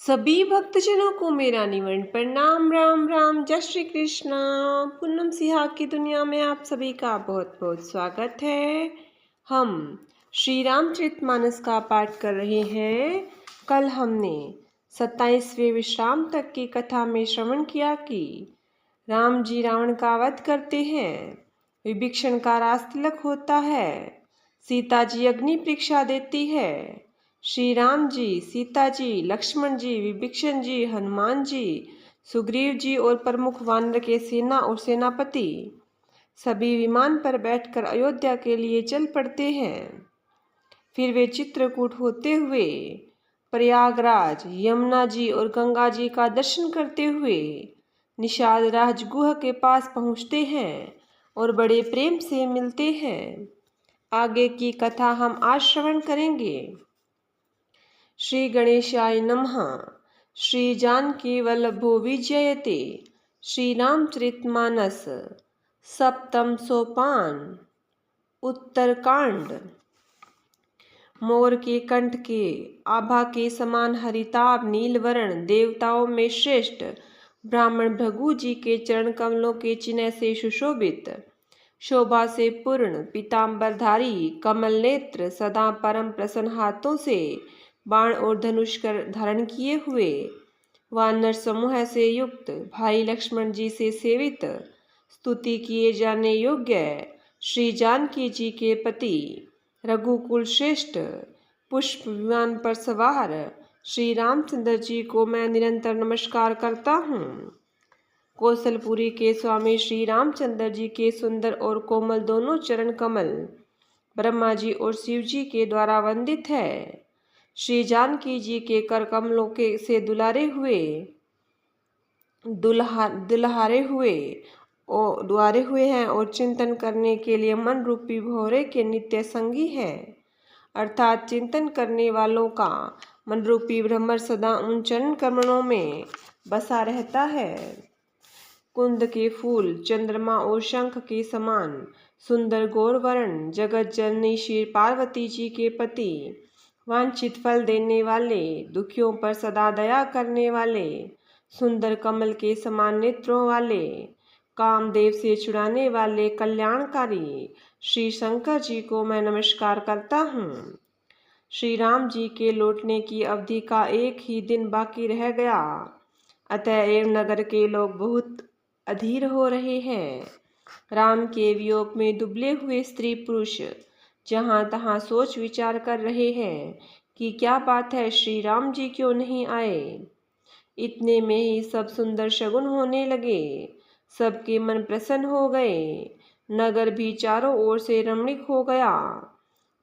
सभी भक्तजनों को मेरा निवन प्रणाम। राम राम, जय श्री कृष्णा। पूनम सिहा की दुनिया में आप सभी का बहुत बहुत स्वागत है। हम श्री रामचरितमानस का पाठ कर रहे हैं। कल हमने 27वें विश्राम तक की कथा में श्रवण किया कि राम जी रावण का वध करते हैं, विभीषण का राजतिलक होता है, सीता जी अग्नि परीक्षा देती है, श्री राम जी, सीता जी, लक्ष्मण जी, विभीषण जी, हनुमान जी, सुग्रीव जी और प्रमुख वानर के सेना और सेनापति सभी विमान पर बैठकर अयोध्या के लिए चल पड़ते हैं। फिर वे चित्रकूट होते हुए प्रयागराज, यमुना जी और गंगा जी का दर्शन करते हुए निषाद राजगुह के पास पहुँचते हैं और बड़े प्रेम से मिलते हैं। आगे की कथा हम आज श्रवण करेंगे। श्री गणेशाय नमः। श्री जानकी वल्लभो विजयते। श्री रामचरितमानस सप्तम सोपान। उत्तरकांड। मोर के कंठ के आभा के समान हरिताभ नीलवर्ण, देवताओं में श्रेष्ठ ब्राह्मण भृगु जी के चरण कमलों के चिन्ह से सुशोभित, शोभा से पूर्ण, पीताम्बरधारी, कमल नेत्र, सदा परम प्रसन्न हाथों से बाण और धनुष कर धारण किए हुए, वानर समूह से युक्त, भाई लक्ष्मण जी से सेवित, स्तुति किए जाने योग्य श्री जानकी जी के पति, रघुकुल श्रेष्ठ, पुष्प विमान पर सवार श्री रामचंद्र जी को मैं निरंतर नमस्कार करता हूँ। कौशलपुरी के स्वामी श्री रामचंद्र जी के सुंदर और कोमल दोनों चरण कमल ब्रह्मा जी और शिव जी के द्वारा वंदित है। श्री जानकी जी के कर कमलों के से दुलारे हुए हैं और चिंतन करने के लिए मन रूपी भौरे के नित्य संगी है। अर्थात चिंतन करने वालों का मन रूपी भ्रमर सदा उन चरण कमलों में बसा रहता है। कुंद के फूल, चंद्रमा और शंख के समान सुंदर गौरवर्ण, जगत जननी श्री पार्वती जी के पति, वांछित फल देने वाले, दुखियों पर सदा दया करने वाले, सुंदर कमल के समान नेत्रों वाले, कामदेव से छुड़ाने वाले कल्याणकारी श्री शंकर जी को मैं नमस्कार करता हूँ। श्री राम जी के लौटने की अवधि का एक ही दिन बाकी रह गया, अतएव नगर के लोग बहुत अधीर हो रहे हैं। राम के वियोग में दुबले हुए स्त्री पुरुष जहाँ तहाँ सोच विचार कर रहे हैं कि क्या बात है, श्री राम जी क्यों नहीं आए। इतने में ही सब सुंदर शगुन होने लगे, सबके मन प्रसन्न हो गए, नगर भी चारों ओर से रमणीक हो गया,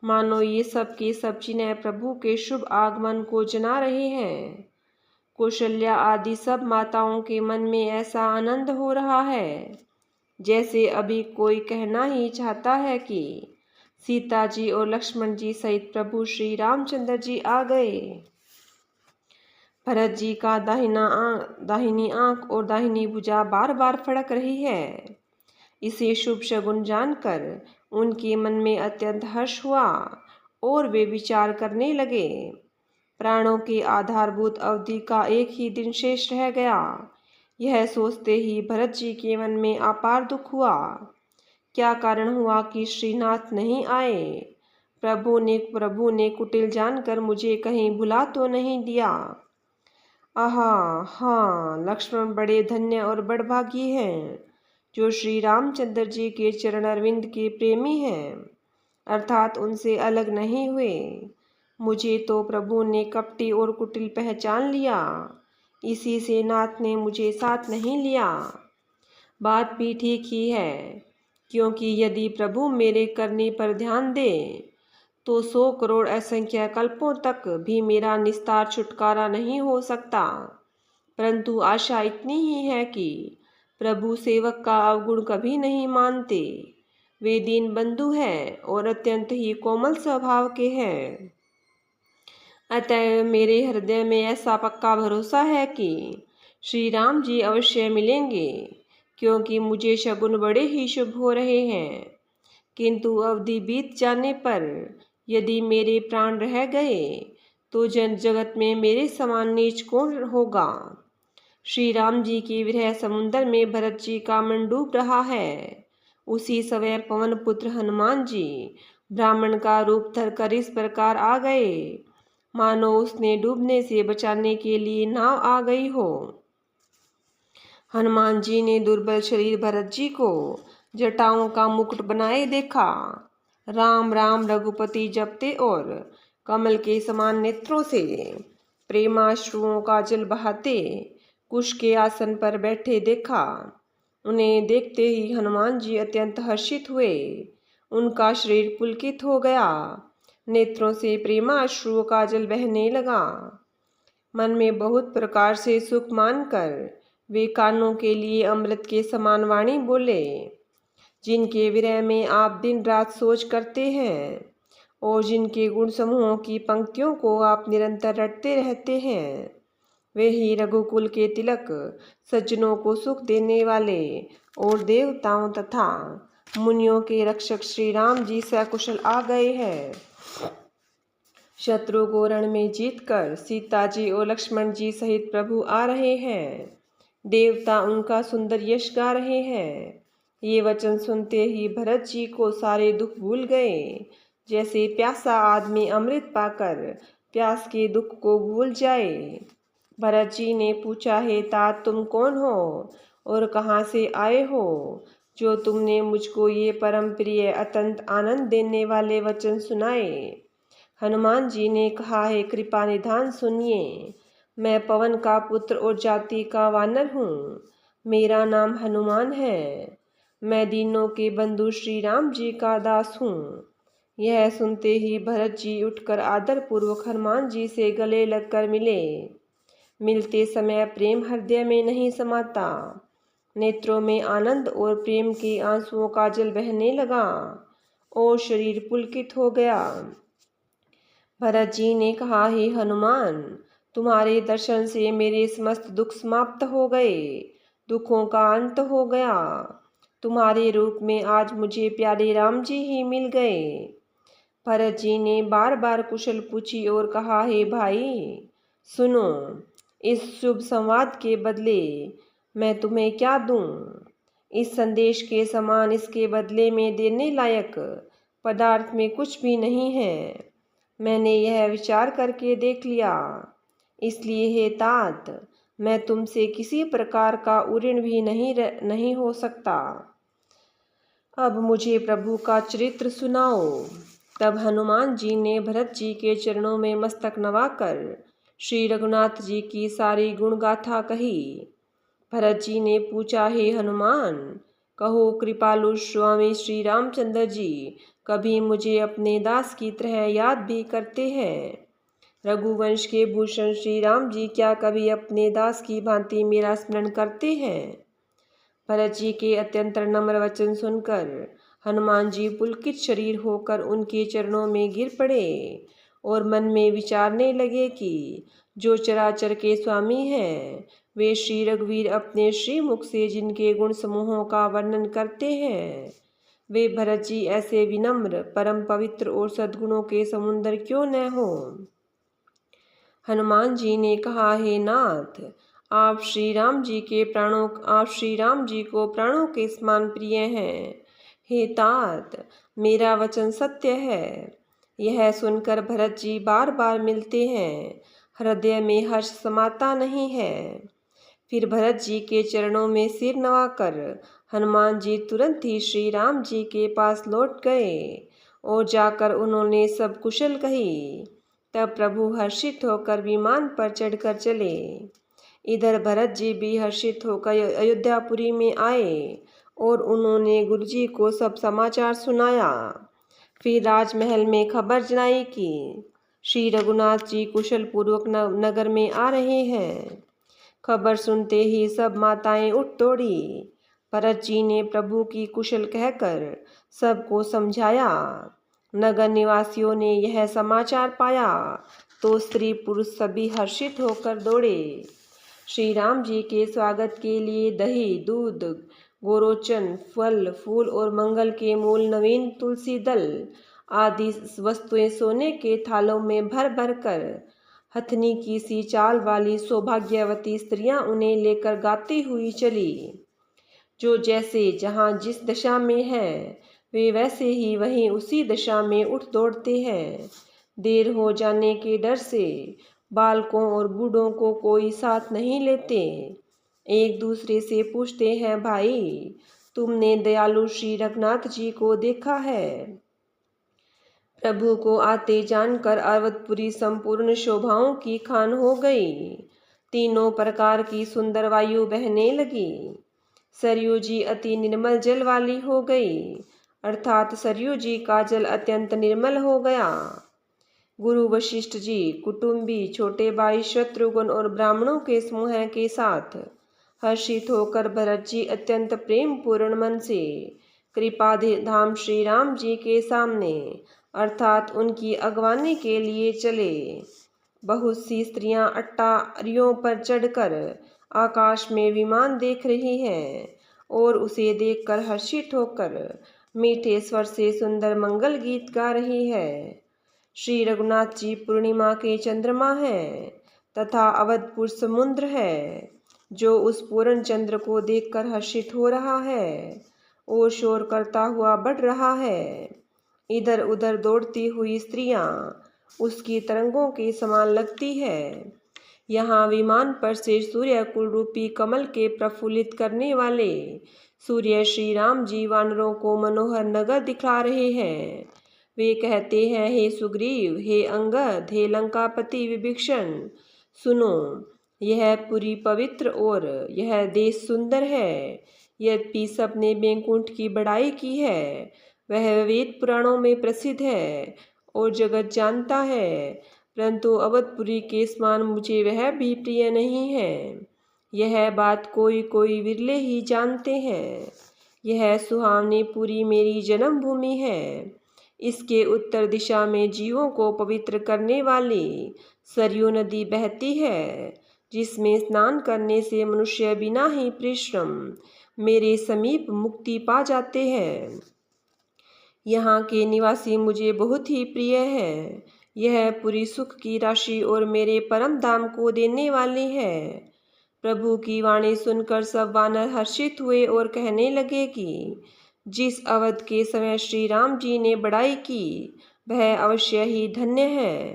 मानो ये सब के सब चिन्ह प्रभु के शुभ आगमन को जना रहे हैं। कौशल्या आदि सब माताओं के मन में ऐसा आनंद हो रहा है जैसे अभी कोई कहना ही चाहता है कि सीता जी और लक्ष्मण जी सहित प्रभु श्री रामचंद्र जी आ गए। भरत जी का दाहिनी आंख और दाहिनी भुजा बार बार फड़क रही है। इसे शुभ शगुन जानकर उनके मन में अत्यंत हर्ष हुआ और वे विचार करने लगे। प्राणों के आधारभूत अवधि का एक ही दिन शेष रह गया। यह सोचते ही भरत जी के मन में अपार दुख हुआ। क्या कारण हुआ कि श्रीनाथ नहीं आए। प्रभु ने कुटिल जानकर मुझे कहीं भुला तो नहीं दिया। आहा, हाँ, लक्ष्मण बड़े धन्य और बड़भागी हैं जो श्री रामचंद्र जी के चरण अरविंद के प्रेमी हैं, अर्थात उनसे अलग नहीं हुए। मुझे तो प्रभु ने कपटी और कुटिल पहचान लिया, इसी से नाथ ने मुझे साथ नहीं लिया। बात भी ठीक ही है, क्योंकि यदि प्रभु मेरे करने पर ध्यान दे तो 100 करोड़ असंख्य कल्पों तक भी मेरा निस्तार छुटकारा नहीं हो सकता। परंतु आशा इतनी ही है कि प्रभु सेवक का अवगुण कभी नहीं मानते। वे दीन बंधु हैं और अत्यंत ही कोमल स्वभाव के हैं। अतः मेरे हृदय में ऐसा पक्का भरोसा है कि श्री राम जी अवश्य मिलेंगे, क्योंकि मुझे शगुन बड़े ही शुभ हो रहे हैं। किंतु अवधि बीत जाने पर यदि मेरे प्राण रह गए तो जगत में मेरे समान नीच कौन होगा। श्री राम जी की विरह समुद्र में भरत जी का मन डूब रहा है। उसी समय पवन पुत्र हनुमान जी ब्राह्मण का रूप धरकर इस प्रकार आ गए, मानो उसने डूबने से बचाने के लिए नाव आ गई हो। हनुमान जी ने दुर्बल शरीर भरत जी को जटाओं का मुकुट बनाए देखा। राम राम रघुपति जपते और कमल के समान नेत्रों से प्रेमाश्रुओं का जल बहाते कुश के आसन पर बैठे देखा। उन्हें देखते ही हनुमान जी अत्यंत हर्षित हुए। उनका शरीर पुलकित हो गया, नेत्रों से प्रेमाश्रुओं का जल बहने लगा। मन में बहुत प्रकार से सुख मानकर वे कानों के लिए अमृत के समान वाणी बोले। जिनके विरह में आप दिन रात सोच करते हैं और जिनके गुण समूहों की पंक्तियों को आप निरंतर रटते रहते हैं, वे ही रघुकुल के तिलक, सज्जनों को सुख देने वाले और देवताओं तथा मुनियों के रक्षक श्री राम जी सकुशल आ गए हैं। शत्रु को रण में जीतकर सीता जी और लक्ष्मण जी सहित प्रभु आ रहे हैं। देवता उनका सुंदर यश गा रहे हैं। ये वचन सुनते ही भरत जी को सारे दुख भूल गए। जैसे प्यासा आदमी अमृत पाकर प्यास के दुख को भूल जाए। भरत जी ने पूछा, हे तात, तुम कौन हो और कहाँ से आए हो, जो तुमने मुझको ये परम प्रिय अत्यंत आनंद देने वाले वचन सुनाए। हनुमान जी ने कहा, है कृपा निधान सुनिए। मैं पवन का पुत्र और जाति का वानर हूँ। मेरा नाम हनुमान है। मैं दीनों के बंधु श्री राम जी का दास हूँ। यह सुनते ही भरत जी उठकर आदर पूर्वक हनुमान जी से गले लगकर मिले। मिलते समय प्रेम हृदय में नहीं समाता। नेत्रों में आनंद और प्रेम के आंसुओं का जल बहने लगा और शरीर पुलकित हो गया। भरत जी ने कहा, हे हनुमान, तुम्हारे दर्शन से मेरे समस्त दुख समाप्त हो गए, दुखों का अंत हो गया। तुम्हारे रूप में आज मुझे प्यारे राम जी ही मिल गए। भरत जी ने बार बार कुशल पूछी और कहा, हे भाई सुनो, इस शुभ संवाद के बदले मैं तुम्हें क्या दूं? इस संदेश के समान इसके बदले में देने लायक पदार्थ में कुछ भी नहीं है। मैंने यह विचार करके देख लिया, इसलिए हे तात, मैं तुमसे किसी प्रकार का ऋण भी नहीं हो सकता। अब मुझे प्रभु का चरित्र सुनाओ। तब हनुमान जी ने भरत जी के चरणों में मस्तक नवाकर श्री रघुनाथ जी की सारी गुण गाथा कही। भरत जी ने पूछा, हे हनुमान, कहो कृपालु स्वामी श्री रामचंद्र जी कभी मुझे अपने दास की तरह याद भी करते हैं? रघुवंश के भूषण श्री राम जी क्या कभी अपने दास की भांति मेरा स्मरण करते हैं? भरत जी के अत्यंत नम्र वचन सुनकर हनुमान जी पुलकित शरीर होकर उनके चरणों में गिर पड़े और मन में विचारने लगे कि जो चराचर के स्वामी हैं, वे श्री रघुवीर अपने श्रीमुख से जिनके गुण समूहों का वर्णन करते हैं, वे भरत जी ऐसे विनम्र, परम पवित्र और सद्गुणों के समुद्र क्यों न हो। हनुमान जी ने कहा, हे नाथ, आप श्री राम जी को प्राणों के समान प्रिय हैं। हे तात, मेरा वचन सत्य है। यह सुनकर भरत जी बार बार मिलते हैं, हृदय में हर्ष समाता नहीं है। फिर भरत जी के चरणों में सिर नवाकर हनुमान जी तुरंत ही श्री राम जी के पास लौट गए और जाकर उन्होंने सब कुशल कही। तब प्रभु हर्षित होकर विमान पर चढ़कर चले। इधर भरत जी भी हर्षित होकर अयोध्यापुरी में आए और उन्होंने गुरु जी को सब समाचार सुनाया। फिर राजमहल में खबर जनाई कि श्री रघुनाथ जी कुशल पूर्वक नगर में आ रहे हैं। खबर सुनते ही सब माताएं उठ दौड़ी। भरत जी ने प्रभु की कुशल कहकर सबको समझाया। नगर निवासियों ने यह समाचार पाया तो स्त्री पुरुष सभी हर्षित होकर दौड़े। श्री राम जी के स्वागत के लिए दही, दूध, गोरोचन, फल फूल और मंगल के मूल, नवीन तुलसी दल आदि वस्तुएं सोने के थालों में भर भर कर हथनी की सी चाल वाली सौभाग्यवती स्त्रियां उन्हें लेकर गाती हुई चली। जो जैसे जहाँ जिस दशा में है वे वैसे ही वहीं उसी दशा में उठ दौड़ते हैं। देर हो जाने के डर से बालकों और बूढ़ों को कोई साथ नहीं लेते। एक दूसरे से पूछते हैं, भाई तुमने दयालु श्री रघुनाथ जी को देखा है? प्रभु को आते जानकर अवधपुरी संपूर्ण शोभाओं की खान हो गई। तीनों प्रकार की सुंदर वायु बहने लगी। सरयू जी अति निर्मल जल वाली हो गई, अर्थात सरयू जी का जल अत्यंत निर्मल हो गया। गुरु वशिष्ठ जी, कुटुंबी, छोटे भाई शत्रुघ्न और ब्राह्मणों के समूह के साथ हर्षित होकर भरत जी अत्यंत प्रेम पूर्ण मन से कृपा धाम श्री राम जी के सामने अर्थात उनकी अगवानी के लिए चले। बहुत सी स्त्रियां अट्टारियों पर चढ़कर आकाश में विमान देख रही हैं और उसे देखकर हर्षित होकर मीठे स्वर से सुंदर मंगल गीत गा रही है। श्री रघुनाथ जी पूर्णिमा के चंद्रमा हैं तथा अवधपुर समुद्र है, जो उस पूर्ण चंद्र को देखकर हर्षित हो रहा है और शोर करता हुआ बढ़ रहा है। इधर उधर दौड़ती हुई स्त्रियां उसकी तरंगों के समान लगती है। यहाँ विमान पर से सूर्य कुल रूपी कमल के प्रफुल्लित करने वाले सूर्य श्री राम जी वानरों को मनोहर नगर दिखला रहे हैं। वे कहते हैं, हे सुग्रीव, हे अंगद, हे लंकापति विभीषण, सुनो, यह पुरी पवित्र और यह देश सुंदर है। यद्यपि सबने बैकुंठ की बड़ाई की है, वह वेद पुराणों में प्रसिद्ध है और जगत जानता है, परंतु अवधपुरी के समान मुझे वह भी प्रिय नहीं है। यह बात कोई कोई विरले ही जानते हैं। यह सुहावनी पुरी मेरी जन्मभूमि है। इसके उत्तर दिशा में जीवों को पवित्र करने वाली सरयू नदी बहती है, जिसमें स्नान करने से मनुष्य बिना ही परिश्रम मेरे समीप मुक्ति पा जाते हैं। यहाँ के निवासी मुझे बहुत ही प्रिय हैं। यह पूरी सुख की राशि और मेरे परम धाम को देने वाली है। प्रभु की वाणी सुनकर सब वानर हर्षित हुए और कहने लगे कि जिस अवध के समय श्री राम जी ने बड़ाई की वह अवश्य ही धन्य है।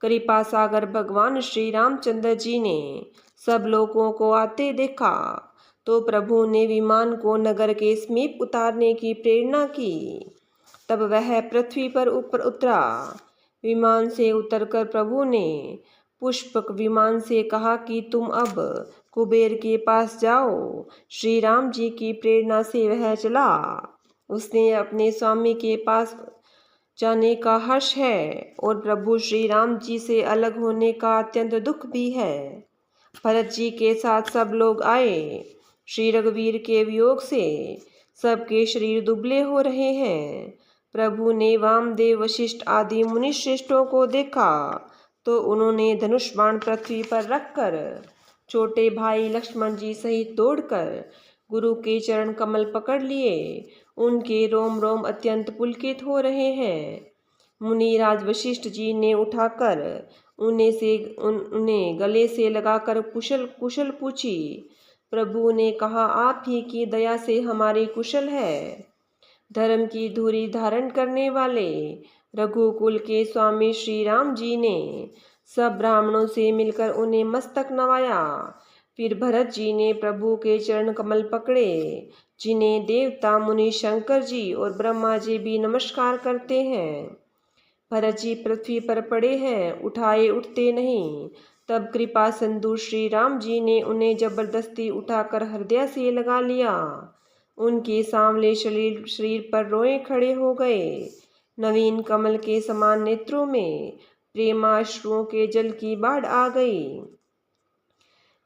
कृपा सागर भगवान श्री रामचंद्र जी ने सब लोगों को आते देखा तो प्रभु ने विमान को नगर के समीप उतारने की प्रेरणा की। तब वह पृथ्वी पर ऊपर उतरा। विमान से उतरकर प्रभु ने पुष्पक विमान से कहा कि तुम अब कुबेर के पास जाओ। श्री राम जी की प्रेरणा से वह चला। उसने अपने स्वामी के पास जाने का हर्ष है और प्रभु श्री राम जी से अलग होने का अत्यंत दुख भी है। भरत जी के साथ सब लोग आए। श्री रघुवीर के वियोग से सबके शरीर दुबले हो रहे हैं। प्रभु ने वामदेव, वशिष्ठ आदि मुनि श्रेष्ठों को देखा तो उन्होंने धनुष बाण पृथ्वी पर रखकर छोटे भाई लक्ष्मण जी सहित दौड़कर गुरु के चरण कमल पकड़ लिए। उनके रोम रोम अत्यंत पुलकित हो रहे हैं। मुनिराज वशिष्ठ जी ने उठाकर उन्हें गले से लगाकर कुशल पूछी। प्रभु ने कहा, आप ही की दया से हमारी कुशल है। धर्म की धुरी धारण करने वाले रघुकुल के स्वामी श्री राम जी ने सब ब्राह्मणों से मिलकर उन्हें मस्तक नवाया। फिर भरत जी ने प्रभु के चरण कमल पकड़े, जिन्हें देवता मुनि शंकर जी और ब्रह्मा जी भी नमस्कार करते हैं। भरत जी पृथ्वी पर पड़े हैं, उठाए उठते नहीं। तब कृपा सिंधु श्री राम जी ने उन्हें जबरदस्ती उठाकर हृदय से लगा लिया। उनके सांवले शरीर पर रोए खड़े हो गए। नवीन कमल के समान नेत्रों में प्रेमाश्रुओं के जल की बाढ़ आ गई।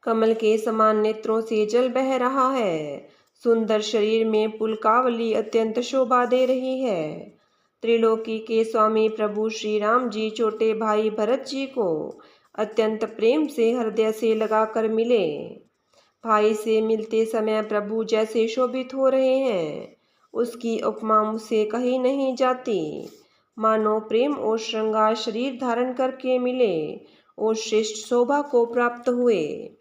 कमल के समान नेत्रों से जल बह रहा है। सुंदर शरीर में पुलकावली अत्यंत शोभा दे रही है। त्रिलोकी के स्वामी प्रभु श्री राम जी छोटे भाई भरत जी को अत्यंत प्रेम से हृदय से लगाकर मिले। भाई से मिलते समय प्रभु जैसे शोभित हो रहे हैं, उसकी उपमा मुझसे कही नहीं जाती। मानो प्रेम और श्रृंगार शरीर धारण करके मिले और श्रेष्ठ शोभा को प्राप्त हुए।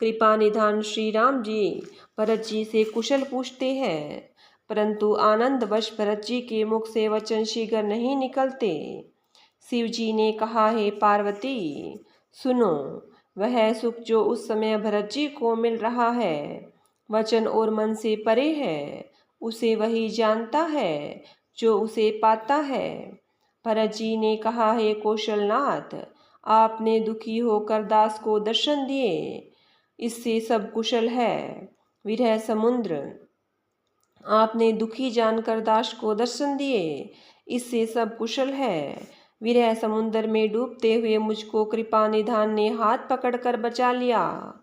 कृपा निधान श्री राम जी भरत जी से कुशल पूछते हैं, परंतु आनंदवश भरत जी के मुख से वचन शीघ्र नहीं निकलते। शिव जी ने कहा, हे पार्वती सुनो, वह सुख जो उस समय भरत जी को मिल रहा है वचन और मन से परे है, उसे वही जानता है जो उसे पाता है। भरत जी ने कहा, हे कौशलनाथ, आपने दुखी होकर दास को दर्शन दिए, इससे सब कुशल है। विरह समुद्र, आपने दुखी जानकर दास को दर्शन दिए, इससे सब कुशल है। विरह समुद्र में डूबते हुए मुझको कृपा निधान ने हाथ पकड़कर बचा लिया।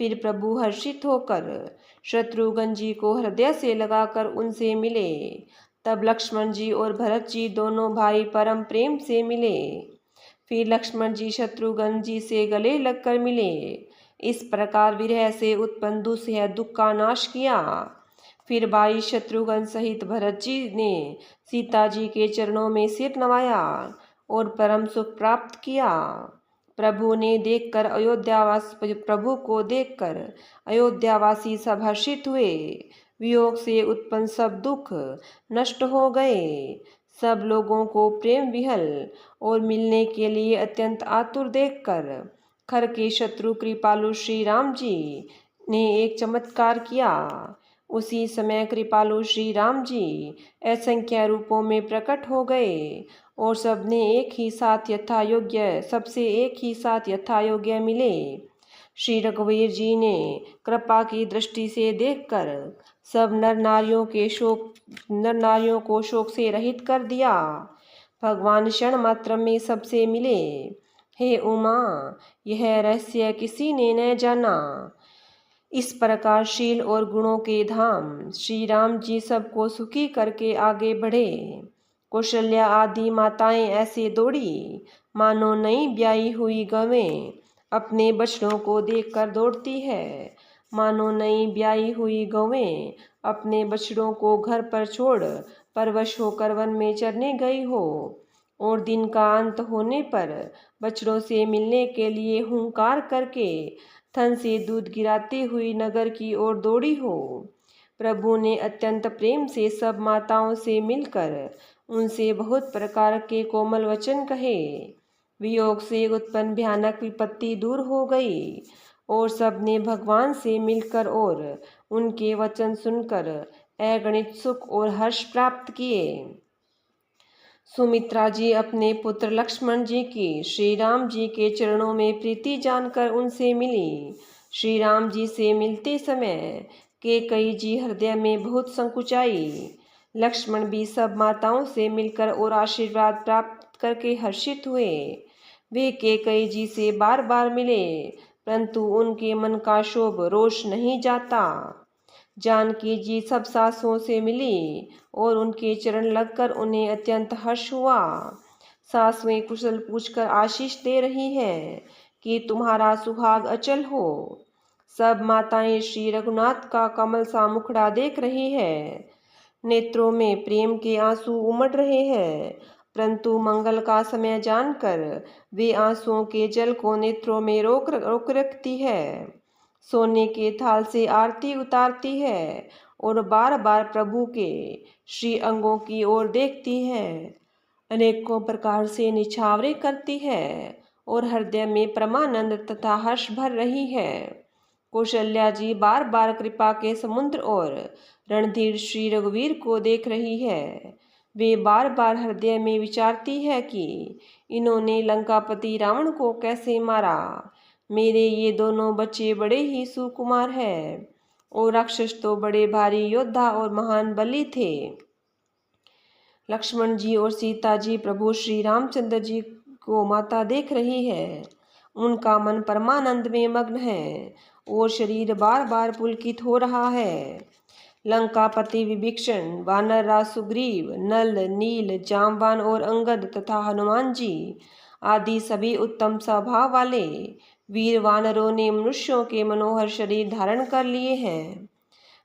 फिर प्रभु हर्षित होकर शत्रुघ्न जी को हृदय से लगाकर उनसे मिले। तब लक्ष्मण जी और भरत जी दोनों भाई परम प्रेम से मिले। फिर लक्ष्मण जी शत्रुघ्न जी से गले लगकर मिले। इस प्रकार विरह से उत्पन्न दुसह दुख का नाश किया। फिर भाई शत्रुघ्न सहित भरत जी ने सीता जी के चरणों में सिर नवाया और परम सुख प्राप्त किया। प्रभु को देखकर अयोध्यावासी सब हर्षित हुए। वियोग से उत्पन्न सब दुख नष्ट हो गए। सब लोगों को प्रेम विहल और मिलने के लिए अत्यंत आतुर देखकर खर के शत्रु कृपालु श्री राम जी ने एक चमत्कार किया। उसी समय कृपालु श्री राम जी असंख्य रूपों में प्रकट हो गए और सबसे एक ही साथ यथा योग्य मिले। श्री रघुवीर जी ने कृपा की दृष्टि से देखकर सब नर नारियों को शोक से रहित कर दिया। भगवान क्षण मात्र में सबसे मिले। हे उमा, यह रहस्य किसी ने न जाना। इस प्रकार शील और गुणों के धाम श्री राम जी सबको सुखी करके आगे बढ़े। कौशल्या आदि माताएं ऐसे दौड़ी मानो नई ब्याई हुई गवें अपने बछड़ों को देखकर दौड़ती है। मानो नई ब्याई हुई गवें अपने बछड़ों को घर पर छोड़ परवश होकर वन में चरने गई हो और दिन का अंत होने पर बछड़ों से मिलने के लिए हुंकार करके थन से दूध गिराती हुई नगर की ओर दौड़ी हो। प्रभु ने अत्यंत प्रेम से सब माताओं से मिलकर उनसे बहुत प्रकार के कोमल वचन कहे। वियोग से उत्पन्न भयानक विपत्ति दूर हो गई और सबने भगवान से मिलकर और उनके वचन सुनकर अगणित सुख और हर्ष प्राप्त किए। सुमित्रा जी अपने पुत्र लक्ष्मण जी की श्री राम जी के चरणों में प्रीति जानकर उनसे मिली। श्री राम जी से मिलते समय कैकेयी जी हृदय में बहुत संकुचाई। लक्ष्मण भी सब माताओं से मिलकर और आशीर्वाद प्राप्त करके हर्षित हुए। वे कैकेयी जी से बार बार मिले, परंतु उनके मन का शोभ रोष नहीं जाता। जानकी जी सब सासुओं से मिली और उनके चरण लगकर उन्हें अत्यंत हर्ष हुआ। सासुएं कुशल पूछकर आशीष दे रही हैं कि तुम्हारा सुहाग अचल हो। सब माताएं श्री रघुनाथ का कमल सा मुखड़ा देख रही है। नेत्रों में प्रेम के आंसू उमड़ रहे हैं, परंतु मंगल का समय जानकर वे आंसुओं के जल को नेत्रों में रोक रखती है। सोने के थाल से आरती उतारती है और बार बार प्रभु के श्री अंगों की ओर देखती है। अनेकों प्रकार से निछावरे करती है और हृदय में परमानंद तथा हर्ष भर रही है। कौशल्या जी बार बार कृपा के समुद्र और रणधीर श्री रघुवीर को देख रही है। वे बार बार हृदय में विचारती है कि इन्होंने लंकापति रावण को कैसे मारा। मेरे ये दोनों बच्चे बड़े ही सुकुमार हैं और राक्षस तो बड़े भारी योद्धा और महान बली थे। लक्ष्मण जी और सीता जी प्रभु श्री रामचंद्र जी को माता देख रही है। उनका मन परमानंद में मग्न है और शरीर बार बार पुलकित हो रहा है। लंकापति विभीषण, वानरराज सुग्रीव, नल, नील, जामवान और अंगद तथा हनुमान जी आदि सभी उत्तम स्वभाव वाले वीर वानरों ने मनुष्यों के मनोहर शरीर धारण कर लिए हैं।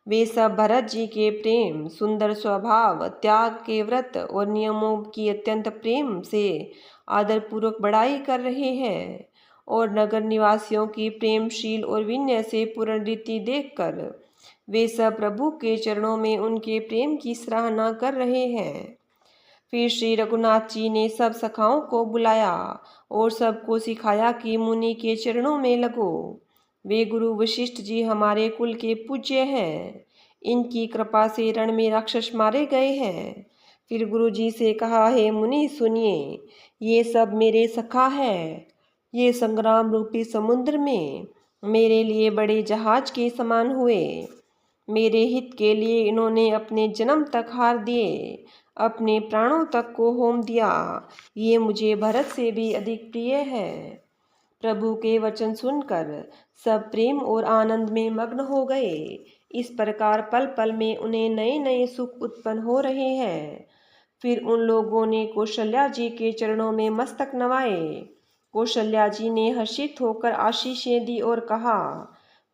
वे सब भरत जी के प्रेम, सुंदर स्वभाव, त्याग के व्रत और नियमों की अत्यंत प्रेम से आदरपूर्वक बड़ाई कर रहे हैं और नगर निवासियों की प्रेमशील और विनय से पूर्ण रीति देखकर वे सब प्रभु के चरणों में उनके प्रेम की सराहना कर रहे हैं। फिर श्री रघुनाथ जी ने सब सखाओं को बुलाया और सबको सिखाया कि मुनि के चरणों में लगो। वे गुरु वशिष्ठ जी हमारे कुल के पूज्य हैं। इनकी कृपा से रण में राक्षस मारे गए हैं। फिर गुरु जी से कहा, हे मुनि सुनिए, ये सब मेरे सखा है। ये संग्राम रूपी समुद्र में मेरे लिए बड़े जहाज के समान हुए। मेरे हित के लिए इन्होंने अपने जन्म तक हार दिए, अपने प्राणों तक को होम दिया। ये मुझे भरत से भी अधिक प्रिय है। प्रभु के वचन सुनकर सब प्रेम और आनंद में मग्न हो गए। इस प्रकार पल पल में उन्हें नए नए सुख उत्पन्न हो रहे हैं। फिर उन लोगों ने कौशल्या जी के चरणों में मस्तक नवाए। कौशल्या जी ने हर्षित होकर आशीषें दी और कहा,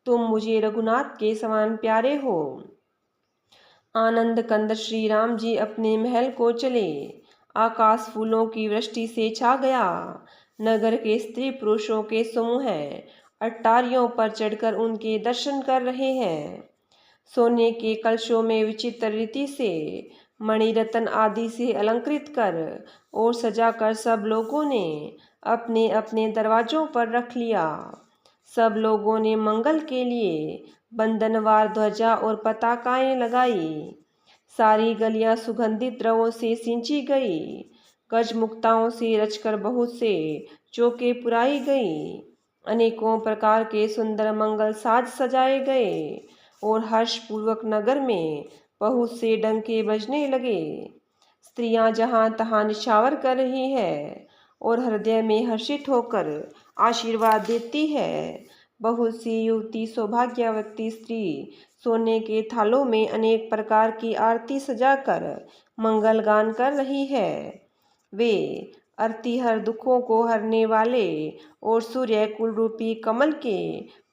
तुम मुझे रघुनाथ के समान प्यारे हो। आनंद कंद श्री राम जी अपने महल को चले। आकाश फूलों की वृष्टि से छा गया। नगर के स्त्री पुरुषों के समूह अट्टारियों पर चढ़कर उनके दर्शन कर रहे हैं। सोने के कलशों में विचित्र रीति से मणिरत्न आदि से अलंकृत कर और सजाकर सब लोगों ने अपने अपने दरवाजों पर रख लिया। सब लोगों ने मंगल के लिए बंधनवार ध्वजा और पताकाएं लगाई। सारी गलियां सुगंधित द्रवों से सिंची गई। गजमुक्ताओं से रचकर बहुत से चौके पुराई गई। अनेकों प्रकार के सुंदर मंगल साज सजाए गए और हर्षपूर्वक नगर में बहुत से डंके बजने लगे। स्त्रियां जहां तहां निछावर कर रही है और हृदय में हर्षित होकर आशीर्वाद देती है। बहुत सी युवती सौभाग्यवती स्त्री सोने के थालों में अनेक प्रकार की आरती सजाकर मंगल गान कर रही है। वे आरती हर दुखों को हरने वाले और सूर्य कुल रूपी कमल के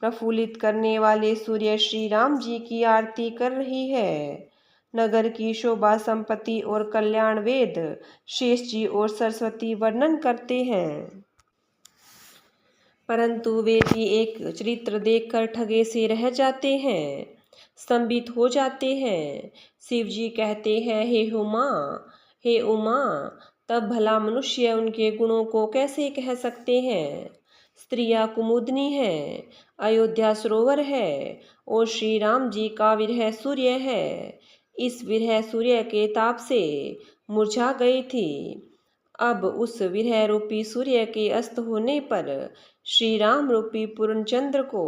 प्रफुल्लित करने वाले सूर्य श्री राम जी की आरती कर रही है। नगर की शोभा संपत्ति और कल्याण वेद शेष जी और सरस्वती वर्णन करते हैं। परंतु वे भी एक चरित्र देखकर ठगे से रह जाते हैं, स्तंभित हो जाते हैं। शिव जी कहते हैं, हे उमा, तब भला मनुष्य उनके गुणों को कैसे कह सकते हैं। स्त्रियां कुमुदनी है, अयोध्या सरोवर है और श्री राम जी का विरह सूर्य है। इस विरह सूर्य के ताप से मुरझा गई थी। अब उस विरह रूपी सूर्य के अस्त होने पर श्री राम रूपी पूर्ण चंद्र को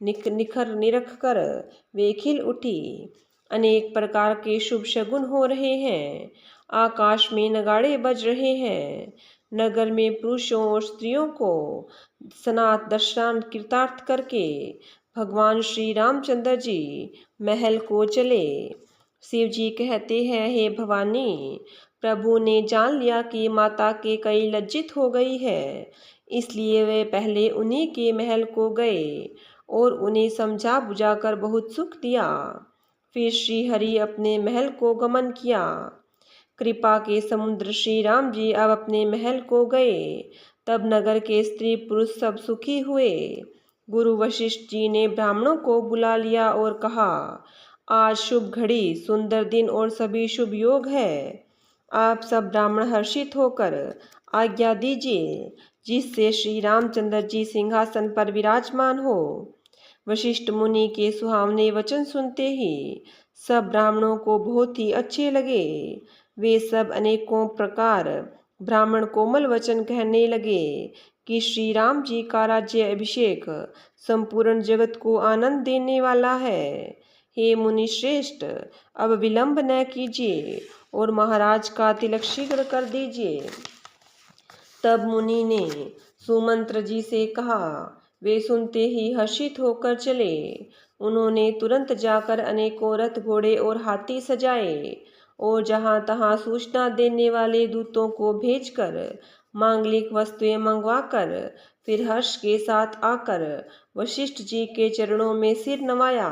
निखर निरख कर वे खिल उठी। अनेक प्रकार के शुभ शगुन हो रहे हैं। आकाश में नगाड़े बज रहे हैं। नगर में पुरुषों और स्त्रियों को स्नात दर्शन कृतार्थ करके भगवान श्री रामचंद्र जी महल को चले। शिव जी कहते हैं, हे भवानी, प्रभु ने जान लिया कि माता के कई लज्जित हो गई है, इसलिए वे पहले उन्हीं के महल को गए और उन्हें समझा बुझाकर बहुत सुख दिया। फिर श्री हरि अपने महल को गमन किया। कृपा के समुद्र श्री राम जी अब अपने महल को गए। तब नगर के स्त्री पुरुष सब सुखी हुए। गुरु वशिष्ठ जी ने ब्राह्मणों को बुला लिया और कहा, आज शुभ घड़ी, सुंदर दिन और सभी शुभ योग है। आप सब ब्राह्मण हर्षित होकर आज्ञा दीजिए, जिससे श्री रामचंद्र जी सिंहासन पर विराजमान हो। वशिष्ठ मुनि के सुहावने वचन सुनते ही सब ब्राह्मणों को बहुत ही अच्छे लगे। वे सब अनेकों प्रकार ब्राह्मण कोमल वचन कहने लगे कि श्री राम जी का राज्य अभिषेक संपूर्ण जगत को आनंद देने वाला है। हे मुनि श्रेष्ठ, अब विलंब न कीजिए और महाराज का तिलक शीघ्र कर दीजिए। तब मुनि ने सुमंत्र जी से कहा। वे सुनते ही हर्षित होकर चले। उन्होंने तुरंत जाकर अनेकों रथ घोड़े और हाथी सजाए और जहां तहां सूचना देने वाले दूतों को भेजकर मांगलिक वस्तुएं मंगवाकर फिर हर्ष के साथ आकर वशिष्ठ जी के चरणों में सिर नवाया।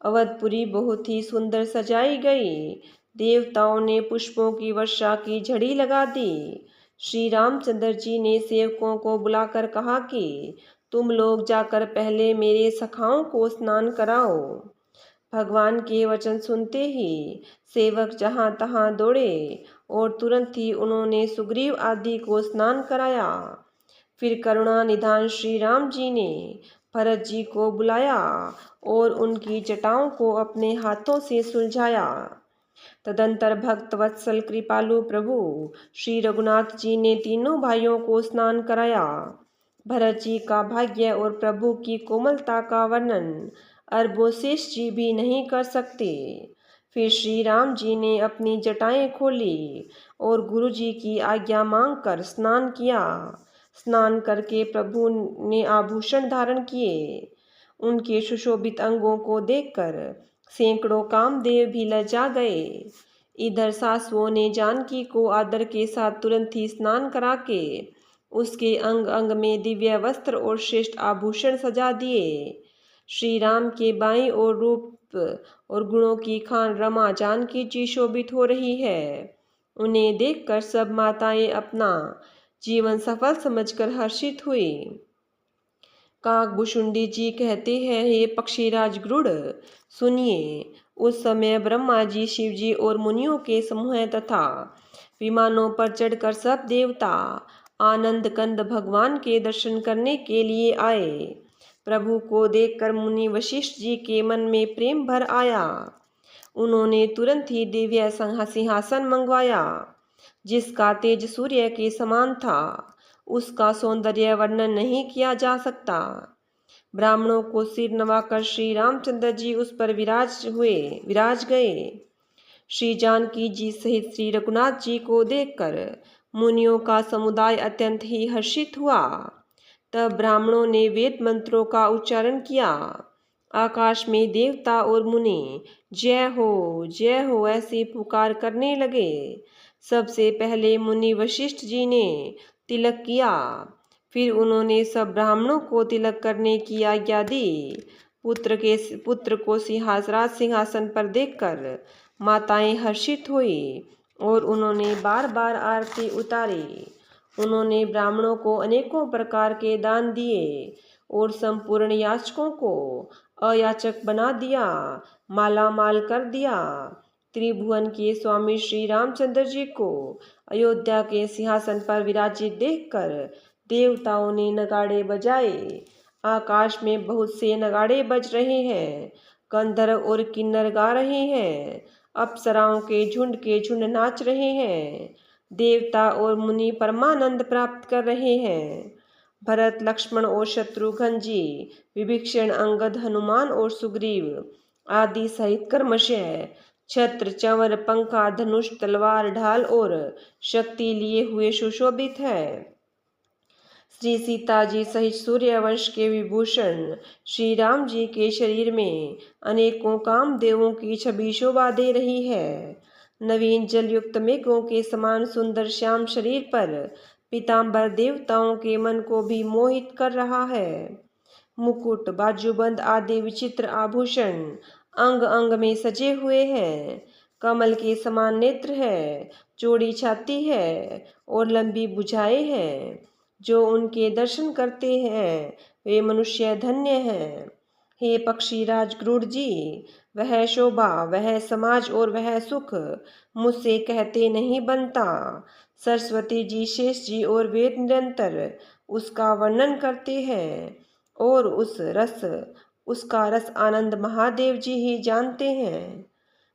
अवधपुरी बहुत ही सुंदर सजाई गई। देवताओं ने पुष्पों की वर्षा की झड़ी लगा दी। श्री रामचंद्र जी ने सेवकों को बुलाकर कहा कि तुम लोग जाकर पहले मेरे सखाओं को स्नान कराओ। भगवान के वचन सुनते ही सेवक जहाँ तहाँ दौड़े और तुरंत ही उन्होंने सुग्रीव आदि को स्नान कराया। फिर करुणा निधान श्री राम जी ने भरत जी को बुलाया और उनकी जटाओं को अपने हाथों से सुलझाया। तदंतर भक्त वत्सल कृपालु प्रभु श्री रघुनाथ जी ने तीनों भाइयों को स्नान कराया। भरत जी का भाग्य और प्रभु की कोमलता का वर्णन अरबोशेष जी भी नहीं कर सकते। फिर श्री राम जी ने अपनी जटाएं खोली और गुरु जी की आज्ञा मांगकर स्नान किया। स्नान करके प्रभु ने आभूषण धारण किए। उनके सुशोभित अंगों को देखकर सैकड़ों कामदेव भी लजा गए। इधर सासुओं ने जानकी को आदर के साथ तुरंत ही स्नान करा के उसके अंग अंग में दिव्य वस्त्र और श्रेष्ठ आभूषण सजा दिए। श्री राम के बाईं ओर रूप और गुणों की खान रमा जानकी जी शोभित हो रही है। उन्हें देखकर सब माताएं अपना जीवन सफल समझकर हर्षित हुई। काकभुशुंडी जी कहते हैं, हे पक्षीराज गरुड़, सुनिए। उस समय ब्रह्मा जी, शिव जी और मुनियों के समूह तथा विमानों पर चढ़कर सब देवता आनंद कंद भगवान के दर्शन करने के लिए आए। प्रभु को देखकर मुनि वशिष्ठ जी के मन में प्रेम भर आया। उन्होंने तुरंत ही दिव्य सिंहासन मंगवाया जिसका तेज सूर्य के समान था। उसका सौंदर्य वर्णन नहीं किया जा सकता। ब्राह्मणों को सिर नवाकर श्री रामचंद्र जी उस पर विराज गए। श्री जानकी जी सहित श्री रघुनाथ जी को देखकर मुनियों का समुदाय अत्यंत ही हर्षित हुआ। तब ब्राह्मणों ने वेद मंत्रों का उच्चारण किया। आकाश में देवता और मुनि जय हो ऐसी पुकार करने लगे। सबसे पहले मुनि वशिष्ठ जी ने तिलक किया। फिर उन्होंने सब ब्राह्मणों को तिलक करने की आज्ञा दी। पुत्र को राज सिंहासन पर देखकर माताएं हर्षित हुई और उन्होंने बार बार आरती उतारी। उन्होंने ब्राह्मणों को अनेकों प्रकार के दान दिए और संपूर्ण याचकों को अयाचक बना दिया, माला माल कर दिया। त्रिभुवन के स्वामी श्री रामचंद्र जी को अयोध्या के सिंहासन पर विराजित देखकर देवताओं ने नगाड़े बजाए। आकाश में बहुत से नगाड़े बज रहे हैं। गंधर्व और किन्नर गा रहे हैं। अप्सराओं के झुंड नाच रहे हैं। देवता और मुनि परमानंद प्राप्त कर रहे हैं। भरत, लक्ष्मण और शत्रुघ्न जी, विभीषण, अंगद, हनुमान और सुग्रीव आदि सहित कर्मशः छत्र, चंवर, पंखा, धनुष, तलवार, ढाल और शक्ति लिए हुए सुशोभित है। श्री सीता जी सहित सूर्यवंश के विभूषण श्री राम जी के शरीर में अनेकों कामदेवों की छवि शोभा दे रही है। नवीन जलयुक्त मेघों के समान सुंदर श्याम शरीर पर पीतांबर देवताओं के मन को भी मोहित कर रहा है। मुकुट, बाजूबंद आदि विचित्र आभूषण अंग अंग में सजे हुए हैं। कमल के समान नेत्र है, चौड़ी छाती है और लंबी भुजाएं हैं। जो उनके दर्शन करते हैं वे मनुष्य धन्य हैं। हे पक्षीराज गरुड़ जी, वह शोभा, वह समाज और वह सुख मुझसे कहते नहीं बनता। सरस्वती जी, शेष जी और वेद निरंतर उसका वर्णन करते हैं और उसका रस आनंद महादेव जी ही जानते हैं।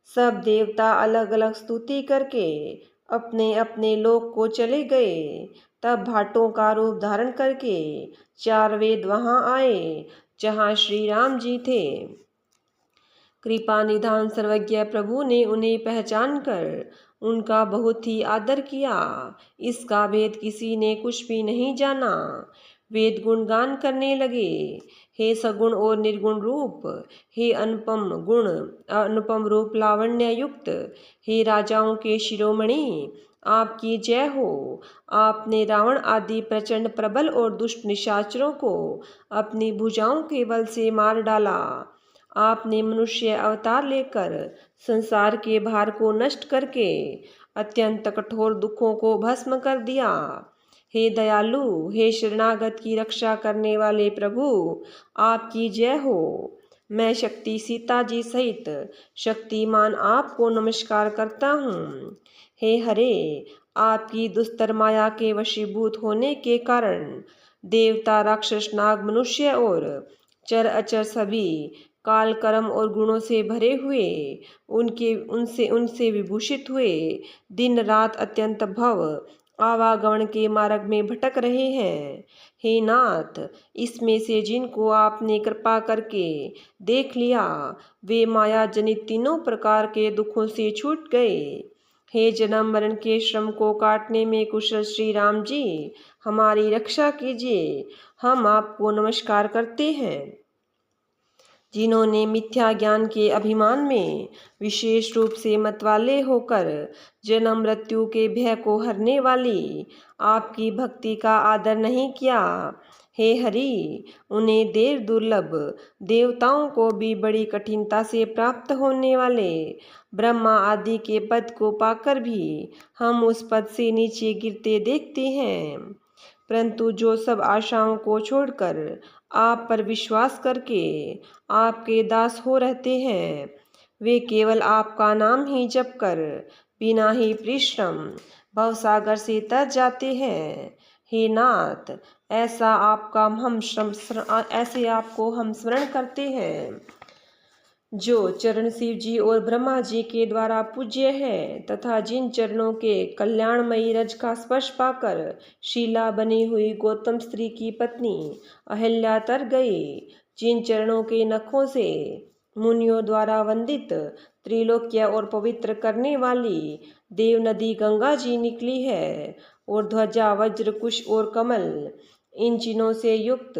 सब देवता अलग अलग स्तुति करके अपने अपने लोक को चले गए। तब भाटों का रूप धारण करके 4 वेद वहां आए जहां श्री राम जी थे। कृपा निधान सर्वज्ञ प्रभु ने उन्हें पहचान कर उनका बहुत ही आदर किया। इसका भेद किसी ने कुछ भी नहीं जाना। वेद गुणगान करने लगे। हे सगुण और निर्गुण रूप, हे अनुपम गुण अनुपम रूप लावण्य युक्त, हे राजाओं के शिरोमणि, आपकी जय हो। आपने रावण आदि प्रचंड प्रबल और दुष्ट निशाचरों को अपनी भुजाओं के बल से मार डाला। आपने मनुष्य अवतार लेकर संसार के भार को नष्ट करके अत्यंत कठोर दुखों को भस्म कर दिया। हे दयालु, हे शरणागत की रक्षा करने वाले प्रभु, आपकी जय हो। मैं शक्ति सीता जी सहित शक्तिमान आपको नमस्कार करता हूँ। हे हरे, आपकी दुस्तर माया के वशीभूत होने के कारण देवता, राक्षस, नाग, मनुष्य और चर अचर सभी काल, कर्म और गुणों से भरे हुए, उनके उनसे उनसे विभूषित हुए, दिन रात अत्यंत भव आवागमन के मार्ग में भटक रहे हैं। हे नाथ, इसमें से जिनको आपने कृपा करके देख लिया, वे माया जनित तीनों प्रकार के दुखों से छूट गए। हे जन्म मरण के श्रम को काटने में कुशल श्री राम जी, हमारी रक्षा कीजिए। हम आपको नमस्कार करते हैं। जिन्होंने मिथ्या ज्ञान के अभिमान में विशेष रूप से मतवाले होकर जन्म मृत्यु के भय को हरने वाली आपकी भक्ति का आदर नहीं किया, हे हरि, उन्हें देव दुर्लभ देवताओं को भी बड़ी कठिनता से प्राप्त होने वाले ब्रह्मा आदि के पद को पाकर भी हम उस पद से नीचे गिरते देखते हैं। परंतु जो सब आशाओं को छोड़कर आप पर विश्वास करके आपके दास हो रहते हैं, वे केवल आपका नाम ही जप कर बिना ही परिश्रम भवसागर से तर जाते हैं। हे नाथ, ऐसे आपको हम स्मरण करते हैं, जो चरण शिव जी और ब्रह्मा जी के द्वारा पूज्य है, तथा जिन चरणों के कल्याणमयी रज का स्पर्श पाकर शीला बनी हुई गौतम स्त्री की पत्नी अहिल्या तर गई, जिन चरणों के नखों से मुनियों द्वारा वंदित त्रिलोक्य और पवित्र करने वाली देव नदी गंगा जी निकली है, और ध्वजा, वज्र, कुश और कमल, इन चिन्हों से युक्त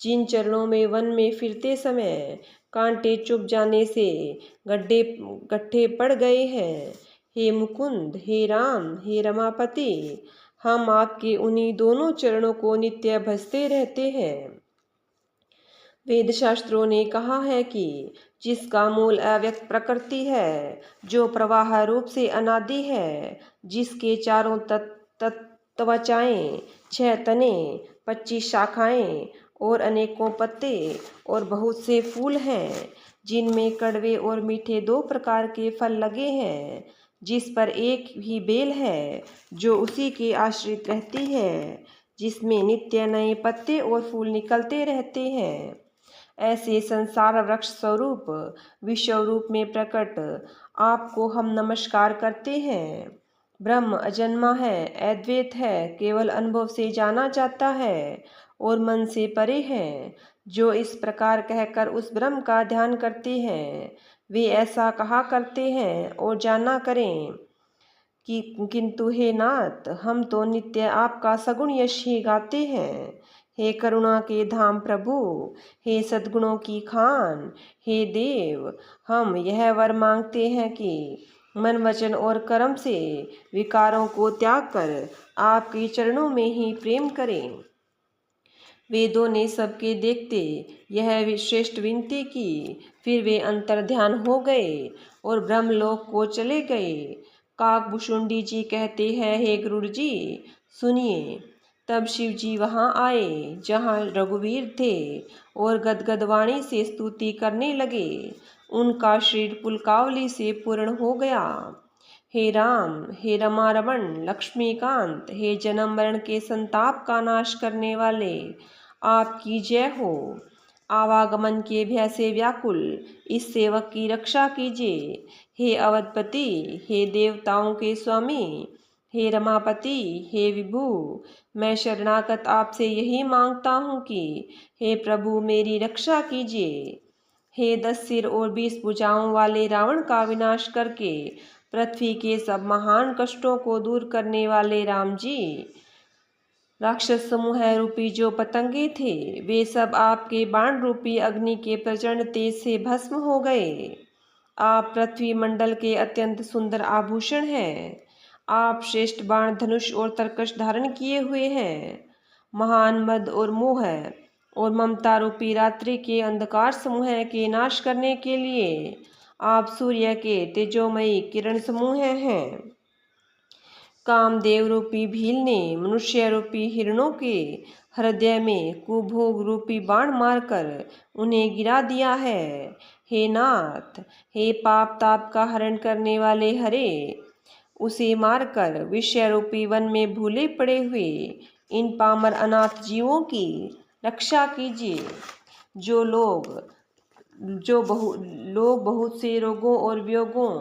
जिन चरणों में वन में फिरते समय कांटे चुभ जाने से गड्ढे पड़ गए हैं, हे मुकुंद, हे राम, हे रमापति, हम आपके उन्हीं दोनों चरणों को नित्य भजते रहते हैं। वेद शास्त्रों ने कहा है कि जिसका मूल अव्यक्त प्रकृति है, जो प्रवाह रूप से अनादि है, जिसके चारों त्वचाएं, 6 तने, 25 शाखाएं और अनेकों पत्ते और बहुत से फूल हैं, जिनमें कड़वे और मीठे 2 प्रकार के फल लगे हैं, जिस पर एक ही बेल है जो उसी के आश्रित रहती है, जिसमें नित्य नए पत्ते और फूल निकलते रहते हैं, ऐसे संसार वृक्ष स्वरूप विश्व रूप में प्रकट आपको हम नमस्कार करते हैं। ब्रह्म अजन्मा है, अद्वैत है, केवल अनुभव से जाना जाता है और मन से परे है। जो इस प्रकार कहकर उस ब्रह्म का ध्यान करते हैं, वे ऐसा कहा करते हैं और जाना करें कि किंतु हे नाथ, हम तो नित्य आपका सगुण यश ही गाते हैं। हे करुणा के धाम प्रभु, हे सद्गुणों की खान, हे देव, हम यह वर मांगते हैं कि मन, वचन और कर्म से विकारों को त्याग कर आपके चरणों में ही प्रेम करें। वेदों ने सबके देखते यह श्रेष्ठ विनती की, फिर वे अंतर्ध्यान हो गए और ब्रह्मलोक को चले गए। काकभुषुंडी जी कहते हैं, हे गुरु जी सुनिए। तब शिव जी वहाँ आए जहाँ रघुवीर थे और गदगद वाणी से स्तुति करने लगे। उनका शरीर पुलकावली से पूर्ण हो गया। हे राम, हे रमा रमण, लक्ष्मीकांत, हे जन्म मरण के संताप का नाश करने वाले, आपकी जय हो। आवागमन के भय से व्याकुल इस सेवक की रक्षा कीजिए। हे अवधपति, हे देवताओं के स्वामी, हे रमापति, हे विभु, मैं शरणागत आपसे यही मांगता हूँ कि हे प्रभु मेरी रक्षा कीजिए। हे 10 सिर और 20 भुजाओं वाले रावण का विनाश करके पृथ्वी के सब महान कष्टों को दूर करने वाले राम जी, राक्षस समूह रूपी जो पतंगे थे, वे सब आपके बाण रूपी अग्नि के प्रचंड तेज से भस्म हो गए। आप पृथ्वी मंडल के अत्यंत सुंदर आभूषण हैं। आप श्रेष्ठ बाण, धनुष और तरकश धारण किए हुए हैं। महान मद और मोह और ममता रूपी रात्रि के अंधकार समूह के नाश करने के लिए आप सूर्य के तेजोमयी किरण समूह हैं। कामदेव रूपी भील ने मनुष्य रूपी हिरणों के हृदय में कुभोग रूपी बाण मारकर उन्हें गिरा दिया है। हे नाथ, हे पाप ताप का हरण करने वाले हरे, उसे मारकर विषय रूपी वन में भूले पड़े हुए इन पामर अनाथ जीवों की रक्षा कीजिए। जो लोग बहुत से रोगों और वियोगों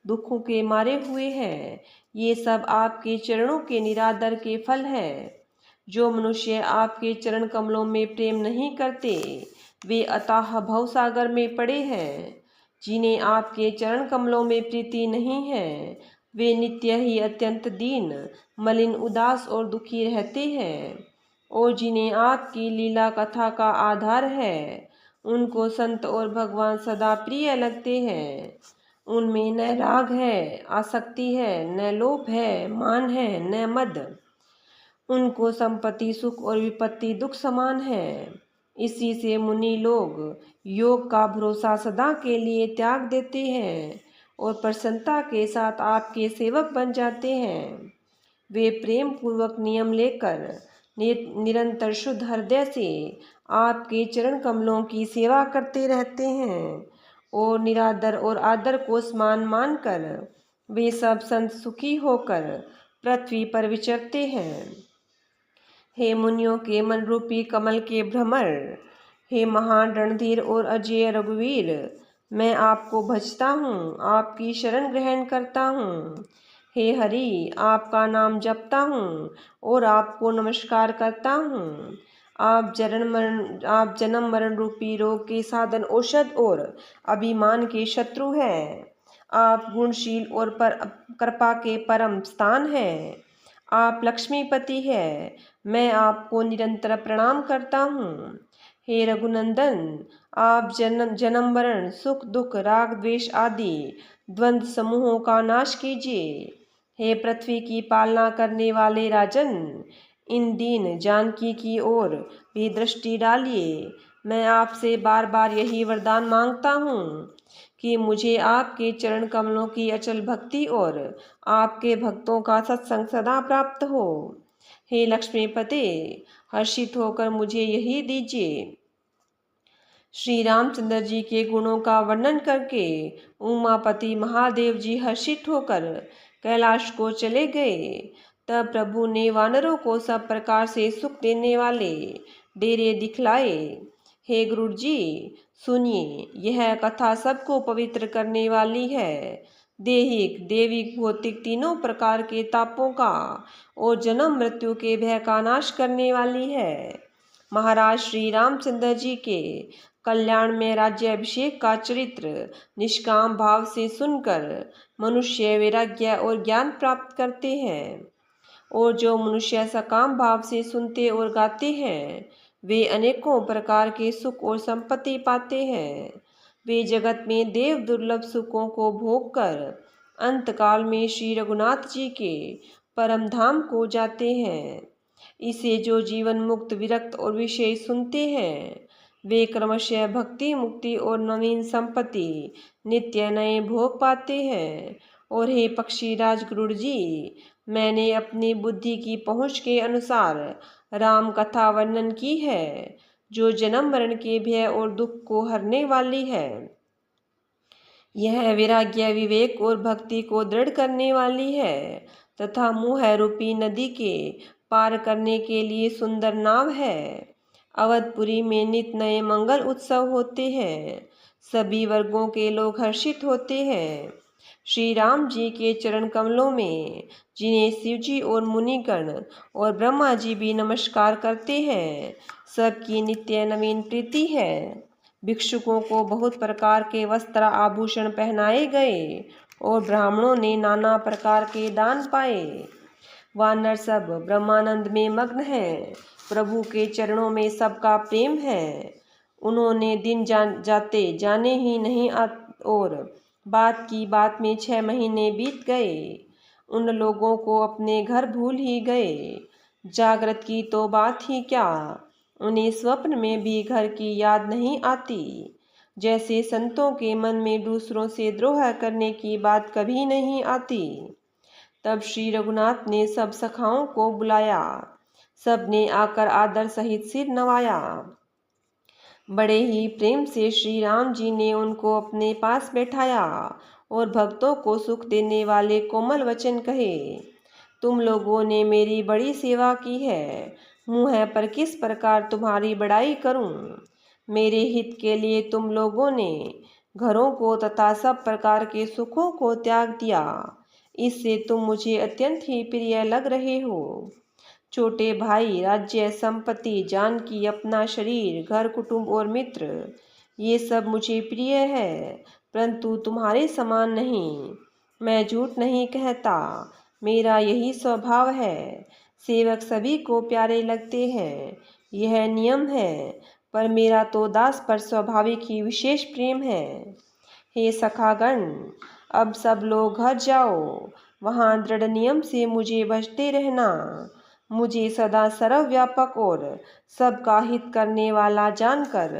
दुखों के मारे हुए हैं, ये सब आपके चरणों के निरादर के फल है। जो मनुष्य आपके चरण कमलों में प्रेम नहीं करते, वे अथाह भवसागर में पड़े हैं। जिन्हें आपके चरण कमलों में प्रीति नहीं है, वे नित्य ही अत्यंत दीन, मलिन, उदास और दुखी रहते हैं। और जिन्हें आपकी लीला कथा का आधार है, उनको संत और भगवान सदा प्रिय लगते हैं। उनमें न राग है, आसक्ति है, न लोभ है, मान है, न मद। उनको संपत्ति सुख और विपत्ति दुख समान है। इसी से मुनि लोग योग का भरोसा सदा के लिए त्याग देते हैं और प्रसन्नता के साथ आपके सेवक बन जाते हैं। वे प्रेम पूर्वक नियम लेकर निरंतर शुद्ध हृदय से आपके चरण कमलों की सेवा करते रहते हैं और निरादर और आदर को समान मानकर वे सब संत सुखी होकर पृथ्वी पर विचरते हैं। हे मुनियों के मन रूपी कमल के भ्रमर, हे महान रणधीर और अजय रघुवीर, मैं आपको भजता हूँ, आपकी शरण ग्रहण करता हूँ। हे हरि, आपका नाम जपता हूँ और आपको नमस्कार करता हूँ। आप जन्म मरण रूपी रोग के साधन, औषध और अभिमान के शत्रु हैं। आप गुणशील और कृपा के परम स्थान हैं। आप लक्ष्मीपति हैं। मैं आपको निरंतर प्रणाम करता हूँ। हे रघुनंदन, आप जन्म मरण, सुख दुख, राग द्वेष आदि द्वंद्व समूहों का नाश कीजिए। हे पृथ्वी की पालना करने वाले राजन, इन दीन जानकी की ओर भी दृष्टि डालिए। मैं आपसे बार बार यही वरदान मांगता हूँ कि मुझे आपके चरण कमलों की अचल भक्ति और आपके भक्तों का सत्संग सदा प्राप्त हो। हे लक्ष्मीपते, हर्षित होकर मुझे यही दीजिए। श्री रामचंद्र जी के गुणों का वर्णन करके उमापति महादेव जी हर्षित होकर कैलाश को चले गए। तब प्रभु ने वानरों को सब प्रकार से सुख देने वाले डेरे दिखलाए। हे गुरु जी, सुनिए, यह कथा सबको पवित्र करने वाली है। देहिक, देविक, भौतिक तीनों प्रकार के तापों का और जन्म मृत्यु के भय का नाश करने वाली है। महाराज श्री रामचंद्र जी के कल्याण में राज्याभिषेक का चरित्र निष्काम भाव से सुनकर मनुष्य वैराग्य और ज्ञान प्राप्त करते हैं। और जो मनुष्य सकाम भाव से सुनते और गाते हैं, वे अनेकों प्रकार के सुख और संपत्ति पाते हैं। वे जगत में देव दुर्लभ सुखों को भोग कर अंतकाल में श्री रघुनाथ जी के परम धाम को जाते हैं। इसे जो जीवन मुक्त, विरक्त और विषय सुनते हैं, वे क्रमशः भक्ति, मुक्ति और नवीन संपत्ति, नित्य नए भोग पाते हैं। और हे पक्षीराज गुरुड़ जी, मैंने अपनी बुद्धि की पहुँच के अनुसार राम कथा वर्णन की है, जो जन्म मरण के भय और दुख को हरने वाली है। यह वैराग्य, विवेक और भक्ति को दृढ़ करने वाली है तथा मोह रूपी नदी के पार करने के लिए सुंदर नाव है। अवधपुरी में नित नए मंगल उत्सव होते हैं। सभी वर्गों के लोग हर्षित होते हैं। श्री राम जी के चरण कमलों में जिन्हें शिव जी और मुनिगण और ब्रह्मा जी भी नमस्कार करते हैं, सबकी नित्य नवीन प्रीति है। भिक्षुकों को बहुत प्रकार के वस्त्र आभूषण पहनाए गए और ब्राह्मणों ने नाना प्रकार के दान पाए। वानर सब ब्रह्मानंद में मग्न हैं। प्रभु के चरणों में सबका प्रेम है। उन्होंने दिन जाते जाने ही नहीं और बात की बात में 6 महीने बीत गए। उन लोगों को अपने घर भूल ही गए। जागृत की तो बात ही क्या, उन्हें स्वप्न में भी घर की याद नहीं आती। जैसे संतों के मन में दूसरों से द्रोह करने की बात कभी नहीं आती। तब श्री रघुनाथ ने सब सखाओं को बुलाया। सब ने आकर आदर सहित सिर नवाया। बड़े ही प्रेम से श्री राम जी ने उनको अपने पास बैठाया और भक्तों को सुख देने वाले कोमल वचन कहे। तुम लोगों ने मेरी बड़ी सेवा की है, मुँह है पर किस प्रकार तुम्हारी बड़ाई करूं। मेरे हित के लिए तुम लोगों ने घरों को तथा सब प्रकार के सुखों को त्याग दिया। इससे तुम मुझे अत्यंत ही प्रिय लग रहे हो। छोटे भाई, राज्य, संपत्ति, जानकी, अपना शरीर, घर, कुटुंब और मित्र, ये सब मुझे प्रिय है, परंतु तुम्हारे समान नहीं। मैं झूठ नहीं कहता, मेरा यही स्वभाव है। सेवक सभी को प्यारे लगते हैं, यह नियम है, पर मेरा तो दास पर स्वाभाविक ही विशेष प्रेम है। हे सखागण, अब सब लोग घर जाओ, वहाँ दृढ़ नियम से मुझे भजते रहना। मुझे सदा सर्वव्यापक और सबका हित करने वाला जानकर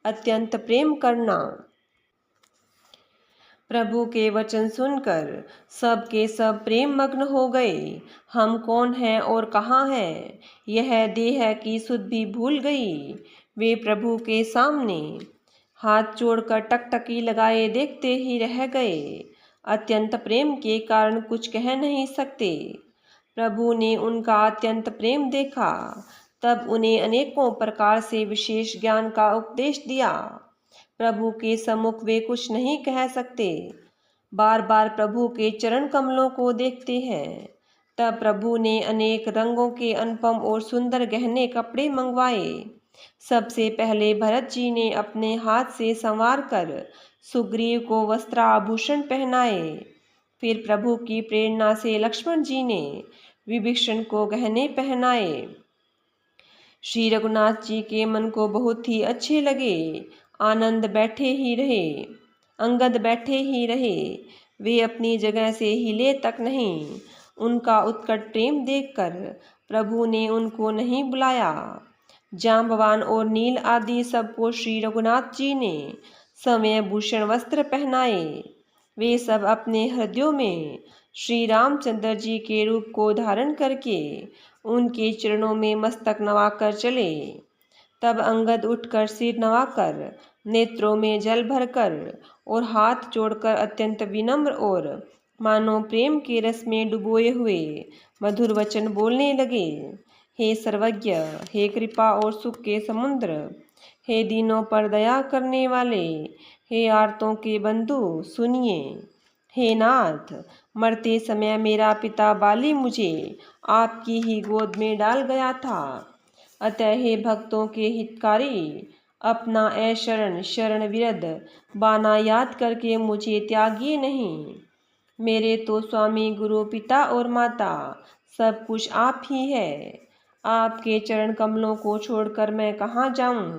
अत्यंत प्रेम करना। प्रभु के वचन सुनकर सब के सब प्रेम मग्न हो गए। हम कौन हैं और कहाँ हैं, यह देह की सुध भी भूल गई। वे प्रभु के सामने हाथ जोड़कर टकटकी लगाए देखते ही रह गए। अत्यंत प्रेम के कारण कुछ कह नहीं सकते। प्रभु ने उनका अत्यंत प्रेम देखा, तब उन्हें अनेकों प्रकार से विशेष ज्ञान का उपदेश दिया। प्रभु के सम्मुख वे कुछ नहीं कह सकते, बार बार प्रभु के चरण कमलों को देखते हैं। तब प्रभु ने अनेक रंगों के अनुपम और सुंदर गहने कपड़े मंगवाए। सबसे पहले भरत जी ने अपने हाथ से संवार कर सुग्रीव को वस्त्राभूषण पहनाए। फिर प्रभु की प्रेरणा से लक्ष्मण जी ने विभीषण को गहने पहनाए। श्री रघुनाथ जी के मन को बहुत ही अच्छे लगे। आनंद बैठे ही रहे, अंगद बैठे ही रहे, वे अपनी जगह से हिले तक नहीं। उनका उत्कट प्रेम देखकर प्रभु ने उनको नहीं बुलाया। जाम्बवान और नील आदि सबको श्री रघुनाथ जी ने समय भूषण वस्त्र पहनाए। वे सब अपने हृदयों में श्री रामचंद्र जी के रूप को धारण करके उनके चरणों में मस्तक नवाकर चले। तब अंगद उठकर सिर नवाकर, नेत्रों में जल भरकर और हाथ जोड़कर अत्यंत विनम्र और मानो प्रेम के रस में डुबोए हुए मधुर वचन बोलने लगे। हे सर्वज्ञ, हे कृपा और सुख के समुद्र, हे दीनों पर दया करने वाले, हे आर्तों के बंधु, सुनिए। हे नाथ, मरते समय मेरा पिता बाली मुझे आपकी ही गोद में डाल गया था। अतः हे भक्तों के हितकारी, अपना ए शरण शरण विरद बाना याद करके मुझे त्यागिए नहीं। मेरे तो स्वामी, गुरु, पिता और माता सब कुछ आप ही है। आपके चरण कमलों को छोड़कर मैं कहाँ जाऊं।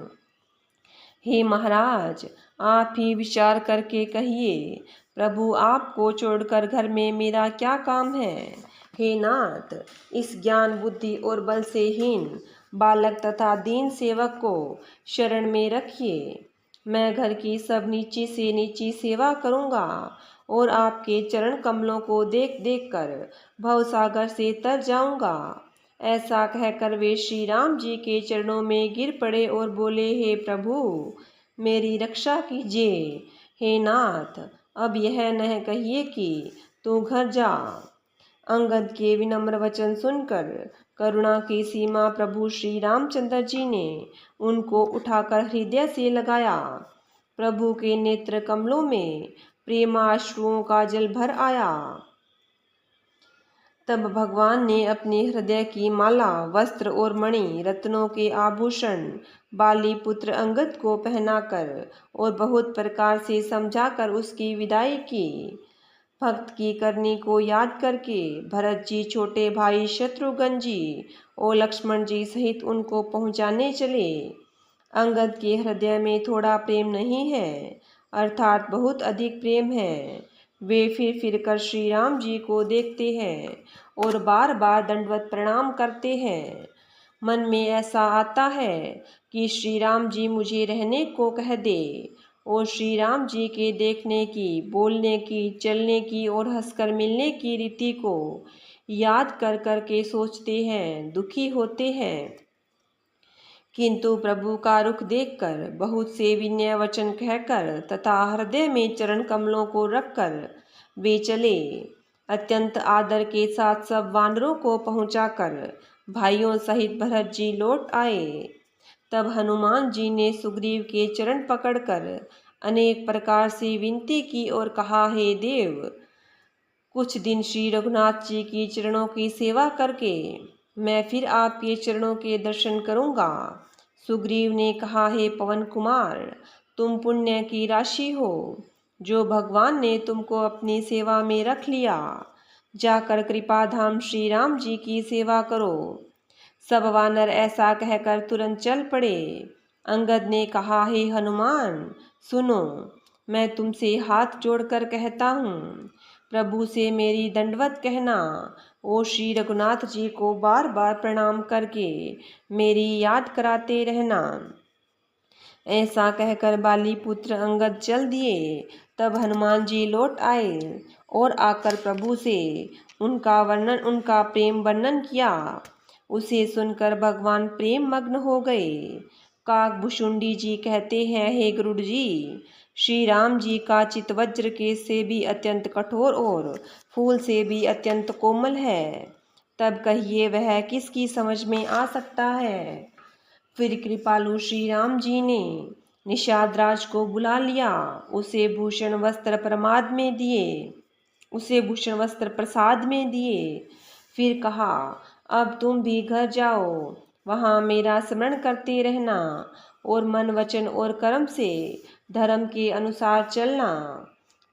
हे महाराज, आप ही विचार करके कहिए, प्रभु आपको छोड़कर घर में मेरा क्या काम है। हे नाथ, इस ज्ञान बुद्धि और बल से हीन बालक तथा दीन सेवक को शरण में रखिए। मैं घर की सब नीची से नीची सेवा करूँगा और आपके चरण कमलों को देख देख कर भवसागर से तर जाऊँगा। ऐसा कहकर वे श्री राम जी के चरणों में गिर पड़े और बोले, हे प्रभु, मेरी रक्षा कीजिए। हे नाथ, अब यह न कहिए कि तू घर जा। अंगद के विनम्र वचन सुनकर करुणा की सीमा प्रभु श्री रामचंद्र जी ने उनको उठाकर हृदय से लगाया। प्रभु के नेत्र कमलों में प्रेमाश्रुओं का जल भर आया। तब भगवान ने अपने हृदय की माला, वस्त्र और मणि, रत्नों के आभूषण बाली पुत्र अंगद को पहनाकर और बहुत प्रकार से समझाकर उसकी विदाई की। भक्त की करनी को याद करके भरत जी, छोटे भाई शत्रुघ्न जी और लक्ष्मण जी सहित उनको पहुंचाने चले। अंगद के हृदय में थोड़ा प्रेम नहीं है, अर्थात बहुत अधिक प्रेम है। वे फिर कर श्री राम जी को देखते हैं और बार बार दंडवत प्रणाम करते हैं। मन में ऐसा आता है कि श्री राम जी मुझे रहने को कह दे और श्री राम जी के देखने की, बोलने की, चलने की और हंसकर मिलने की रीति को याद कर कर के सोचते हैं, दुखी होते हैं। किंतु प्रभु का रुख देखकर, बहुत से विनय वचन कहकर तथा हृदय में चरण कमलों को रखकर वे चले। अत्यंत आदर के साथ सब वानरों को पहुंचाकर भाइयों सहित भरत जी लौट आए। तब हनुमान जी ने सुग्रीव के चरण पकड़कर अनेक प्रकार से विनती की और कहा, हे देव, कुछ दिन श्री रघुनाथ जी की चरणों की सेवा करके मैं फिर आपके चरणों के दर्शन करूंगा। सुग्रीव ने कहा, हे पवन कुमार, तुम पुण्य की राशि हो, जो भगवान ने तुमको अपनी सेवा में रख लिया। जाकर कृपा धाम श्री राम जी की सेवा करो। सब वानर ऐसा कहकर तुरंत चल पड़े। अंगद ने कहा, हे हनुमान, सुनो, मैं तुमसे हाथ जोड़कर कहता हूँ, प्रभु से मेरी दंडवत कहना और श्री रघुनाथ जी को बार बार प्रणाम करके मेरी याद कराते रहना। ऐसा कहकर बाली पुत्र अंगद चल दिए। तब हनुमान जी लौट आए और आकर प्रभु से उनका प्रेम वर्णन किया। उसे सुनकर भगवान प्रेम मग्न हो गए। काकभुशुंडी जी कहते हैं, हे गरुड़ जी, श्री राम जी का चित वज्र के से भी अत्यंत कठोर और फूल से भी अत्यंत कोमल है। तब कहिए वह किसकी समझ में आ सकता है। फिर कृपालु श्री राम जी ने निषाद राज को बुला लिया। उसे भूषण वस्त्र प्रसाद में दिए। फिर कहा, अब तुम भी घर जाओ, वहाँ मेरा स्मरण करते रहना और मन, वचन और कर्म से धर्म के अनुसार चलना।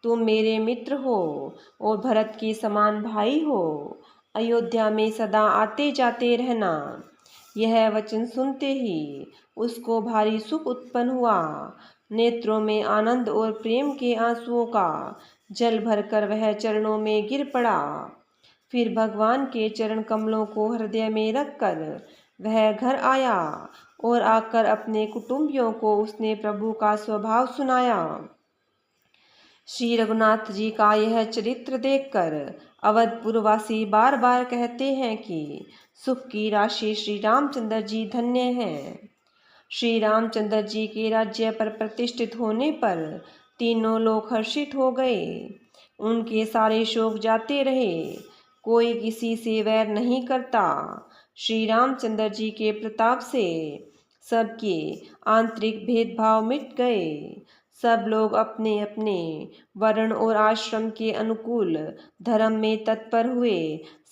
तुम मेरे मित्र हो और भरत के समान भाई हो। अयोध्या में सदा आते जाते रहना। यह वचन सुनते ही उसको भारी सुख उत्पन्न हुआ। नेत्रों में आनंद और प्रेम के आंसुओं का जल भरकर वह चरणों में गिर पड़ा। फिर भगवान के चरण कमलों को हृदय में रखकर वह घर आया और आकर अपने कुटुंबियों को उसने प्रभु का स्वभाव सुनाया। श्री रघुनाथ जी का यह चरित्र देखकर अवधपुरवासी बार बार कहते हैं कि सुख की राशि श्री रामचंद्र जी धन्य हैं। श्री रामचंद्र जी के राज्य पर प्रतिष्ठित होने पर तीनों लोग हर्षित हो गए। उनके सारे शोक जाते रहे। कोई किसी से वैर नहीं करता। श्री रामचंद्र जी के प्रताप से सबके आंतरिक भेदभाव मिट गए। सब लोग अपने अपने वर्ण और आश्रम के अनुकूल धर्म में तत्पर हुए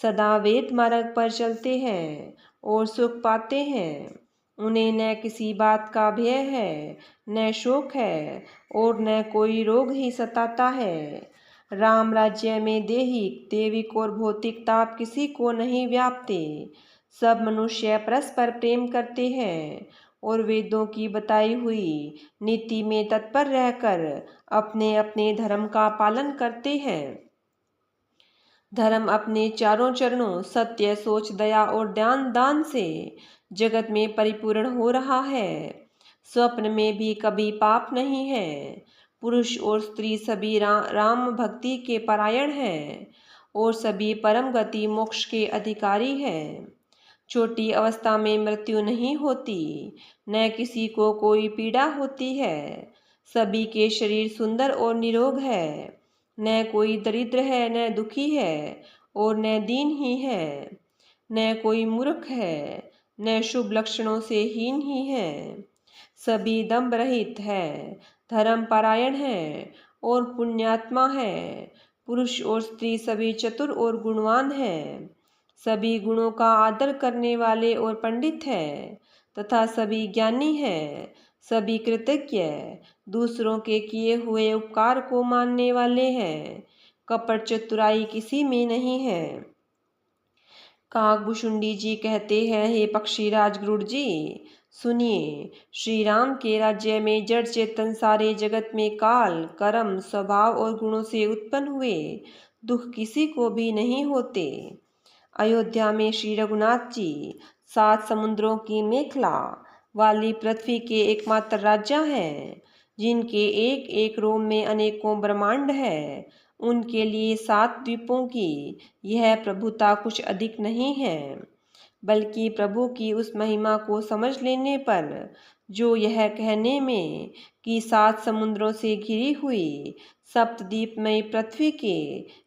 सदा वेद मार्ग पर चलते हैं और सुख पाते हैं। उन्हें न किसी बात का भय है, न शोक है और न कोई रोग ही सताता है। राम राज्य में देहिक, देविक और भौतिक ताप किसी को नहीं व्यापते। सब मनुष्य परस्पर प्रेम करते हैं और वेदों की बताई हुई नीति में तत्पर रहकर अपने अपने धर्म का पालन करते हैं। धर्म अपने चारों चरणों सत्य, सोच, दया और दान से जगत में परिपूर्ण हो रहा है। स्वप्न में भी कभी पाप नहीं है। पुरुष और स्त्री सभी राम भक्ति के परायण हैं और सभी परम गति मोक्ष के अधिकारी हैं। छोटी अवस्था में मृत्यु नहीं होती, न किसी को कोई पीड़ा होती है। सभी के शरीर सुंदर और निरोग है। न कोई दरिद्र है, न दुखी है और न दीन ही है। न कोई मूर्ख है, न शुभ लक्षणों से हीन ही है। सभी दंभ रहित है, धर्म परायण है और पुण्यात्मा है। पुरुष और स्त्री सभी चतुर और गुणवान हैं। सभी गुणों का आदर करने वाले और पंडित हैं तथा सभी ज्ञानी हैं। सभी कृतज्ञ, दूसरों के किए हुए उपकार को मानने वाले हैं। कपट चतुराई किसी में नहीं है। काकभुशुंडी जी कहते हैं, हे पक्षीराज गरुड़ जी, सुनिए, श्री राम के राज्य में जड़ चेतन सारे जगत में काल, कर्म, स्वभाव और गुणों से उत्पन्न हुए दुख किसी को भी नहीं होते। अयोध्या में श्री रघुनाथ जी 7 समुद्रों की मेखला वाली पृथ्वी के एकमात्र राजा हैं। जिनके एक एक रोम में अनेकों ब्रह्मांड है, उनके लिए 7 द्वीपों की यह प्रभुता कुछ अधिक नहीं है, बल्कि प्रभु की उस महिमा को समझ लेने पर जो यह कहने में कि 7 समुद्रों से घिरी हुई सप्तद्वीपमयी पृथ्वी के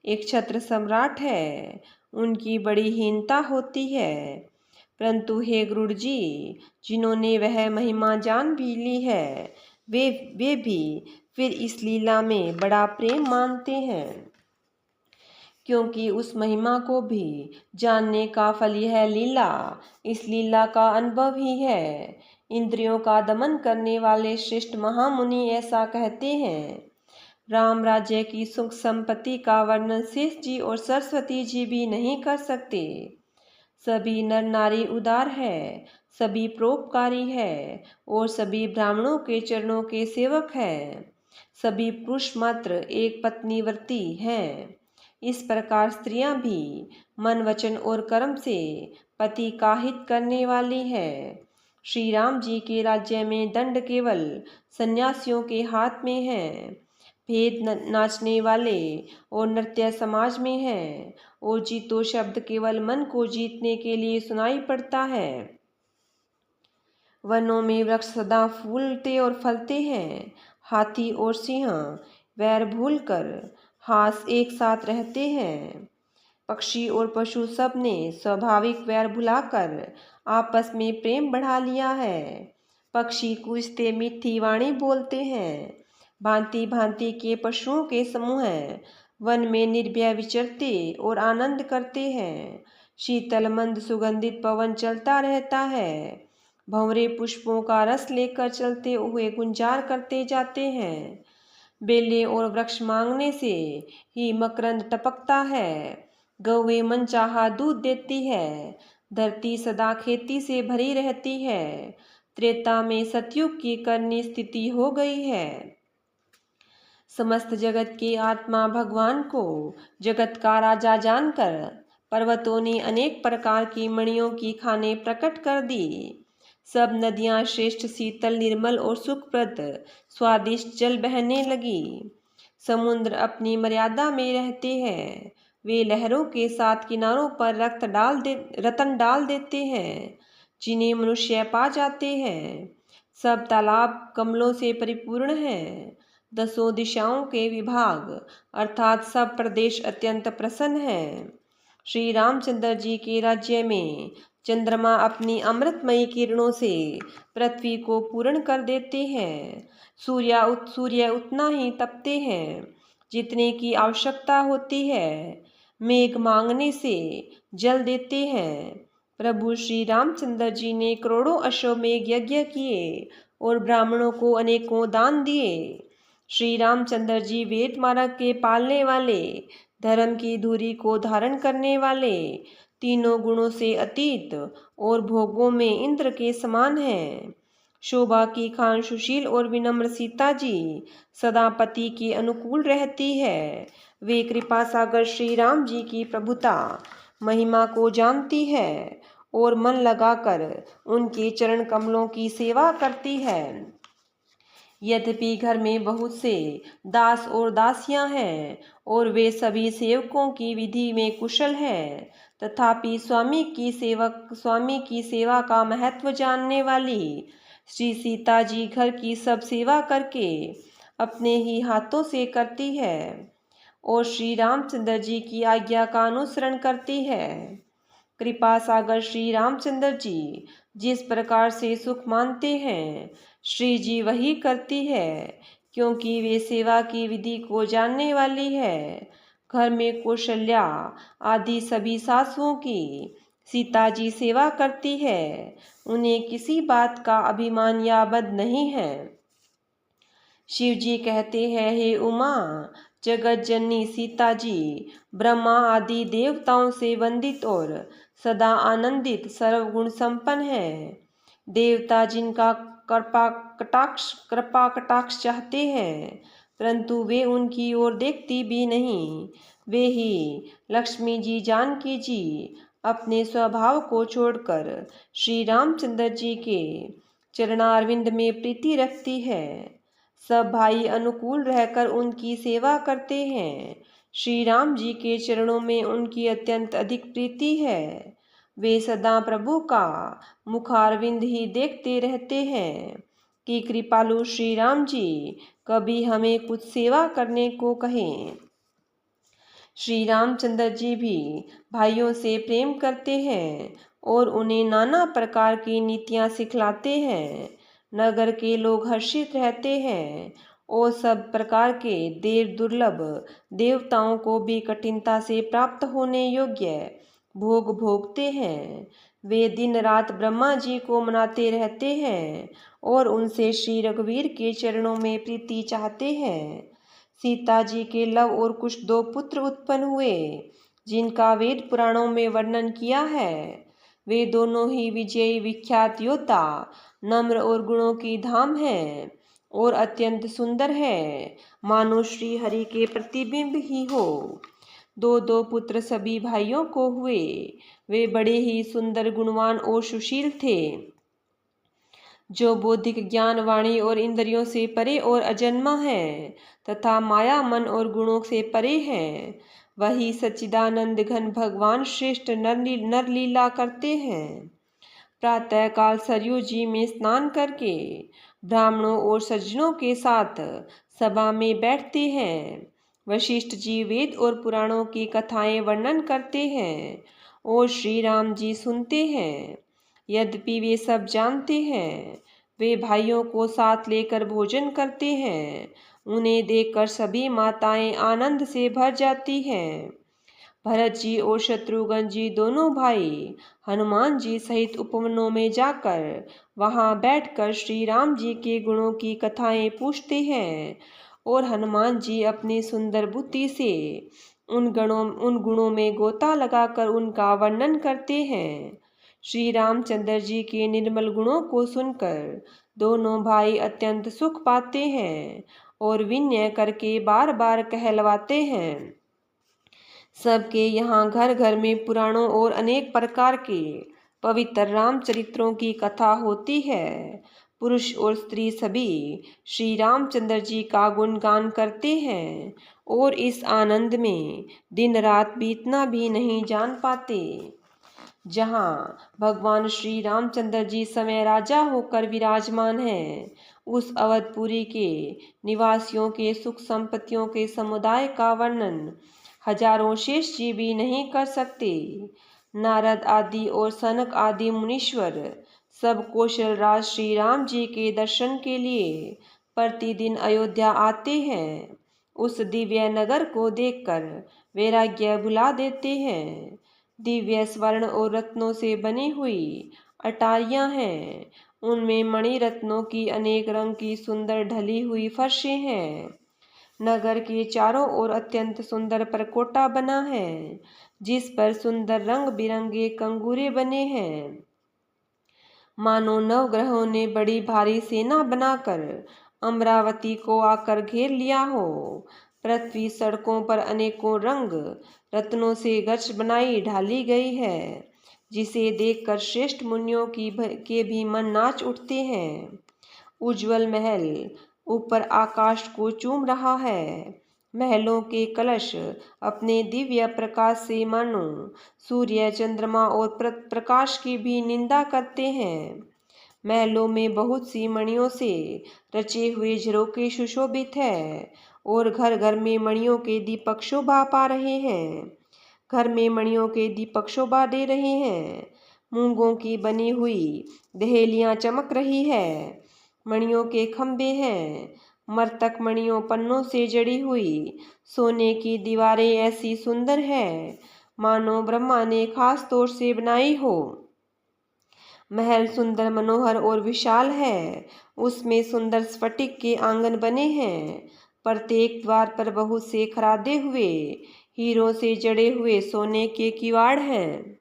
एक छत्र सम्राट है, उनकी बड़ी हीनता होती है। परंतु हे गुरु जी, जिन्होंने वह महिमा जान भी ली है, वे भी फिर इस लीला में बड़ा प्रेम मानते हैं, क्योंकि उस महिमा को भी जानने का फल यह लीला, इस लीला का अनुभव ही है। इंद्रियों का दमन करने वाले श्रेष्ठ महामुनि ऐसा कहते हैं। राम राज्य की सुख संपत्ति का वर्णन शेष जी और सरस्वती जी भी नहीं कर सकते। सभी नर नारी उदार है, सभी परोपकारी है और सभी ब्राह्मणों के चरणों के सेवक है। सभी पुरुष मात्र एक पत्नी व्रती हैं। इस प्रकार स्त्रियां भी मन वचन और कर्म से पति का हित करने वाली है। श्री राम जी के राज्य में दंड केवल सन्यासियों के हाथ में है। भेद नाचने वाले और नृत्य समाज में है और जीतो शब्द केवल मन को जीतने के लिए सुनाई पड़ता है। वनों में वृक्ष सदा फूलते और फलते हैं। हाथी और सिंह वैर भूलकर हास एक साथ रहते हैं। पक्षी और पशु सब ने स्वाभाविक वैर भुलाकर आपस में प्रेम बढ़ा लिया है। पक्षी कूजते मीठी वाणी बोलते हैं। भांति भांति के पशुओं के समूह वन में निर्भय विचरते और आनंद करते हैं। शीतल मंद सुगंधित पवन चलता रहता है। भंवरे पुष्पों का रस लेकर चलते हुए गुंजार करते जाते हैं। बेले और वृक्ष मांगने से ही मकरंद टपकता है। गौएं मनचाहा दूध देती है। धरती सदा खेती से भरी रहती है। त्रेता में सतयुग की करनी स्थिति हो गई है। समस्त जगत के आत्मा भगवान को जगत का राजा जानकर पर्वतों ने अनेक प्रकार की मणियों की खाने प्रकट कर दी। सब नदियां श्रेष्ठ शीतल निर्मल और सुखप्रद स्वादिष्ट जल बहने लगी। समुद्र अपनी मर्यादा में रहते हैं। वे लहरों के साथ किनारों पर रतन डाल देते हैं, जिन्हें मनुष्य पा जाते हैं। सब तालाब कमलों से परिपूर्ण हैं। दसों दिशाओं के विभाग अर्थात सब प्रदेश अत्यंत प्रसन्न हैं। श्री रामचंद्र जी के राज्य में चंद्रमा अपनी अमृतमयी किरणों से पृथ्वी को पूर्ण कर देते हैं। सूर्य उतना ही तपते हैं जितने की आवश्यकता होती है। मेघ मांगने से जल देते हैं। प्रभु श्री रामचंद्र जी ने करोड़ों अश्वमेघ यज्ञ किए और ब्राह्मणों को अनेकों दान दिए। श्री रामचंद्र जी वेद मार्ग के पालने वाले, धर्म की धुरी को धारण करने वाले, तीनों गुणों से अतीत और भोगों में इंद्र के समान हैं। शोभा की खान सुशील और विनम्र सीता जी सदा पति के अनुकूल रहती है। वे कृपा सागर श्री राम जी की प्रभुता महिमा को जानती है और मन लगाकर उनके चरण कमलों की सेवा करती है। यद्यपि घर में बहुत से दास और दासियां हैं और वे सभी सेवकों की विधि में कुशल हैं, तथापि स्वामी की सेवा का महत्व जानने वाली श्री सीता जी घर की सब सेवा करके अपने ही हाथों से करती है और श्री रामचंद्र जी की आज्ञा का अनुसरण करती है। कृपा सागर श्री रामचंद्र जी जिस प्रकार से सुख मानते हैं, श्री जी वही करती है, क्योंकि वे सेवा की विधि को जानने वाली है। घर में कौशल्या आदि सभी सासुओं की सीता जी सेवा करती है। उन्हें किसी बात का अभिमान या बद नहीं है। शिव जी कहते हैं, हे उमा, जगत जननी सीता जी ब्रह्मा आदि देवताओं से वंदित और सदा आनंदित सर्वगुण संपन्न है। देवता जिनका कृपा कटाक्ष चाहते हैं, परंतु वे उनकी ओर देखती भी नहीं। वे ही लक्ष्मी जी जानकी जी अपने स्वभाव को छोड़कर श्री रामचंद्र जी के चरणारविंद में प्रीति रखती है। सब भाई अनुकूल रहकर उनकी सेवा करते हैं। श्री राम जी के चरणों में उनकी अत्यंत अधिक प्रीति है। वे सदा प्रभु का मुखारविंद ही देखते रहते हैं कि कृपालु श्री राम जी कभी हमें कुछ सेवा करने को कहें। श्री रामचंद्र जी भी भाइयों से प्रेम करते हैं और उन्हें नाना प्रकार की नीतियाँ सिखलाते हैं। नगर के लोग हर्षित रहते हैं और सब प्रकार के दुर्लभ देवताओं को भी कठिनता से प्राप्त होने योग्य भोग भोगते हैं। वे दिन रात ब्रह्मा जी को मनाते रहते हैं और उनसे श्री रघुवीर के चरणों में प्रीति चाहते हैं। सीता जी के लव और कुछ 2 पुत्र उत्पन्न हुए जिनका वेद पुराणों में वर्णन किया है। वे दोनों ही विजयी विख्यात योद्धा, नम्र और गुणों की धाम है और अत्यंत सुंदर है, मानो श्री हरि के प्रतिबिंब ही हो। 2 पुत्र सभी भाइयों को हुए। वे बड़े ही सुंदर, गुणवान और सुशील थे, जो बौद्धिक ज्ञान, वाणी और इंद्रियों से परे और अजन्मा है तथा माया, मन और गुणों से परे है। वही सच्चिदानंद घन भगवान श्रेष्ठ नर लीला करते हैं। प्रातःकाल सरयू जी में स्नान करके ब्राह्मणों और सज्जनों के साथ सभा में बैठते हैं। वशिष्ठ जी वेद और पुराणों की कथाएं वर्णन करते हैं और श्री राम जी सुनते हैं। यद्यपि वे सब जानते हैं, वे भाइयों को साथ लेकर भोजन करते हैं। उन्हें देखकर सभी माताएं आनंद से भर जाती हैं। भरत जी और शत्रुघ्न जी दोनों भाई हनुमान जी सहित उपवनों में जाकर वहां बैठकर श्री राम जी के गुणों की कथाएं पूछते हैं और हनुमान जी अपनी सुंदर बुद्धि से उन गुणों में गोता लगाकर उनका वर्णन करते हैं। श्री रामचंद्र जी के निर्मल गुणों को सुनकर दोनों भाई अत्यंत सुख पाते हैं और विनय करके बार बार कहलवाते हैं। सबके यहाँ घर घर में पुराणों और अनेक प्रकार के पवित्र रामचरित्रों की कथा होती है। पुरुष और स्त्री सभी श्री रामचंद्र जी का गुणगान करते हैं और इस आनंद में दिन रात बीतना भी नहीं जान पाते। जहाँ भगवान श्री रामचंद्र जी समय राजा होकर विराजमान हैं, उस अवधपुरी के निवासियों के सुख संपत्तियों के समुदाय का वर्णन हजारों शेष जी भी नहीं कर सकते। नारद आदि और सनक आदि मुनीश्वर सब कौशल राज श्री राम जी के दर्शन के लिए प्रतिदिन अयोध्या आते हैं। उस दिव्य नगर को देखकर वैराग्य भुला देते हैं। दिव्य स्वर्ण और रत्नों से बनी हुई अटारियां हैं। उनमें मणि रत्नों की अनेक रंग की सुंदर ढली हुई फर्शें हैं। नगर के चारों ओर अत्यंत सुंदर परकोटा बना है, जिस पर सुंदर रंग बिरंगे कंगूरे बने हैं। मानो नवग्रहों ने बड़ी भारी सेना बनाकर अमरावती को आकर घेर लिया हो। पृथ्वी सड़कों पर अनेकों रंग रत्नों से गच्छ बनाई ढाली गई है, जिसे देखकर श्रेष्ठ मुनियों के भी मन नाच उठते हैं। उज्जवल महल ऊपर आकाश को चूम रहा है। महलों के कलश अपने दिव्य प्रकाश से मानो सूर्य, चंद्रमा और प्रकाश की भी निंदा करते हैं। महलों में बहुत सी मणियों से रचे हुए झरोखे सुशोभित है और घर घर में मणियों के दीपक शोभा पा रहे हैं। घर में मणियों के दीपक शोभा दे रहे हैं। मूंगों की बनी हुई दहेलियां चमक रही है। मणियों के खंभे हैं। मरतक मणियों पन्नों से जड़ी हुई सोने की दीवारें ऐसी सुंदर है मानो ब्रह्मा ने खास तौर से बनाई हो। महल सुंदर, मनोहर और विशाल है। उसमें सुंदर स्फटिक के आंगन बने हैं। प्रत्येक द्वार पर बहुत से खरादे हुए हीरों से जड़े हुए सोने के किवाड़ हैं।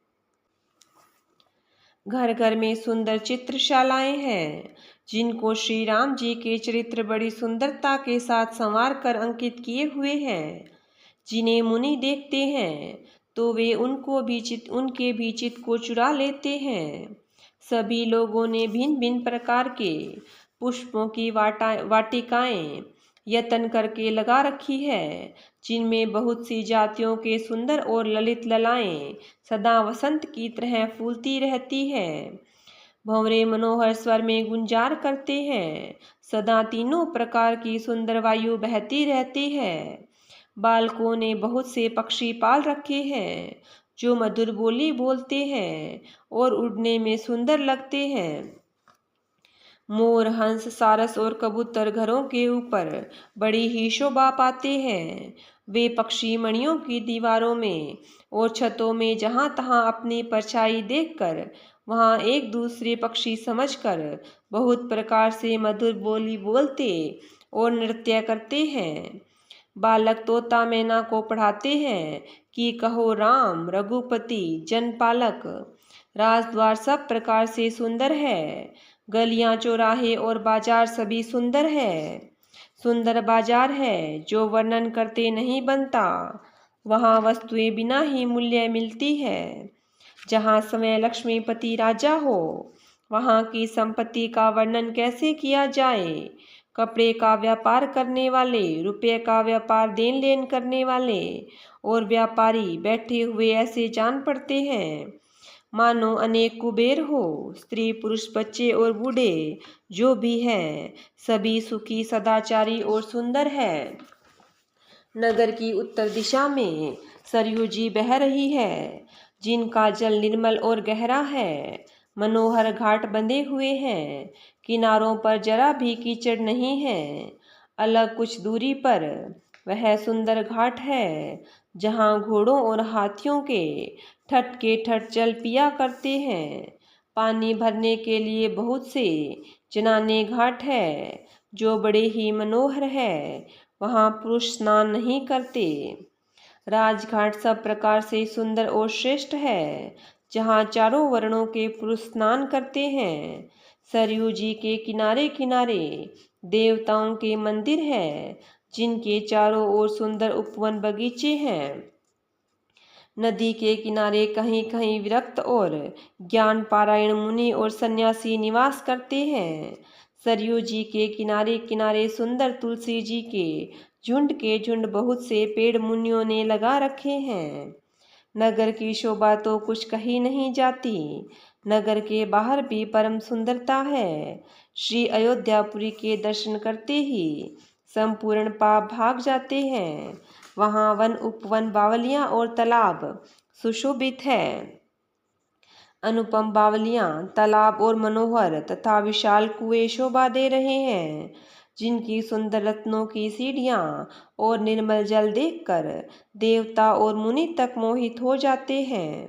घर घर में सुंदर चित्रशालाएं हैं, जिनको श्री राम जी के चरित्र बड़ी सुंदरता के साथ संवार कर अंकित किए हुए हैं। जिन्हें मुनि देखते हैं तो वे उनके भी चित्त को चुरा लेते हैं। सभी लोगों ने भिन्न भिन्न प्रकार के पुष्पों की वाटिकाएं यत्न करके लगा रखी है, जिनमें बहुत सी जातियों के सुंदर और ललित ललाएं सदा वसंत की तरह फूलती रहती है। भंवरे मनोहर स्वर में गुंजार करते हैं, सदा तीनों प्रकार की सुंदर वायु बहती रहती है। बालकों ने बहुत से पक्षी पाल रखे हैं, जो मधुर बोली बोलते हैं और उड़ने में सुंदर लगते हैं। मोर, हंस, सारस और कबूतर घरों के ऊपर बड़ी ही शोभा पाते हैं। वे पक्षी मणियों की दीवारों में और छतों में जहाँ तहाँ अपनी परछाई देखकर वहाँ एक दूसरे पक्षी समझकर बहुत प्रकार से मधुर बोली बोलते और नृत्य करते हैं। बालक तोता मैना को पढ़ाते हैं कि कहो राम रघुपति जनपालक। राजद्वार सब प्रकार से सुंदर है, गलियां चौराहे और बाजार सभी सुंदर है। सुंदर बाजार है जो वर्णन करते नहीं बनता, वहाँ वस्तुएं बिना ही मूल्य मिलती है। जहाँ समय लक्ष्मीपति राजा हो, वहाँ की संपत्ति का वर्णन कैसे किया जाए। कपड़े का व्यापार करने वाले, रुपये का व्यापार देन लेन करने वाले और व्यापारी बैठे हुए ऐसे जान पड़ते हैं मानो अनेक कुबेर हो। स्त्री पुरुष बच्चे और बूढ़े जो भी हैं, सभी सुखी सदाचारी और सुंदर है। नगर की उत्तर दिशा में सरयू जी बह रही है, जिनका जल निर्मल और गहरा है। मनोहर घाट बंधे हुए हैं, किनारों पर जरा भी कीचड़ नहीं है। अलग कुछ दूरी पर वह सुंदर घाट है, जहाँ घोड़ों और हाथियों के ठठ जल पिया करते हैं। पानी भरने के लिए बहुत से जनाने घाट है, जो बड़े ही मनोहर है। वहाँ पुरुष स्नान नहीं करते। राजघाट सब प्रकार से सुंदर और श्रेष्ठ है, जहाँ चारों वर्णों के पुरुष स्नान करते हैं। सरयू जी के किनारे किनारे देवताओं के मंदिर है, जिनके चारों ओर सुंदर उपवन बगीचे हैं। नदी के किनारे कहीं कहीं विरक्त और ज्ञान पारायण मुनि और सन्यासी निवास करते हैं। सरयू जी के किनारे किनारे सुंदर तुलसी जी के झुंड बहुत से पेड़ मुनियों ने लगा रखे हैं। नगर की शोभा तो कुछ कही नहीं जाती। नगर के बाहर भी परम सुंदरता है। श्री अयोध्यापुरी के दर्शन करते ही संपूर्ण पाप भाग जाते हैं। वहाँ वन उपवन बावलियाँ और तालाब सुशोभित है। अनुपम बावलियाँ, तालाब और मनोहर तथा विशाल कुएं शोभा दे रहे हैं, जिनकी सुंदर रत्नों की सीढ़ियाँ और निर्मल जल देखकर देवता और मुनि तक मोहित हो जाते हैं।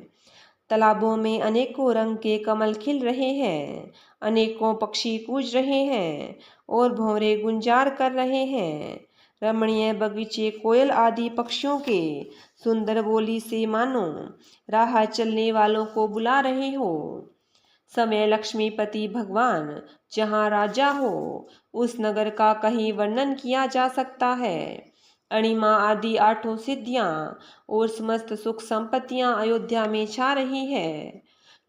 तालाबों में अनेकों रंग के कमल खिल रहे हैं, अनेकों पक्षी कूज रहे हैं और भंवरे गुंजार कर रहे हैं। रमणीय बगीचे कोयल आदि पक्षियों के सुंदर बोली से मानो राह चलने वालों को बुला रहे हो। समय लक्ष्मीपति भगवान जहाँ राजा हो, उस नगर का कहीं वर्णन किया जा सकता है। अणिमा आदि 8 सिद्धियां और समस्त सुख संपत्तियां अयोध्या में छा रही है।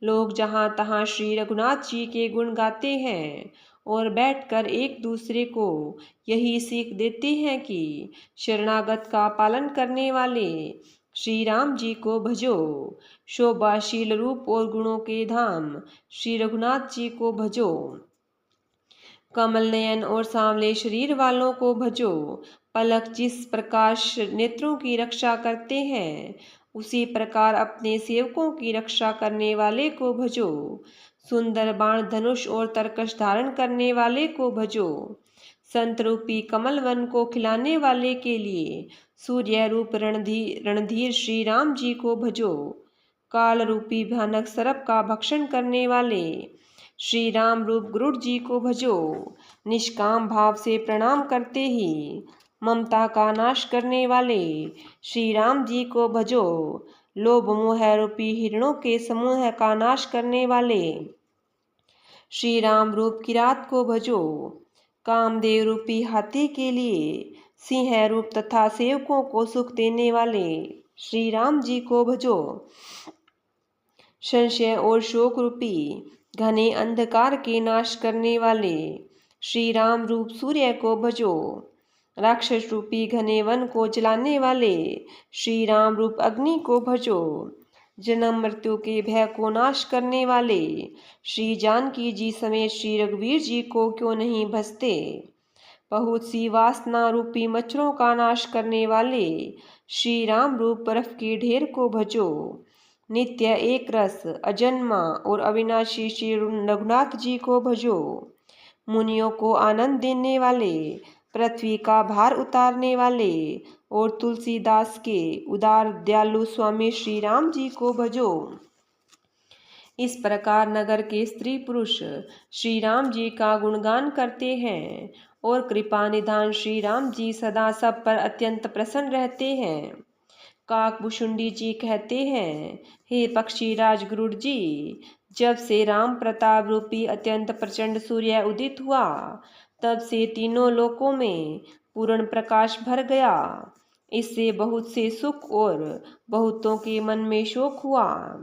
लोग जहाँ तहाँ श्री रघुनाथ जी के गुण गाते हैं और बैठकर एक दूसरे को यही सीख देते हैं कि शरणागत का पालन करने वाले श्री राम जी को भजो। शोभाशील रूप और गुणों के धाम श्री रघुनाथ जी को भजो। कमल नयन और सांवले शरीर वालों को भजो। पलक जिस प्रकार नेत्रों की रक्षा करते हैं, उसी प्रकार अपने सेवकों की रक्षा करने वाले को भजो। सुंदर बाण धनुष और तरकश धारण करने वाले को भजो। संत रूपी कमल वन को खिलाने वाले के लिए सूर्य रूप रणधीर श्री राम जी को भजो। काल रूपी भयानक सर्प का भक्षण करने वाले श्री राम रूप गरुड़ जी को भजो। निष्काम भाव से प्रणाम करते ही ममता का नाश करने वाले श्री राम जी को भजो। लोभ मोह रूपी हिरणों के समूह का नाश करने वाले श्री राम रूप किरात को भजो। कामदेव रूपी हाथी के लिए सिंह रूप तथा सेवकों को सुख देने वाले श्री राम जी को भजो। संशय और शोक रूपी घने अंधकार के नाश करने वाले श्री राम रूप सूर्य को भजो। राक्षस रूपी घने वन को जलाने वाले श्री राम रूप अग्नि को भजो। जन्म मृत्यु के भय को नाश करने वाले श्री जानकी जी समेत श्री रघुवीर जी को क्यों नहीं भजते। बहुत सी वासना रूपी मच्छरों का नाश करने वाले श्री राम रूप बर्फ के ढेर को भजो। नित्य एक रस अजन्मा और अविनाशी श्री रघुनाथ जी को भजो। मुनियों को आनंद देने वाले, पृथ्वी का भार उतारने वाले और तुलसीदास के उदार दयालु स्वामी श्री राम जी को भजो। इस प्रकार नगर के स्त्री पुरुष श्री राम जी का गुणगान करते हैं और कृपा निधान श्री राम जी सदा सब पर अत्यंत प्रसन्न रहते हैं। काकभूषुंडी जी कहते हैं, हे पक्षीराज गरुड़ जी, जब से राम प्रताप रूपी अत्यंत प्रचंड सूर्य उदित हुआ, तब से तीनों लोकों में पूर्ण प्रकाश भर गया। इससे बहुत से सुख और बहुतों के मन में शोक हुआ।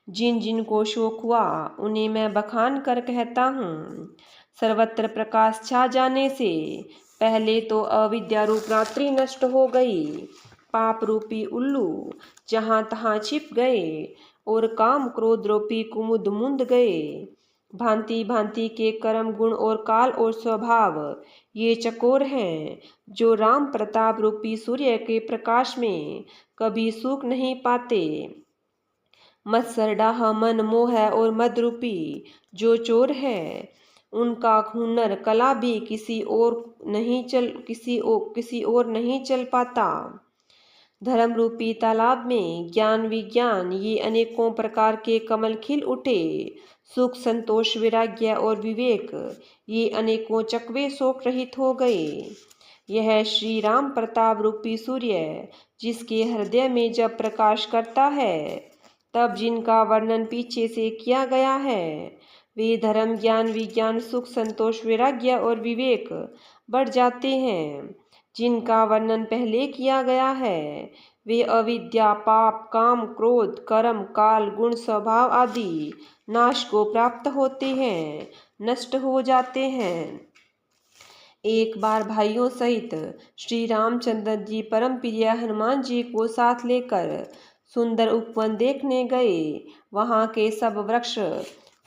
जिन जिन को शोक हुआ उन्हें मैं बखान कर कहता हूँ। सर्वत्र प्रकाश छा जाने से पहले तो अविद्या रूप रात्रि नष्ट हो गई। पाप रूपी उल्लू जहाँ तहाँ छिप गए और काम क्रोध रूपी कुमुद मुंद गए। भांति भांति के कर्म गुण और काल और स्वभाव ये चकोर हैं, जो राम प्रताप रूपी सूर्य के प्रकाश में कभी सूख नहीं पाते। मत्सर डाह मन मोह और मद रूपी जो चोर है, उनका हुनर कला भी किसी और नहीं चल पाता। धर्म रूपी तालाब में ज्ञान विज्ञान ये अनेकों प्रकार के कमल खिल उठे। सुख संतोष वैराग्य और विवेक ये अनेकों चकवे शोक रहित हो गए। यह श्री राम प्रताप रूपी सूर्य जिसके हृदय में जब प्रकाश करता है, तब जिनका वर्णन पीछे से किया गया है, वे धर्म ज्ञान विज्ञान सुख संतोष वैराग्य और विवेक बढ़ जाते हैं। जिनका वर्णन पहले किया गया है, वे अविद्या पाप काम क्रोध कर्म काल गुण स्वभाव आदि नाश को प्राप्त होते हैं, नष्ट हो जाते हैं। एक बार भाइयों सहित श्री रामचंद्र जी परम प्रिय हनुमान जी को साथ लेकर सुंदर उपवन देखने गए। वहाँ के सब वृक्ष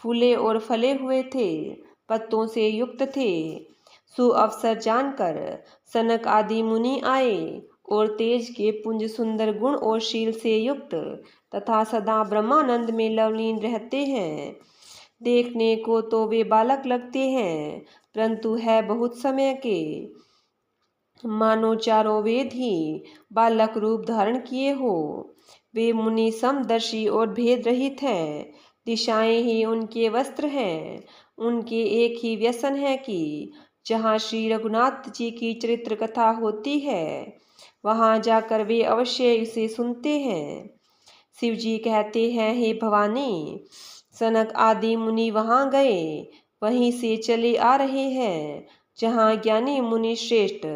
फूले और फले हुए थे, पत्तों से युक्त थे। सुअवसर जानकर सनक आदि मुनि आए और तेज के पुंज सुंदर गुण और शील से युक्त तथा सदा ब्रह्मानंद में लवलीन रहते हैं। देखने को तो वे बालक लगते हैं, परंतु है बहुत समय के, मानो चारों वेद ही बालक रूप धारण किए हो। वे मुनि समदर्शी और भेद रहित हैं, दिशाएं ही उनके वस्त्र हैं। उनके एक ही व्यसन है कि जहाँ श्री रघुनाथ जी की चरित्र कथा होती है, वहाँ जाकर वे अवश्य इसे सुनते हैं। शिव जी कहते हैं, हे भवानी, सनक आदि मुनि वहाँ गए, वहीं से चले आ रहे हैं जहाँ ज्ञानी मुनि श्रेष्ठ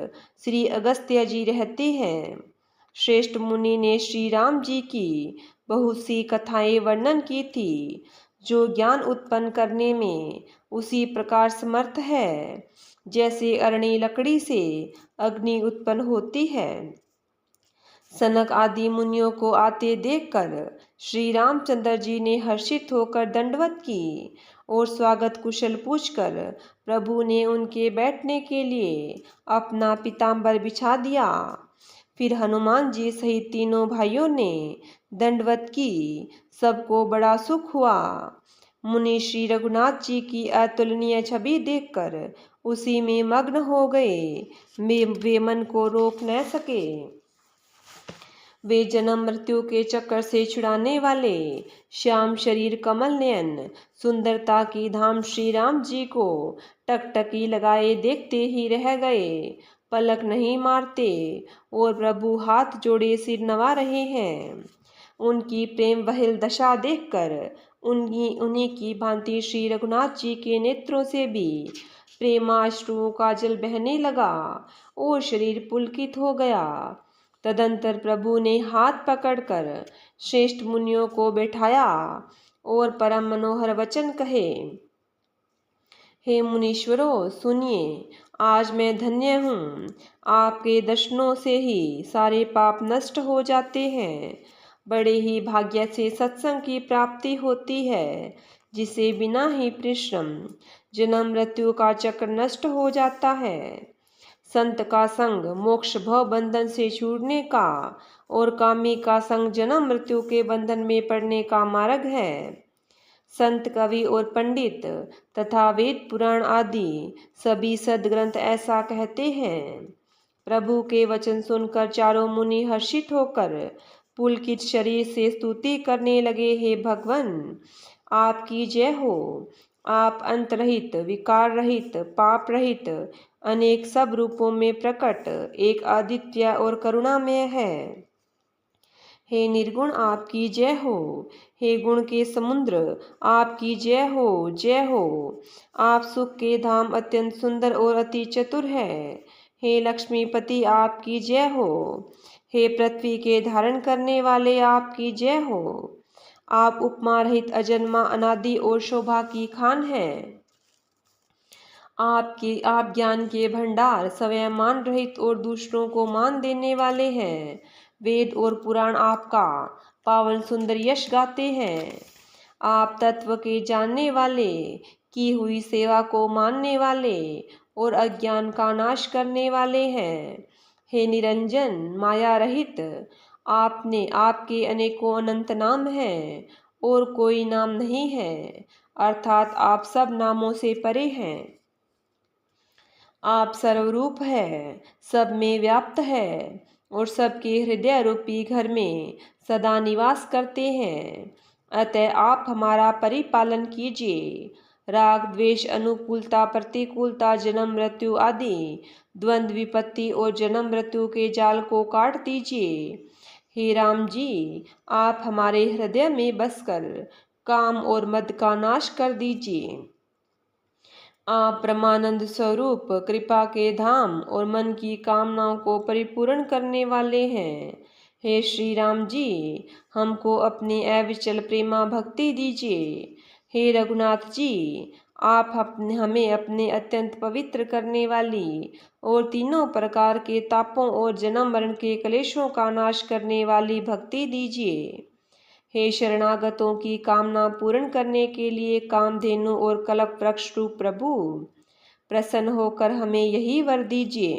श्री अगस्त्य जी रहते हैं। श्रेष्ठ मुनि ने श्री राम जी की बहुत सी कथाएं वर्णन की थी, जो ज्ञान उत्पन्न करने में उसी प्रकार समर्थ है जैसे अरणी लकड़ी से अग्नि उत्पन्न होती है। सनक आदि मुनियों को आते देखकर श्री रामचंद्र जी ने हर्षित होकर दंडवत की और स्वागत कुशल पूछकर प्रभु ने उनके बैठने के लिए अपना पीताम्बर बिछा दिया। फिर हनुमान जी सहित तीनों भाइयों ने दंडवत की। सबको बड़ा सुख हुआ। मुनि श्री रघुनाथ जी की अतुलनीय छवि देखकर उसी में मग्न हो गए। वे मन को रोक न सके। वे जन्म मृत्यु के चक्कर से छुड़ाने वाले श्याम शरीर कमल नयन सुंदरता की धाम श्री राम जी को टकटकी लगाए देखते ही रह गए। पलक नहीं मारते और प्रभु हाथ जोड़े सिर नवा रहे हैं। उनकी प्रेम बहिल दशा देखकर उन्हीं की भांति श्री रघुनाथ जी के नेत्रों से भी प्रेमाश्रुओं का जल बहने लगा और शरीर पुलकित हो गया। तदंतर प्रभु ने हाथ पकड़कर श्रेष्ठ मुनियों को बैठाया और परम मनोहर वचन कहे। हे मुनीश्वरों सुनिए, आज मैं धन्य हूँ। आपके दर्शनों से ही सारे पाप नष्ट हो जाते हैं। बड़े ही भाग्य से सत्संग की प्राप्ति होती है, जिसे बिना ही परिश्रम जन्म मृत्यु का चक्र नष्ट हो जाता है। संत का संग मोक्ष भव बंधन से छूटने का और कामी का संग जन्म मृत्यु के बंधन में पड़ने का मार्ग है। संत कवि और पंडित तथा वेद पुराण आदि सभी सदग्रंथ ऐसा कहते हैं। प्रभु के वचन सुनकर चारों मुनि हर्षित होकर पुलकित शरीर से स्तुति करने लगे। हे भगवान, आपकी जय हो। आप अंत रहित, विकार रहित, पाप रहित, अनेक सब रूपों में प्रकट, एक अद्वितीय और करुणामय है। हे निर्गुण, आपकी जय हो। हे गुण के समुद्र, आपकी जय हो, जय हो। आप सुख के धाम, अत्यंत सुंदर और अति चतुर है। हे लक्ष्मीपति, आपकी जय हो। हे पृथ्वी के धारण करने वाले, आपकी जय हो। आप उपमा रहित, अजन्मा, अनादि और शोभा की खान है। आप ज्ञान के भंडार, स्वयं मान रहित और दूसरों को मान देने वाले हैं। वेद और पुराण आपका पावन सुंदर यश गाते हैं। आप तत्व के जानने वाले, की हुई सेवा को मानने वाले और अज्ञान का नाश करने वाले हैं। हे निरंजन, माया रहित, आपके अनेकों अनंत नाम हैं और कोई नाम नहीं है, अर्थात आप सब नामों से परे हैं। आप सर्वरूप है, सब में व्याप्त है और सबके हृदय रूपी घर में सदा निवास करते हैं। अतः आप हमारा परिपालन कीजिए। राग द्वेष, अनुकूलता प्रतिकूलता, जन्म मृत्यु आदि द्वंद्व, विपत्ति और जन्म मृत्यु के जाल को काट दीजिए। हे राम जी, आप हमारे हृदय में बसकर काम और मद का नाश कर दीजिए। आप ब्रह्मानंद स्वरूप, कृपा के धाम और मन की कामनाओं को परिपूर्ण करने वाले हैं। हे श्री राम जी, हमको अपनी अविचल प्रेमा भक्ति दीजिए। हे रघुनाथ जी, आप हमें अपने अत्यंत पवित्र करने वाली और तीनों प्रकार के तापों और जन्म मरण के क्लेशों का नाश करने वाली भक्ति दीजिए। हे शरणागतों की कामना पूर्ण करने के लिए कामधेनु और कल्प वृक्ष रूप प्रभु, प्रसन्न होकर हमें यही वर दीजिए।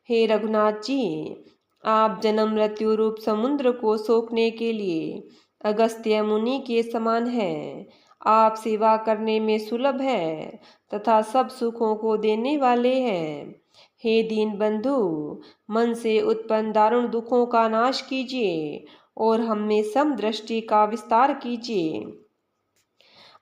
हे रघुनाथ जी, आप जन्म मृत्यु रूप समुद्र को सोखने के लिए अगस्त्य मुनि के समान हैं। आप सेवा करने में सुलभ है तथा सब सुखों को देने वाले हैं। हे दीन बंधु, मन से उत्पन्न दारुण दुखों का नाश कीजिए और हम में समदृष्टि का विस्तार कीजिए।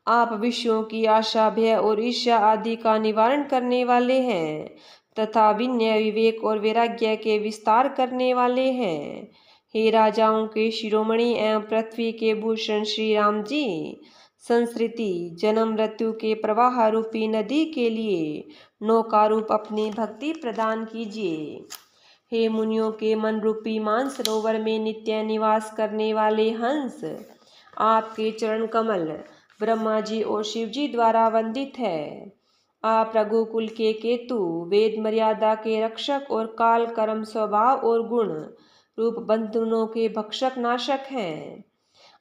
आप विषयों की आशा, भय और ईर्ष्या आदि का निवारण करने वाले हैं तथा विनय, विवेक और वैराग्य के विस्तार करने वाले हैं। हे राजाओं के शिरोमणि एवं पृथ्वी के भूषण श्री राम जी, संस्कृति जन्म मृत्यु के प्रवाह रूपी नदी के लिए नौका रूप अपनी भक्ति प्रदान कीजिए। हे मुनियों के मन रूपी मानसरोवर में नित्य निवास करने वाले हंस, आपके चरण कमल ब्रह्मा जी और शिव जी द्वारा वंदित है। आप रघुकुल के केतु, वेद मर्यादा के रक्षक और काल कर्म स्वभाव और गुण रूप बंधनों के भक्षक नाशक हैं।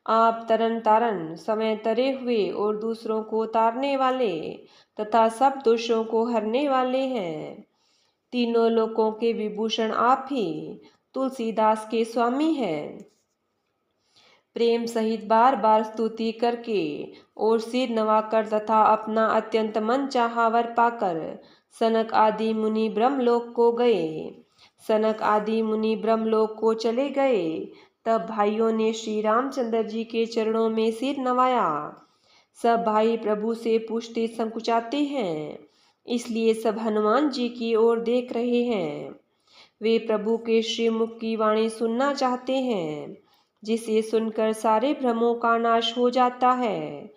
आप तरन तारण, समय तरे हुए और दूसरों को तारने वाले तथा सब दोषों को हरने वाले हैं। तीनों लोकों के विभूषण आप ही तुलसीदास के स्वामी हैं। प्रेम सहित बार बार स्तुति करके और सिर नवाकर तथा अपना अत्यंत मन चाहा वर पाकर सनक आदि मुनि ब्रह्मलोक को गए। सनक आदि मुनि ब्रह्मलोक को चले गए। तब भाइयों ने श्री रामचंद्र जी के चरणों में सिर नवाया। सब भाई प्रभु से पूछते संकुचाते हैं, इसलिए सब हनुमान जी की ओर देख रहे हैं। वे प्रभु के श्रीमुख की वाणी सुनना चाहते हैं, जिसे सुनकर सारे भ्रमों का नाश हो जाता है।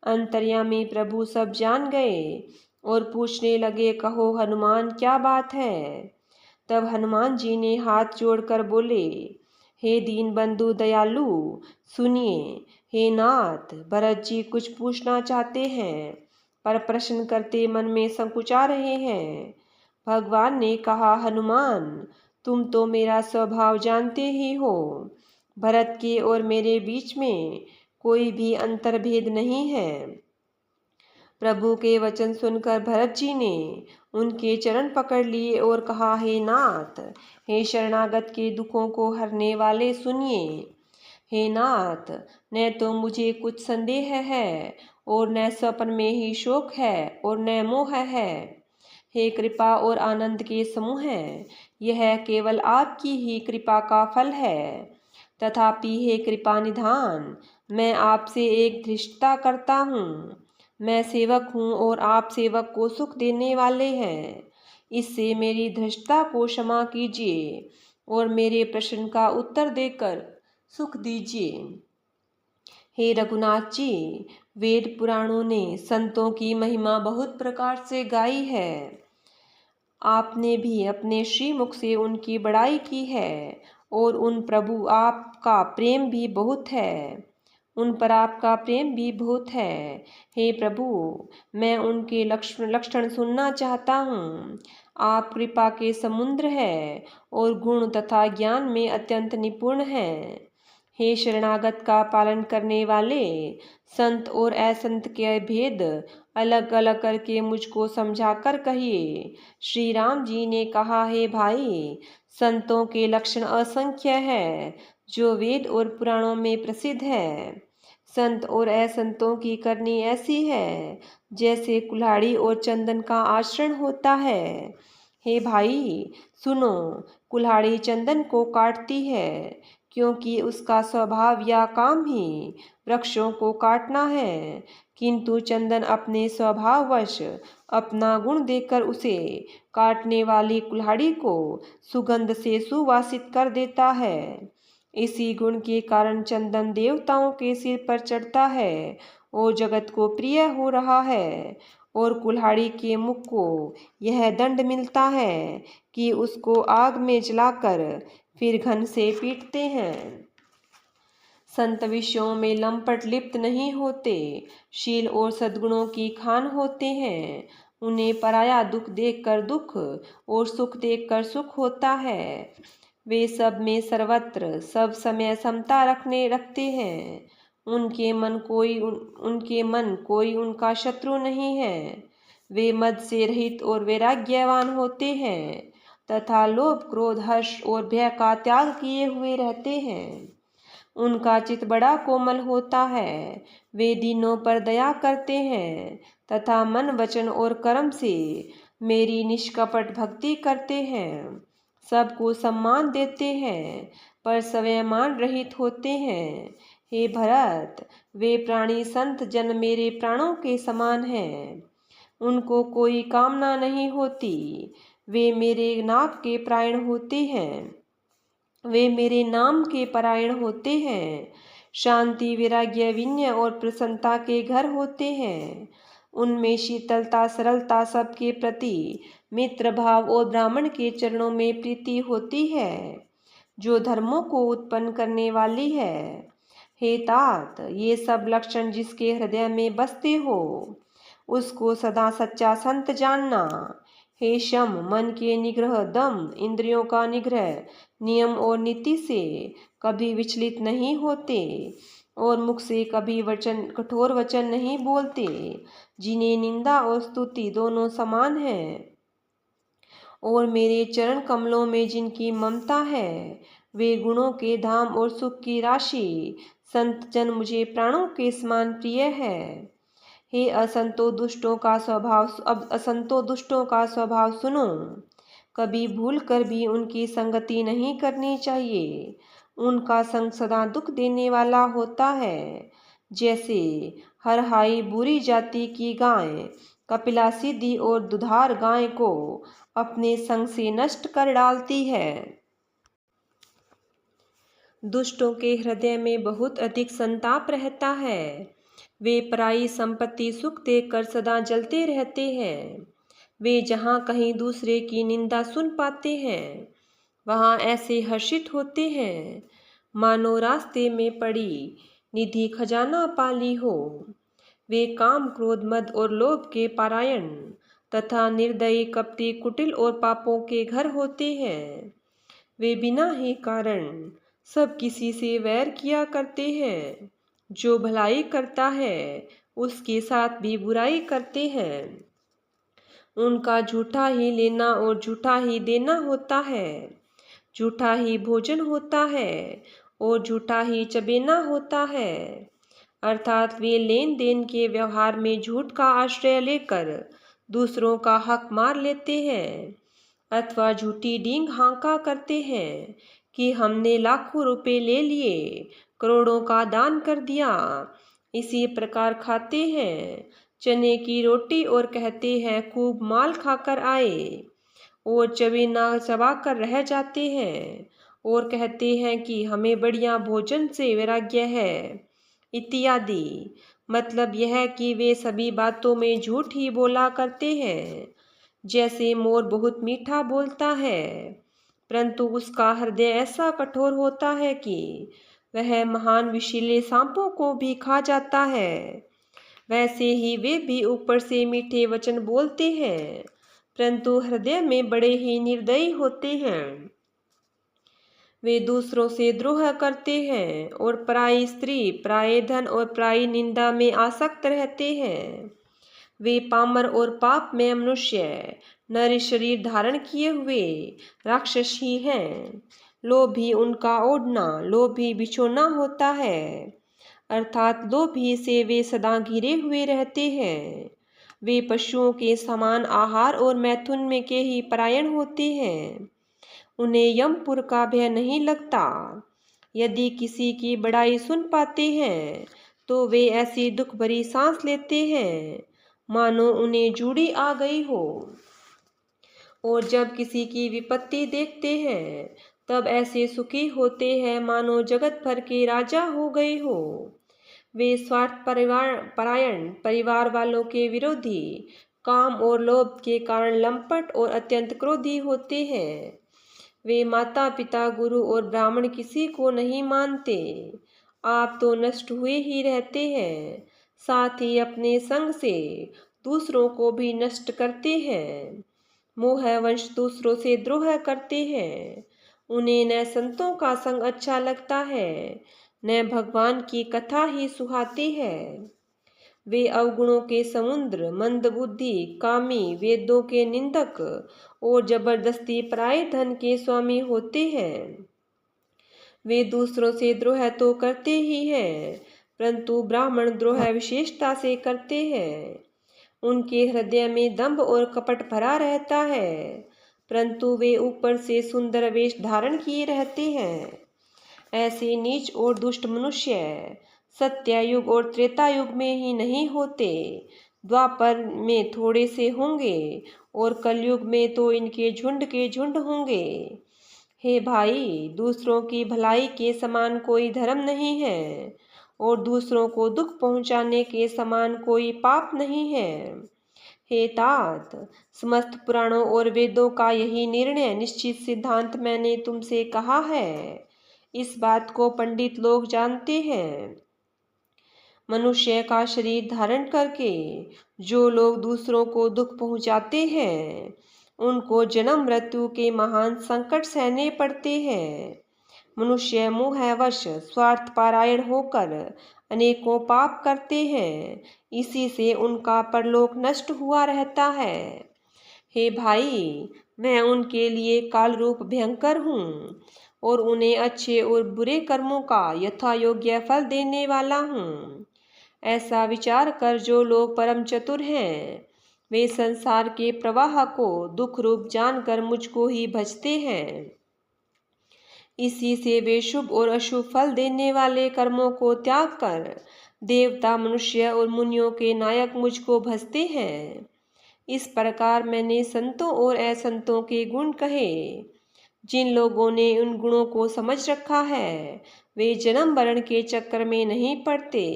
अंतर्यामी प्रभु सब जान गए और पूछने लगे, कहो हनुमान, क्या बात है? तब हनुमान जी ने हाथ जोड़कर बोले, हे दीन बंधु दयालु, सुनिए। हे नाथ, भरत जी कुछ पूछना चाहते हैं। पर प्रश्न करते मन में संकुचा रहे हैं। भगवान ने कहा, हनुमान, तुम तो मेरा स्वभाव जानते ही हो। भरत के और मेरे बीच में कोई भी अंतर्भेद नहीं है। प्रभु के वचन सुनकर भरत जी ने उनके चरण पकड़ लिए और कहा, हे नाथ, हे शरणागत के दुखों को हरने वाले, सुनिए। हे नाथ, न तो मुझे कुछ संदेह है और न स्वप्न में ही शोक है और न मोह है। हे कृपा और आनंद के समूह है, यह केवल आपकी ही कृपा का फल है। तथापि हे कृपा निधान, मैं आपसे एक धृष्टता करता हूँ। मैं सेवक हूँ और आप सेवक को सुख देने वाले हैं। इससे मेरी धृष्टता को क्षमा कीजिए और मेरे प्रश्न का उत्तर देकर सुख दीजिए। हे रघुनाथ जी, वेद पुराणों ने संतों की महिमा बहुत प्रकार से गाई है। आपने भी अपने श्रीमुख से उनकी बड़ाई की है और उन प्रभु आपका प्रेम भी बहुत है। उन पर आपका प्रेम भी बहुत है। हे प्रभु, मैं उनके लक्षण सुनना चाहता हूँ। आप कृपा के समुद्र हैं और गुण तथा ज्ञान में अत्यंत निपुण हैं। हे शरणागत का पालन करने वाले, संत और असंत के भेद अलग अलग करके मुझको समझा कर कहिए। श्री राम जी ने कहा, हे भाई, संतों के लक्षण असंख्य है जो वेद और पुराणों में प्रसिद्ध है। संत और असंतों की करनी ऐसी है जैसे कुल्हाड़ी और चंदन का आश्रय होता है। हे भाई सुनो, कुल्हाड़ी चंदन को काटती है क्योंकि उसका स्वभाव या काम ही वृक्षों को काटना है, किंतु चंदन अपने स्वभाववश अपना गुण देकर उसे काटने वाली कुल्हाड़ी को सुगंध से सुवासित कर देता है। इसी गुण के कारण चंदन देवताओं के सिर पर चढ़ता है और जगत को प्रिय हो रहा है, और कुल्हाड़ी के मुख को यह दंड मिलता है कि उसको आग में जलाकर फिर घन से पीटते हैं। संत विषयों में लंपट लिप्त नहीं होते, शील और सद्गुणों की खान होते हैं। उन्हें पराया दुख देखकर दुख और सुख देखकर सुख होता है। वे सब में सर्वत्र सब समय समता रखते हैं। उनके मन कोई उनका शत्रु नहीं है। वे मद से रहित और वैराग्यवान होते हैं तथा लोभ, क्रोध, हर्ष और भय का त्याग किए हुए रहते हैं। उनका चित्त बड़ा कोमल होता है। वे दीनों पर दया करते हैं तथा मन, वचन और कर्म से मेरी निष्कपट भक्ति करते हैं। सबको सम्मान देते हैं पर स्वयं रहित होते हैं। हे भरत, वे प्राणी संत जन मेरे प्राणों के समान हैं। उनको कोई कामना नहीं होती। वे मेरे नाम के परायण होते हैं। वे मेरे नाम के परायण होते हैं। शांति, वैराग्य, विनय और प्रसन्नता के घर होते हैं। उनमें शीतलता, सरलता, सबके प्रति मित्र भाव और ब्राह्मण के चरणों में प्रीति होती है जो धर्मों को उत्पन्न करने वाली है। हे तात, ये सब लक्षण जिसके हृदय में बसते हो उसको सदा सच्चा संत जानना। हे शम, मन के निग्रह, दम, इंद्रियों का निग्रह, नियम और नीति से कभी विचलित नहीं होते और मुख से कभी कठोर वचन नहीं बोलते, जिन्हें निंदा और स्तुति दोनों समान है, और मेरे चरण कमलों में जिनकी ममता है, वे गुणों के धाम और सुख की राशि संत जन मुझे प्राणों के समान प्रिय है। हे असंतो दुष्टों का स्वभाव सुनो। कभी भूल कर भी उनकी संगति नहीं करनी चाहिए। उनका संग सदा दुख देने वाला होता है। जैसे हरहाई बुरी जाति की गाय कपिला सीधी और दुधार गाय को अपने संग से नष्ट कर डालती है। दुष्टों के हृदय में बहुत अधिक संताप रहता है। वे पराई संपत्ति सुख देखकर सदा जलते रहते हैं। वे जहाँ कहीं दूसरे की निंदा सुन पाते हैं वहाँ ऐसे हर्षित होते हैं मानो रास्ते में पड़ी निधि खजाना पाली हो। वे काम, क्रोध, मद और लोभ के परायण तथा निर्दयी, कपटी, कुटिल और पापों के घर होते हैं। वे बिना ही कारण सब किसी से वैर किया करते हैं। जो भलाई करता है उसके साथ भी बुराई करते हैं। उनका झूठा ही लेना और झूठा ही देना होता है। झूठा ही भोजन होता है और झूठा ही चबेना होता है। अर्थात वे लेन देन के व्यवहार में झूठ का आश्रय लेकर दूसरों का हक मार लेते हैं, अथवा झूठी डींग हाँका करते हैं कि हमने लाखों रुपए ले लिए, करोड़ों का दान कर दिया। इसी प्रकार खाते हैं चने की रोटी और कहते हैं खूब माल खाकर आए, और चबेना चबाकर रह जाते हैं और कहते हैं कि हमें बढ़िया भोजन से वैराग्य है, इत्यादि। मतलब यह कि वे सभी बातों में झूठ ही बोला करते हैं। जैसे मोर बहुत मीठा बोलता है, परंतु उसका हृदय ऐसा कठोर होता है कि वह महान विषैले सांपों को भी खा जाता है, वैसे ही वे भी ऊपर से मीठे वचन बोलते हैं, परंतु हृदय में बड़े ही निर्दयी होते हैं। वे दूसरों से द्रोह करते हैं और पराई स्त्री, पराये धन और पराई निंदा में आसक्त रहते हैं। वे पामर और पाप में मनुष्य, नर शरीर धारण किए हुए राक्षस ही हैं। लोभी उनका ओढ़ना, लोभी बिछोना होता है, अर्थात लोभी से वे सदा घिरे हुए रहते हैं। वे पशुओं के समान आहार और मैथुन में के ही परायण होते हैं। उन्हें यमपुर का भय नहीं लगता। यदि किसी की बड़ाई सुन पाते हैं तो वे ऐसी दुख भरी सांस लेते हैं मानो उन्हें जूड़ी आ गई हो, और जब किसी की विपत्ति देखते हैं तब ऐसे सुखी होते हैं मानो जगत भर के राजा हो गए हो। वे स्वार्थ परायण, परिवार वालों के विरोधी, काम और लोभ के कारण लंपट और अत्यंत क्रोधी होते हैं। वे माता पिता, गुरु और ब्राह्मण किसी को नहीं मानते। आप तो नष्ट हुए ही रहते हैं, साथ ही अपने संग से दूसरों को भी नष्ट करते हैं। मोहवश दूसरों से द्रोह करते हैं। उन्हें न संतों का संग अच्छा लगता है, न भगवान की कथा ही सुहाती है। वे अवगुणों के समुद्र, मंदबुद्धि, कामी, वेदों के निंदक और जबरदस्ती पराये धन के स्वामी होते हैं। वे दूसरों से द्रोह तो करते ही हैं, परंतु ब्राह्मण द्रोह विशेषता से करते हैं। उनके हृदय में दंभ और कपट भरा रहता है, परंतु वे ऊपर से सुंदर वेश धारण किए रहते हैं। ऐसे नीच और दुष्ट मनुष्य सत्ययुग और त्रेता युग में ही नहीं होते, द्वापर में थोड़े से होंगे और कलयुग में तो इनके झुंड के झुंड होंगे। हे भाई, दूसरों की भलाई के समान कोई धर्म नहीं है और दूसरों को दुख पहुंचाने के समान कोई पाप नहीं है। हे तात, समस्त पुराणों और वेदों का यही निर्णय निश्चित सिद्धांत मैंने तुमसे कहा है। इस बात को पंडित लोग जानते हैं। मनुष्य का शरीर धारण करके जो लोग दूसरों को दुख पहुंचाते हैं, उनको जन्म मृत्यु के महान संकट सहने पड़ते हैं। मनुष्य मोहवश स्वार्थ परायण होकर अनेकों पाप करते हैं, इसी से उनका परलोक नष्ट हुआ रहता है। हे भाई, मैं उनके लिए काल रूप भयंकर हूँ और उन्हें अच्छे और बुरे कर्मों का यथा योग्य फल देने वाला हूँ। ऐसा विचार कर जो लोग परम चतुर हैं, वे संसार के प्रवाह को दुख रूप जानकर मुझको ही भजते हैं। इसी से वे शुभ और अशुभ फल देने वाले कर्मों को त्याग कर देवता, मनुष्य और मुनियों के नायक मुझको भजते हैं। इस प्रकार मैंने संतों और असंतों के गुण कहे। जिन लोगों ने उन गुणों को समझ रखा है, वे जन्म मरण के चक्कर में नहीं पड़ते।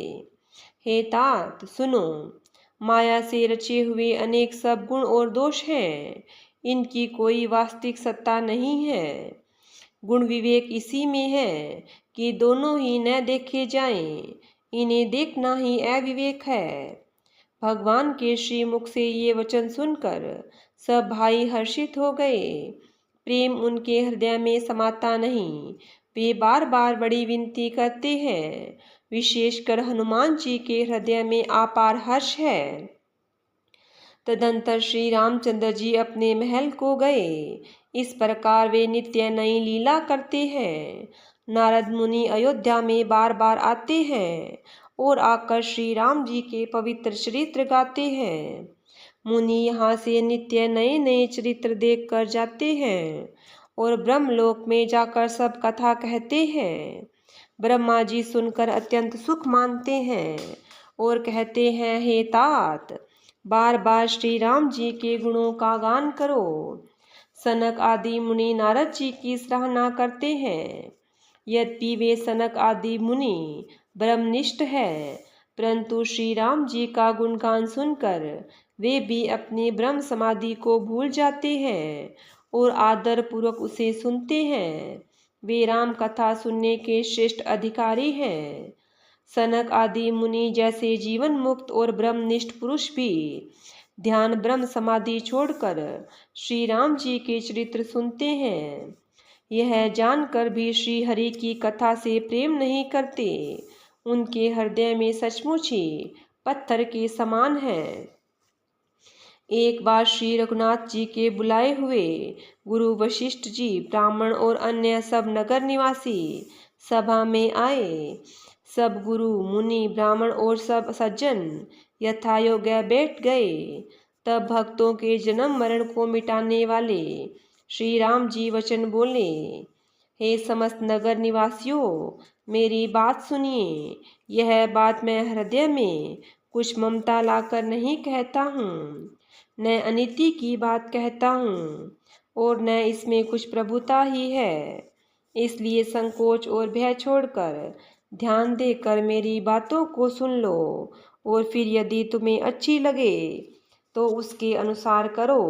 हे तात, सुनो, माया से रचे हुए अनेक सब गुण और दोष हैं, इनकी कोई वास्तविक सत्ता नहीं है। गुण विवेक इसी में है कि दोनों ही न देखे जाएं, इन्हें देखना ही अविवेक है। भगवान के श्रीमुख से ये वचन सुनकर सब भाई हर्षित हो गए। प्रेम उनके हृदय में समाता नहीं। वे बार बार बड़ी विनती करते हैं। विशेषकर हनुमान जी के हृदय में अपार हर्ष है। तदंतर श्री रामचंद्र जी अपने महल को गए। इस प्रकार वे नित्य नई लीला करते हैं। नारद मुनि अयोध्या में बार बार आते हैं और आकर श्री राम जी के पवित्र चरित्र गाते हैं। मुनि यहाँ से नित्य नए नए चरित्र देख कर जाते हैं और ब्रह्मलोक में जाकर सब कथा कहते हैं। ब्रह्मा जी सुनकर अत्यंत सुख मानते हैं और कहते हैं, हे तात, बार बार श्री राम जी के गुणों का गान करो। सनक आदि मुनि नारद जी की सराहना करते हैं। यद्यपि वे सनक आदि मुनि ब्रह्मनिष्ठ है, परंतु श्री राम जी का गुणगान सुनकर वे भी अपनी ब्रह्म समाधि को भूल जाते हैं और आदर पूर्वक उसे सुनते हैं। वे राम कथा सुनने के श्रेष्ठ अधिकारी हैं। सनक आदि मुनि जैसे जीवन मुक्त और ब्रह्मनिष्ठ पुरुष भी ध्यान ब्रह्म समाधि छोड़कर श्री राम जी के चरित्र सुनते हैं। यह जानकर भी श्री हरि की कथा से प्रेम नहीं करते। उनके हृदय में सचमुच ही पत्थर के समान है। एक बार श्री रघुनाथ जी के बुलाए हुए गुरु वशिष्ठ जी, ब्राह्मण और अन्य सब नगर निवासी सभा में आए। सब गुरु मुनि ब्राह्मण और सब सज्जन यथायोग्य बैठ गए। तब भक्तों के जन्म मरण को मिटाने वाले श्री राम जी वचन बोले, हे समस्त नगर निवासियों, मेरी बात सुनिए। यह बात मैं हृदय में कुछ ममता लाकर नहीं कहता हूँ, न अनिति की बात कहता हूँ और न इसमें कुछ प्रभुता ही है। इसलिए संकोच और भय छोड़कर ध्यान देकर मेरी बातों को सुन लो और फिर यदि तुम्हें अच्छी लगे तो उसके अनुसार करो।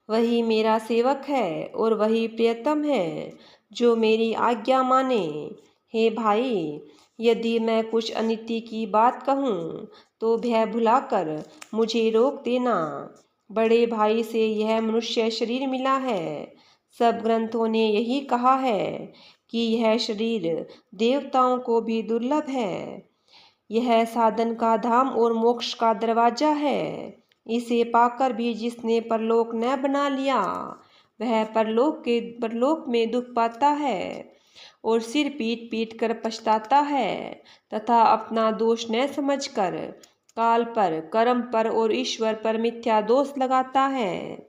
वही मेरा सेवक है और वही प्रियतम है जो मेरी आज्ञा माने। हे भाई, यदि मैं कुछ अनिति की बात कहूँ तो भय भुलाकर मुझे रोक देना। बड़े भाई से यह मनुष्य शरीर मिला है। सब ग्रंथों ने यही कहा है कि यह शरीर देवताओं को भी दुर्लभ है। यह साधन का धाम और मोक्ष का दरवाजा है। इसे पाकर भी जिसने परलोक न बना लिया वह परलोक में दुख पाता है और सिर पीट पीट कर पछताता है तथा अपना दोष न समझकर काल पर, कर्म पर और ईश्वर पर मिथ्या दोष लगाता है।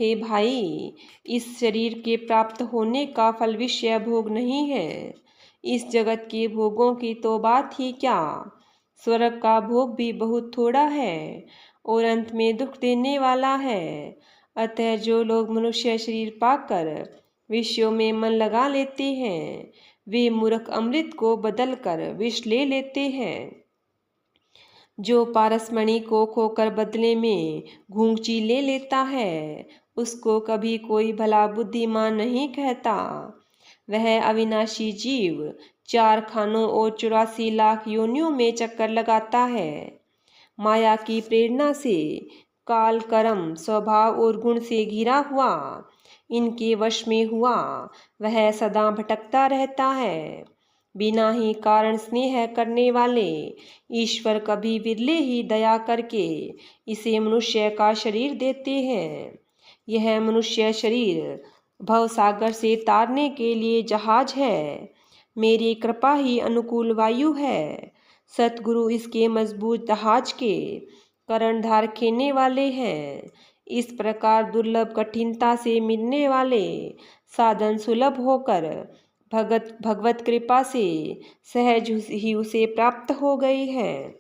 हे भाई, इस शरीर के प्राप्त होने का फल विषय भोग नहीं है। इस जगत के भोगों की तो बात ही क्या, स्वर्ग का भोग भी बहुत थोड़ा है और अंत में दुख देने वाला है। अतः जो लोग मनुष्य शरीर पाकर विषयों में मन लगा लेते हैं वे मूर्ख अमृत को बदलकर विष ले लेते हैं। जो पारसमणि को खोकर बदले में घूंघची ले लेता है उसको कभी कोई भला बुद्धिमान नहीं कहता। वह अविनाशी जीव 4 खानों और 84 लाख योनियों में चक्कर लगाता है। माया की प्रेरणा से काल, कर्म, स्वभाव और गुण से घिरा हुआ, इनके वश में हुआ वह सदा भटकता रहता है। बिना ही कारण स्नेह करने वाले ईश्वर कभी विरले ही दया करके इसे मनुष्य का शरीर देते हैं। यह मनुष्य शरीर भवसागर से तारने के लिए जहाज है। मेरी कृपा ही अनुकूल वायु है। सतगुरु इसके मजबूत जहाज के कर्णधार खेने वाले हैं। इस प्रकार दुर्लभ कठिनता से मिलने वाले साधन सुलभ होकर भगवत कृपा से सहज ही उसे प्राप्त हो गई है।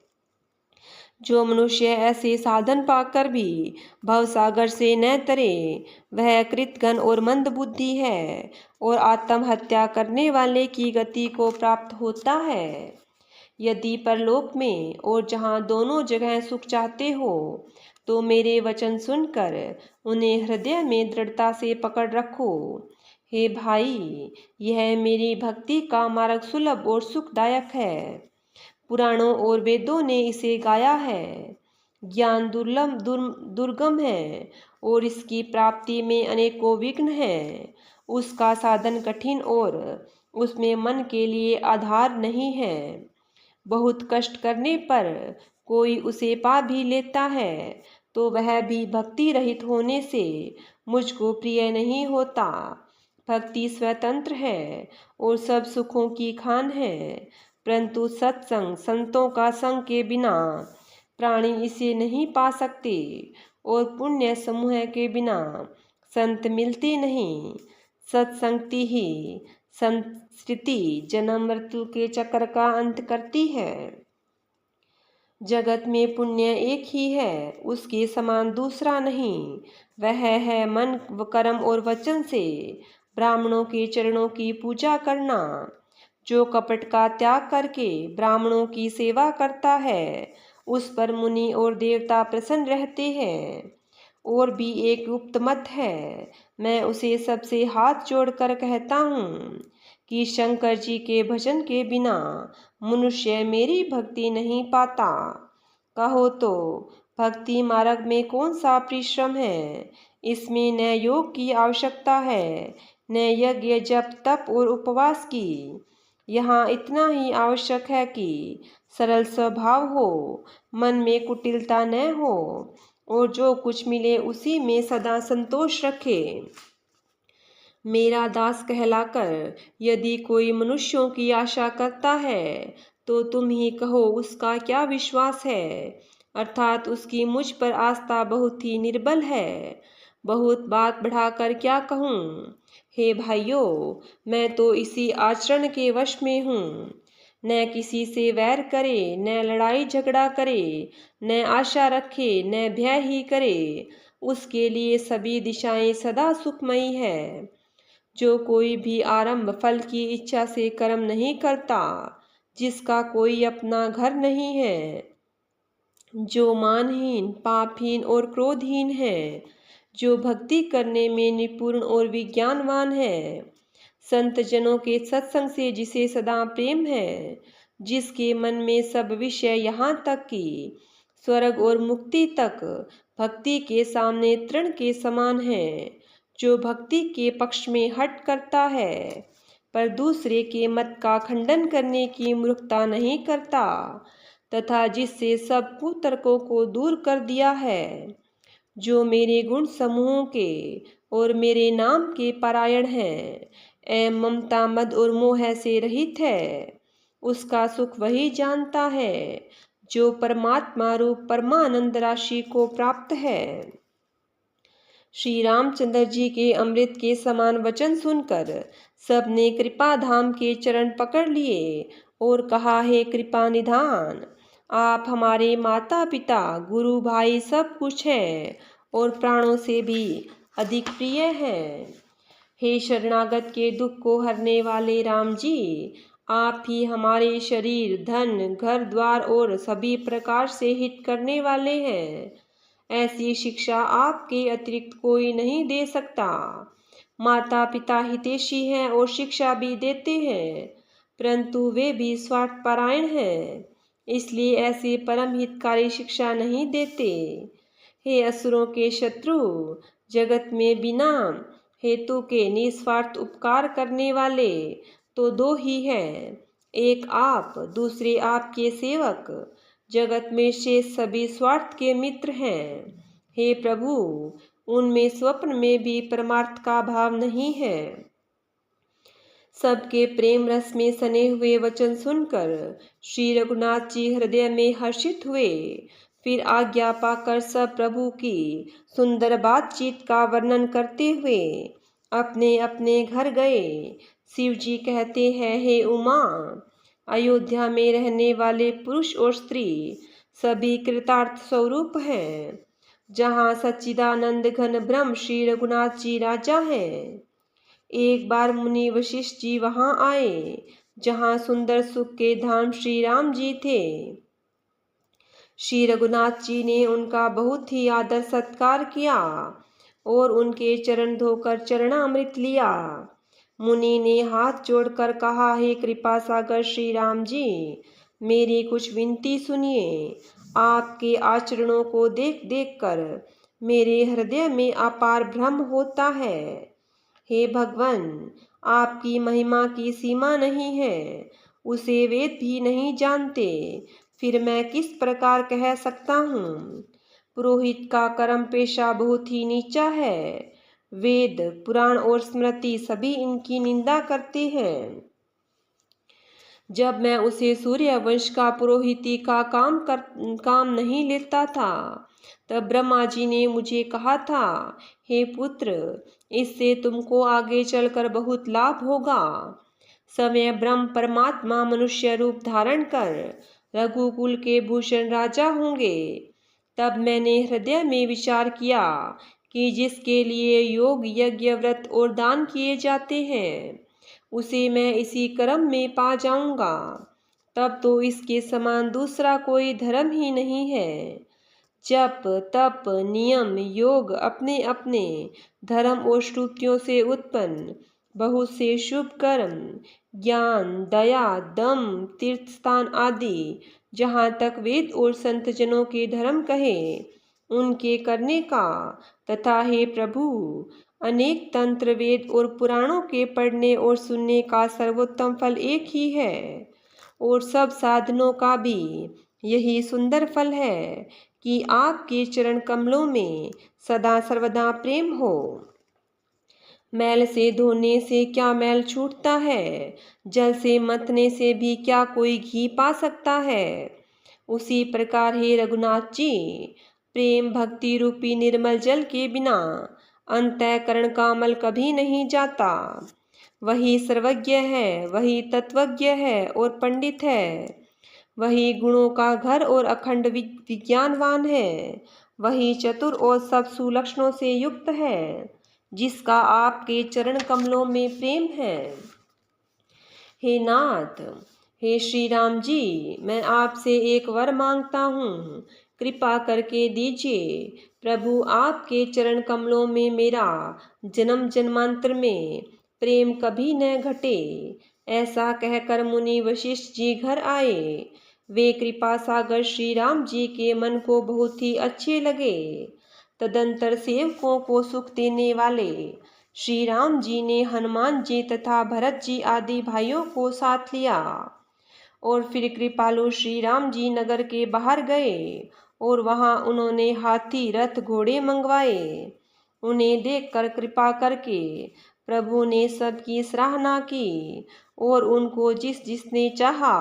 जो मनुष्य ऐसे साधन पाकर भी भवसागर से न तरे वह कृतघ्न और मंद बुद्धि है और आत्महत्या करने वाले की गति को प्राप्त होता है। यदि परलोक में और जहाँ दोनों जगह सुख चाहते हो तो मेरे वचन सुनकर उन्हें हृदय में दृढ़ता से पकड़ रखो। हे भाई, यह मेरी भक्ति का मार्ग सुलभ और सुखदायक है। पुराणों और वेदों ने इसे गाया है। ज्ञान दुर्गम है और इसकी प्राप्ति में अनेकों विघ्न हैं। उसका साधन कठिन और उसमें मन के लिए आधार नहीं है। बहुत कष्ट करने पर कोई उसे पा भी लेता है तो वह भी भक्ति रहित होने से मुझको प्रिय नहीं होता। भक्ति स्वतंत्र है और सब सुखों की खान है, परंतु सत्संग संतों का संग के बिना प्राणी इसे नहीं पा सकते और पुण्य समूह के बिना संत मिलते नहीं। सत्संगति ही संस्कृति जन्म मृत्यु के चक्र का अंत करती है। जगत में पुण्य एक ही है, उसके समान दूसरा नहीं। वह है मन कर्म और वचन से ब्राह्मणों के चरणों की पूजा करना। जो कपट का त्याग करके ब्राह्मणों की सेवा करता है उस पर मुनि और देवता प्रसन्न रहते हैं। और भी एक गुप्त मत है, मैं उसे सबसे हाथ जोड़कर कहता हूँ कि शंकर जी के भजन के बिना मनुष्य मेरी भक्ति नहीं पाता। कहो तो भक्ति मार्ग में कौन सा परिश्रम है? इसमें न योग की आवश्यकता है, न यज्ञ जप तप और उपवास की। यहाँ इतना ही आवश्यक है कि सरल स्वभाव हो, मन में कुटिलता न हो और जो कुछ मिले उसी में सदा संतोष रखे। मेरा दास कहलाकर यदि कोई मनुष्यों की आशा करता है तो तुम ही कहो उसका क्या विश्वास है, अर्थात उसकी मुझ पर आस्था बहुत ही निर्बल है। बहुत बात बढ़ाकर क्या कहूँ? हे भाइयों, मैं तो इसी आचरण के वश में हूँ। न किसी से वैर करे, न लड़ाई झगड़ा करे, न आशा रखे, न भय ही करे। उसके लिए सभी दिशाएं सदा सुखमयी है। जो कोई भी आरंभ फल की इच्छा से कर्म नहीं करता, जिसका कोई अपना घर नहीं है, जो मानहीन पापहीन और क्रोधहीन है, जो भक्ति करने में निपुण और विज्ञानवान है, संत जनों के सत्संग से जिसे सदा प्रेम है, जिसके मन में सब विषय यहाँ तक कि स्वर्ग और मुक्ति तक भक्ति के सामने तृण के समान है, जो भक्ति के पक्ष में हट करता है पर दूसरे के मत का खंडन करने की मूर्खता नहीं करता, तथा जिससे सब कुतर्कों को दूर कर दिया है, जो मेरे गुण समूहों के और मेरे नाम के परायण हैं एवं ममता मद और मोह से रहित है, उसका सुख वही जानता है जो परमात्मा रूप परमानंद राशि को प्राप्त है। श्री रामचंद्र जी के अमृत के समान वचन सुनकर सबने कृपा धाम के चरण पकड़ लिए और कहा, हे कृपा निधान, आप हमारे माता पिता गुरु भाई सब कुछ हैं और प्राणों से भी अधिक प्रिय हैं। हे शरणागत के दुख को हरने वाले राम जी, आप ही हमारे शरीर धन घर द्वार और सभी प्रकार से हित करने वाले हैं। ऐसी शिक्षा आपके अतिरिक्त कोई नहीं दे सकता। माता पिता हितैषी हैं और शिक्षा भी देते हैं, परंतु वे भी स्वार्थपरायण हैं, इसलिए ऐसी परम हितकारी शिक्षा नहीं देते। हे असुरों के शत्रु, जगत में बिना हेतु के निस्वार्थ उपकार करने वाले तो दो ही हैं, एक आप, दूसरे आपके सेवक। जगत में शेष सभी स्वार्थ के मित्र हैं। हे प्रभु, उनमें स्वप्न में भी परमार्थ का भाव नहीं है। सबके प्रेम रस में सने हुए वचन सुनकर श्री रघुनाथ जी हृदय में हर्षित हुए। फिर आज्ञा पाकर सब प्रभु की सुंदर बातचीत का वर्णन करते हुए अपने अपने घर गए। शिव जी कहते हैं, हे उमा, अयोध्या में रहने वाले पुरुष और स्त्री सभी कृतार्थ स्वरूप हैं। जहाँ सच्चिदानंद घन ब्रह्म श्री रघुनाथ जी राजा हैं। एक बार मुनि वशिष्ठ जी वहाँ आए, जहाँ सुंदर सुख के धाम श्री राम जी थे। श्री रघुनाथ जी ने उनका बहुत ही आदर सत्कार किया और उनके चरण धोकर चरणामृत लिया। मुनि ने हाथ जोड़कर कहा, हे कृपा सागर श्री राम जी, मेरी कुछ विनती सुनिए। आपके आचरणों को देख देख कर मेरे हृदय में अपार भ्रम होता है। हे भगवान, आपकी महिमा की सीमा नहीं है, उसे वेद भी नहीं जानते, फिर मैं किस प्रकार कह सकता हूँ। पुरोहित का कर्म पेशा बहुत ही नीचा है। वेद, पुराण और स्मृति सभी इनकी निंदा करते हैं। जब मैं उसे सूर्यवंश का पुरोहिती का काम नहीं लेता था, तब ब्रह्मा जी ने मुझे कहा था, हे पुत्र, इससे तुमको आगे चलकर बहुत लाभ होगा। समय ब्रह्म परमात्मा मनुष्य रूप धारण कर रघुकुल के भूषण राजा होंगे। तब मैंने हृदय में विचार किया कि जिसके लिए योग, यज्ञ, व्रत और दान किए जाते हैं, उसे मैं इसी कर्म में पा जाऊंगा। तब तो इसके समान दूसरा कोई धर्म ही नहीं है। जप, तप, नियम, योग अपने अपने धर्म और श्रुतियों से उत्पन्न बहुत से शुभ कर्म, ज्ञान, दया, दम, तीर्थ स्थान आदि, जहाँ तक वेद और संत जनों के धर्म कहे, उनके करने का, तथा हे प्रभु, अनेक तंत्र, वेद और पुराणों के पढ़ने और सुनने का सर्वोत्तम फल एक ही है, और सब साधनों का भी यही सुंदर फल है कि आपके चरण कमलों में सदा सर्वदा प्रेम हो। मैल से धोने से क्या मैल छूटता है? जल से मथने से भी क्या कोई घी पा सकता है? उसी प्रकार हे रघुनाथ जी, प्रेम भक्ति रूपी निर्मल जल के बिना अंतःकरण का मल कभी नहीं जाता। वही सर्वज्ञ है, वही तत्वज्ञ है और पंडित है, वही गुणों का घर और अखंड विज्ञानवान है, वही चतुर और सब सुलक्षणों से युक्त है, जिसका आपके चरण कमलों में प्रेम है। हे नाथ, हे श्री राम जी, मैं आपसे एक वर मांगता हूँ, कृपा करके दीजिए। प्रभु, आपके चरण कमलों में मेरा जन्म जन्मांतर में प्रेम कभी न घटे। ऐसा कहकर मुनि वशिष्ठ जी घर आए। वे कृपा सागर श्री राम जी के मन को बहुत ही अच्छे लगे। तदंतर सेवकों को सुख देने वाले श्री राम जी ने हनुमान जी तथा भरत जी आदि भाइयों को साथ लिया और फिर कृपालु श्री राम जी नगर के बाहर गए और वहां उन्होंने हाथी, रथ, घोड़े मंगवाए। उन्हें देखकर कृपा करके प्रभु ने सबकी सराहना की और उनको जिस जिसने चाहा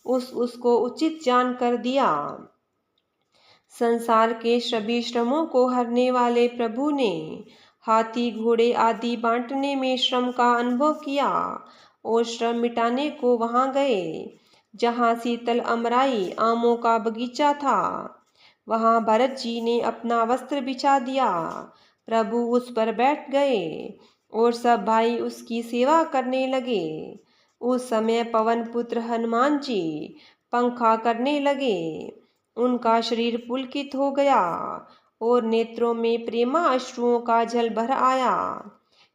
उसको उचित जान कर दिया। संसार के सभी श्रमों को हरने वाले प्रभु ने हाथी, घोड़े आदि बांटने में श्रम का अनुभव किया और श्रम मिटाने को वहां गए जहां शीतल अमराई आमों का बगीचा था। वहां भरत जी ने अपना वस्त्र बिछा दिया। प्रभु उस पर बैठ गए और सब भाई उसकी सेवा करने लगे। उस समय पवन पुत्र हनुमान जी पंखा करने लगे। उनका शरीर पुलकित हो गया और नेत्रों में प्रेमा अश्रुओं का जल भर आया।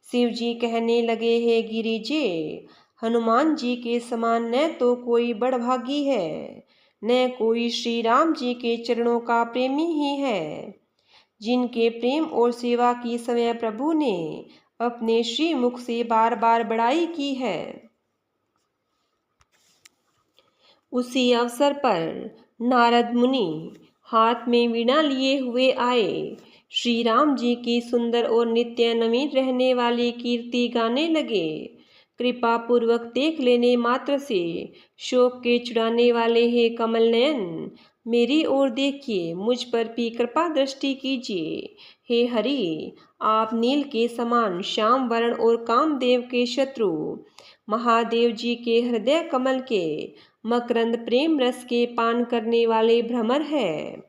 शिव जी कहने लगे, हे गिरिजे, हनुमान जी के समान न तो कोई बड़भागी है, न कोई श्री राम जी के चरणों का प्रेमी ही है, जिनके प्रेम और सेवा की समय प्रभु ने अपने श्री मुख से बार बार बड़ाई की है। उसी अवसर पर नारद मुनि हाथ में वीणा लिए हुए आए। श्री राम जी की सुंदर और नित्य नवीन रहने वाली कीर्ति गाने लगे। कृपा पूर्वक देख लेने मात्र से शोक के छुड़ाने वाले हे कमल नयन, मेरी ओर देखिए, मुझ पर भी कृपा दृष्टि कीजिए। हे हरि, आप नील के समान श्याम वर्ण और कामदेव के शत्रु महादेव जी के हृदय कमल के मकरंद प्रेम रस के पान करने वाले भ्रमर है।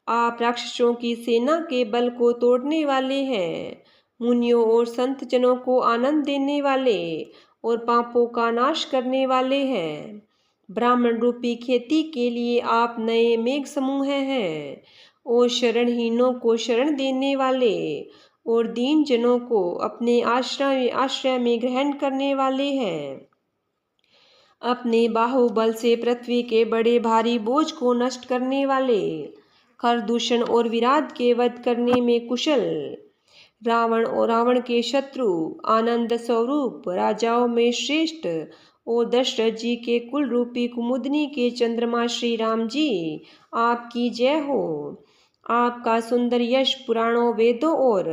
आप राक्षसों की सेना के बल को तोड़ने वाले हैं, मुनियों और संत जनों को आनंद देने वाले और पापों का नाश करने वाले हैं। ब्राह्मण रूपी खेती के लिए आप नए मेघ समूह हैं और शरणहीनों को शरण देने वाले और दीन जनों को अपने आश्रय में ग्रहण करने वाले हैं। अपने बाहुबल से पृथ्वी के बड़े भारी बोझ को नष्ट करने वाले, खरदूषण और विराट के वध करने में कुशल, रावण के शत्रु, आनंद स्वरूप, राजाओं में श्रेष्ठ और दशरथ जी के कुल रूपी कुमुदनी के चंद्रमा श्री राम जी, आपकी जय हो। आपका सुंदर यश पुराणों, वेदों और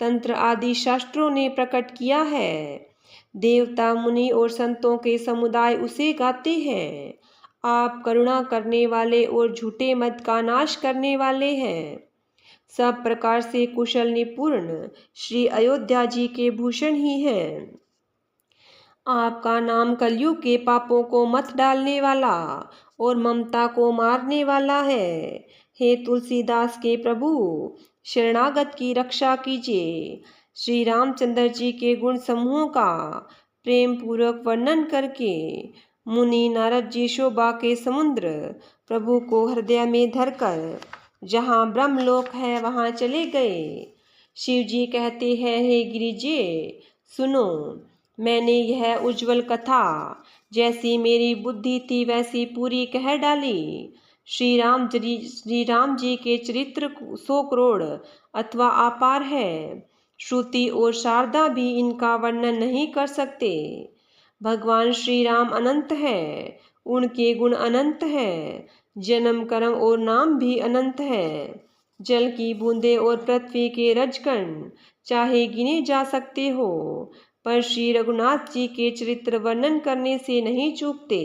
तंत्र आदि शास्त्रों ने प्रकट किया है। देवता, मुनि और संतों के समुदाय उसे गाते हैं। आप करुणा करने वाले और झूठे मत का नाश करने वाले हैं। सब प्रकार से कुशल निपुण श्री अयोध्या जी के भूषण ही हैं। आपका नाम कलयुग के पापों को मत डालने वाला और ममता को मारने वाला है। हे तुलसीदास के प्रभु, शरणागत की रक्षा कीजिए। श्री रामचंद्र जी के गुण समूहों का प्रेम पूर्वक वर्णन करके मुनि नारद जी शोभा के समुद्र प्रभु को हृदय में धरकर जहाँ ब्रह्मलोक है वहाँ चले गए। शिव जी कहते हैं, हे गिरिजे सुनो, मैंने यह उज्जवल कथा जैसी मेरी बुद्धि थी वैसी पूरी कह डाली। श्री राम जी के चरित्र 100 करोड़ अथवा अपार है। श्रुति और शारदा भी इनका वर्णन नहीं कर सकते। भगवान श्री राम अनंत है, उनके गुण अनंत है, जन्म कर्म और नाम भी अनंत है। जल की बूंदें और पृथ्वी के रजकण चाहे गिने जा सकते हो, पर श्री रघुनाथ जी के चरित्र वर्णन करने से नहीं चूकते।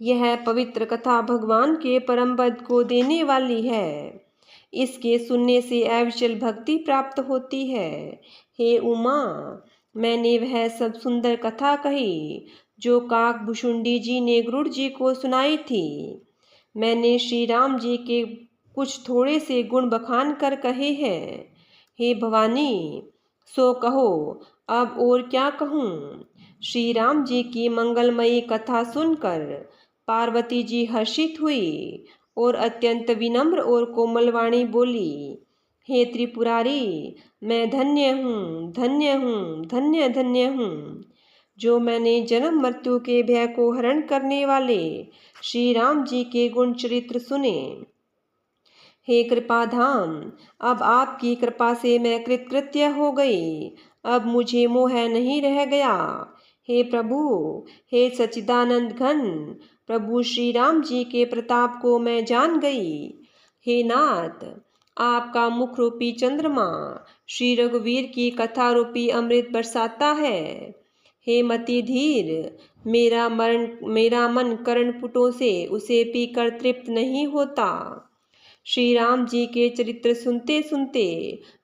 यह पवित्र कथा भगवान के परम पद को देने वाली है। इसके सुनने से अविचल भक्ति प्राप्त होती है। हे उमा, मैंने वह सब सुंदर कथा कही जो काकभुशुंडी जी ने गरुड़ जी को सुनाई थी। मैंने श्री राम जी के कुछ थोड़े से गुण बखान कर कहे हैं। हे भवानी, सो कहो, अब और क्या कहूँ। श्री राम जी की मंगलमयी कथा सुनकर पार्वती जी हर्षित हुई और अत्यंत विनम्र और कोमल वाणी बोली, हे त्रिपुरारी, मैं धन्य हूँ, धन्य हूँ, धन्य धन्य हूँ, जो मैंने जन्म मृत्यु के भय को हरण करने वाले श्री राम जी के गुण चरित्र सुने। हे कृपाधाम, अब आपकी कृपा से मैं कृतकृत्य हो गई। अब मुझे मोह नहीं रह गया। हे प्रभु, हे सच्चिदानंद घन प्रभु श्री राम जी के प्रताप को मैं जान गई। हे नाथ, आपका मुख रूपी चंद्रमा श्री रघुवीर की कथा रूपी अमृत बरसाता है। हे मति धीर, मेरा मन कर्ण पुटों से उसे पीकर तृप्त नहीं होता। श्री राम जी के चरित्र सुनते सुनते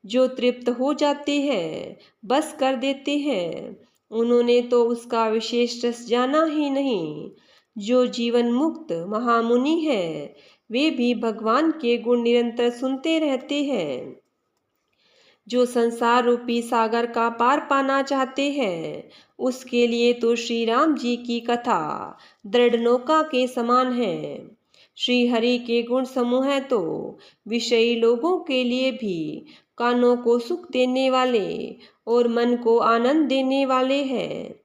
जो तृप्त हो जाते हैं, बस कर देते हैं, उन्होंने तो उसका विशेष रस जाना ही नहीं। जो जीवन मुक्त महामुनि हैं, वे भी भगवान के गुण निरंतर सुनते रहते हैं। जो संसार रूपी सागर का पार पाना चाहते हैं, उसके लिए तो श्री राम जी की कथा दृढ़ नौका के समान है। श्री हरि के गुण समूह है तो विषयी लोगों के लिए भी कानों को सुख देने वाले और मन को आनंद देने वाले हैं।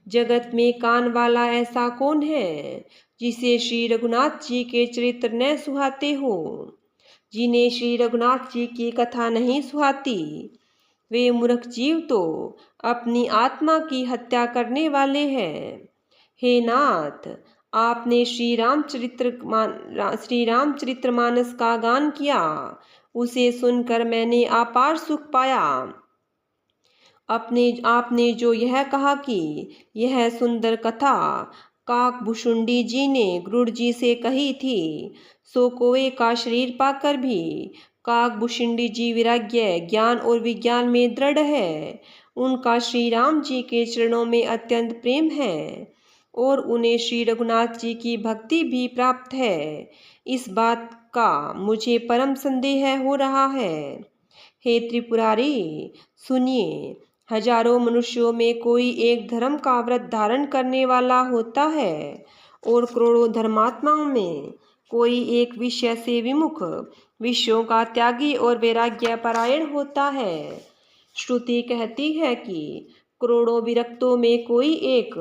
जगत में कान वाला ऐसा कौन है जिसे श्री रघुनाथ जी के चरित्र न सुहाते हो। जिन्हें श्री रघुनाथ जी की कथा नहीं सुहाती, वे मूर्ख जीव तो अपनी आत्मा की हत्या करने वाले हैं। हे नाथ, आपने श्री रामचरितमानस का गान किया, उसे सुनकर मैंने अपार सुख पाया। आपने जो यह कहा कि यह सुंदर कथा काकभुशुंडी जी ने गरुड़ जी से कही थी, सो कोए का शरीर पाकर भी काकभुशुंडी जी वैराग्य, ज्ञान और विज्ञान में दृढ़ है। उनका श्री राम जी के चरणों में अत्यंत प्रेम है और उन्हें श्री रघुनाथ जी की भक्ति भी प्राप्त है। इस बात का मुझे परम संदेह हो रहा है। हे त्रिपुरारी, सुनिए, हजारों मनुष्यों में कोई एक धर्म का व्रत धारण करने वाला होता है और करोड़ों धर्मात्माओं में कोई एक विषय से विमुख, विषयों का त्यागी और वैराग्य परायण होता है। श्रुति कहती है कि करोड़ों विरक्तों में कोई एक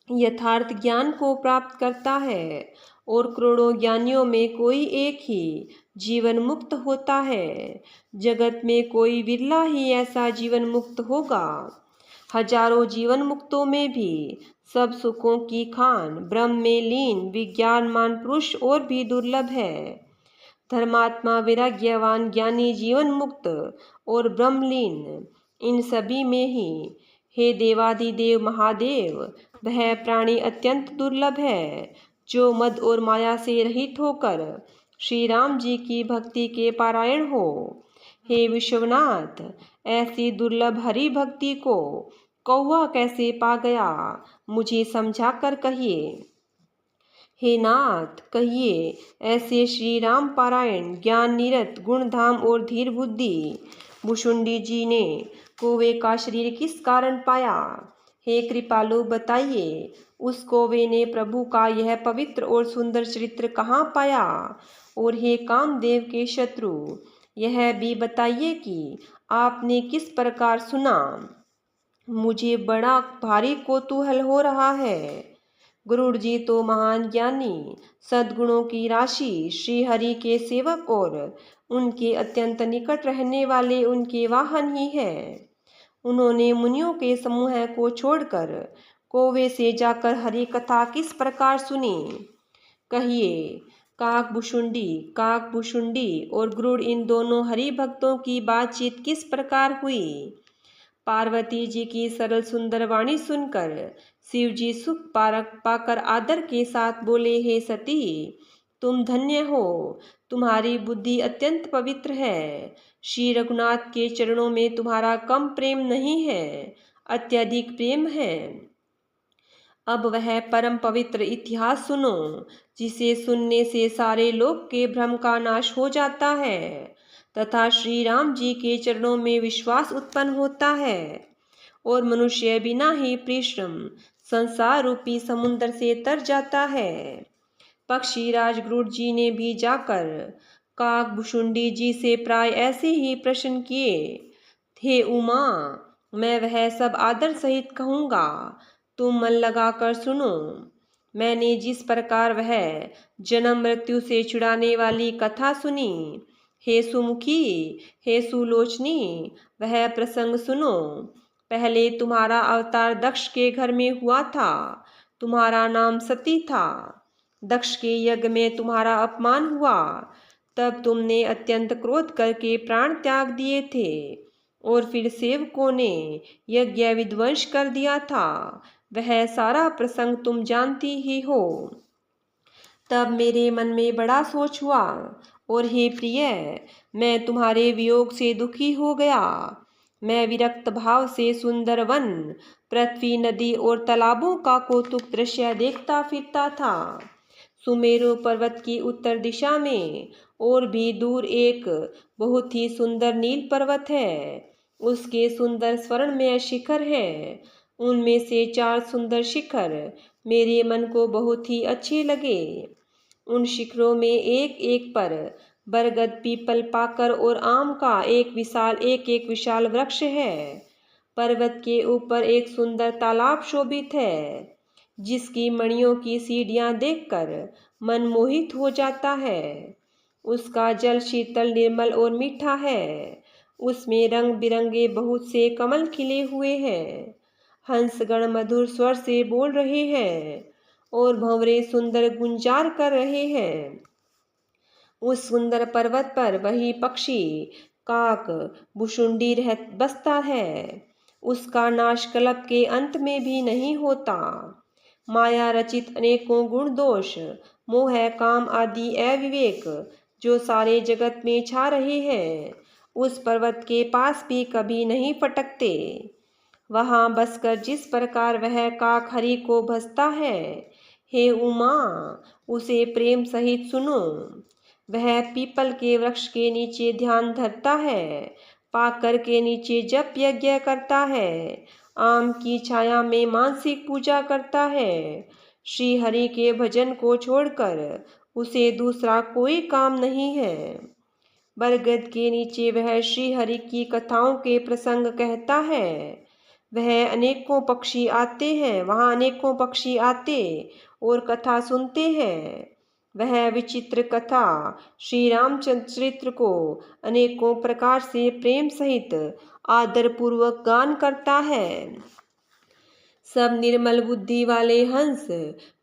यथार्थ ज्ञान को प्राप्त करता है और करोड़ों ज्ञानियों में कोई एक ही जीवन मुक्त होता है। जगत में कोई विरला ही ऐसा जीवन मुक्त होगा। हजारों जीवन मुक्तों में भी सब सुखों की खान ब्रह्म में लीन विज्ञानमान पुरुष और भी दुर्लभ है। धर्मात्मा वैराग्यवान ज्ञानी जीवन मुक्त और ब्रह्मलीन इन सभी में ही हे देवादिदेव महादेव वह प्राणी अत्यंत दुर्लभ है जो मद और माया से रहित होकर श्री राम जी की भक्ति के पारायण हो। हे विश्वनाथ ऐसी दुर्लभ हरि भक्ति को कौवा कैसे पा गया, मुझे समझा कर कहिए। हे नाथ कहिए ऐसे श्री राम पारायण ज्ञान निरत गुणधाम और धीर बुद्धि भुशुंडी जी ने कौवे का शरीर किस कारण पाया। हे कृपालु बताइए उस कौवे ने प्रभु का यह पवित्र और सुंदर चरित्र कहाँ पाया। और हे कामदेव के शत्रु यह भी बताइए कि आपने किस प्रकार सुना, मुझे बड़ा भारी कौतूहल हो रहा है। गुरुड़ जी तो महान ज्ञानी सद्गुणों की राशि श्री हरि के सेवक और उनके अत्यंत निकट रहने वाले उनके वाहन ही हैं। उन्होंने मुनियों के समूह को छोड़कर कौवे से जाकर हरि कथा किस प्रकार सुनी, कहिए। काक भुशुंडी और गरुड़ इन दोनों हरि भक्तों की बातचीत किस प्रकार हुई। पार्वती जी की सरल सुंदर वाणी सुनकर शिव जी सुख पाकर आदर के साथ बोले, हे सती तुम धन्य हो, तुम्हारी बुद्धि अत्यंत पवित्र है। श्री रघुनाथ के चरणों में तुम्हारा कम प्रेम नहीं है, अत्यधिक प्रेम है। अब वह परम पवित्र इतिहास सुनो जिसे सुनने से सारे लोक के भ्रम का नाश हो जाता है तथा श्री राम जी के चरणों में विश्वास उत्पन्न होता है और मनुष्य बिना ही परिश्रम संसार रूपी समुद्र से तर जाता है। पक्षीराज गरुड़ जी ने भी जाकर काक भुशुंडी जी से प्राय ऐसे ही प्रश्न किए। हे उमा मैं वह सब आदर सहित कहूँगा, तुम मन लगाकर सुनो। मैंने जिस प्रकार वह जन्म मृत्यु से छुड़ाने वाली कथा सुनी, हे सुमुखी हे सुलोचनी वह प्रसंग सुनो। पहले तुम्हारा अवतार दक्ष के घर में हुआ था, तुम्हारा नाम सती था। दक्ष के यज्ञ में तुम्हारा अपमान हुआ, तब तुमने अत्यंत क्रोध करके प्राण त्याग दिए थे और फिर सेवकों ने यज्ञ विध्वंस कर दिया था। वह सारा प्रसंग तुम जानती ही हो। तब मेरे मन में बड़ा सोच हुआ और हे प्रिय मैं तुम्हारे वियोग से दुखी हो गया। मैं विरक्त भाव से सुंदर वन पृथ्वी नदी और तालाबों का कौतुक दृश्य देखता फिरता था। सुमेरु पर्वत की उत्तर दिशा में और भी दूर एक बहुत ही सुंदर नील पर्वत है, उसके सुंदर स्वर्णमय शिखर है। उनमें से 4 सुंदर शिखर मेरे मन को बहुत ही अच्छे लगे। उन शिखरों में एक एक पर बरगद पीपल पाकर और आम का एक एक विशाल वृक्ष है। पर्वत के ऊपर एक सुंदर तालाब शोभित है जिसकी मणियों की सीढ़ियां देखकर मन मोहित हो जाता है। उसका जल शीतल निर्मल और मीठा है। उसमें रंग बिरंगे बहुत से कमल खिले हुए हैं। हंसगण मधुर स्वर से बोल रहे हैं और भंवरे सुंदर गुंजार कर रहे हैं। उस सुंदर पर्वत पर वही पक्षी काक भुशुंडी बसता है। उसका नाश कल्प के अंत में भी नहीं होता। माया रचित अनेकों गुण दोष मोह काम आदि अविवेक जो सारे जगत में छा रहे हैं उस पर्वत के पास भी कभी नहीं फटकते। वहाँ बसकर जिस प्रकार वह काक हरि को भसता है, हे उमा उसे प्रेम सहित सुनो। वह पीपल के वृक्ष के नीचे ध्यान धरता है, पाकर के नीचे जप यज्ञ करता है, आम की छाया में मानसिक पूजा करता है। श्री हरि के भजन को छोड़कर उसे दूसरा कोई काम नहीं है। बरगद के नीचे वह श्री हरि की कथाओं के प्रसंग कहता है। वह अनेकों पक्षी आते हैं, वहाँ अनेकों पक्षी आते और कथा सुनते हैं। वह विचित्र कथा श्री रामचरित्र को अनेकों प्रकार से प्रेम सहित आदरपूर्वक गान करता है। सब निर्मल बुद्धि वाले हंस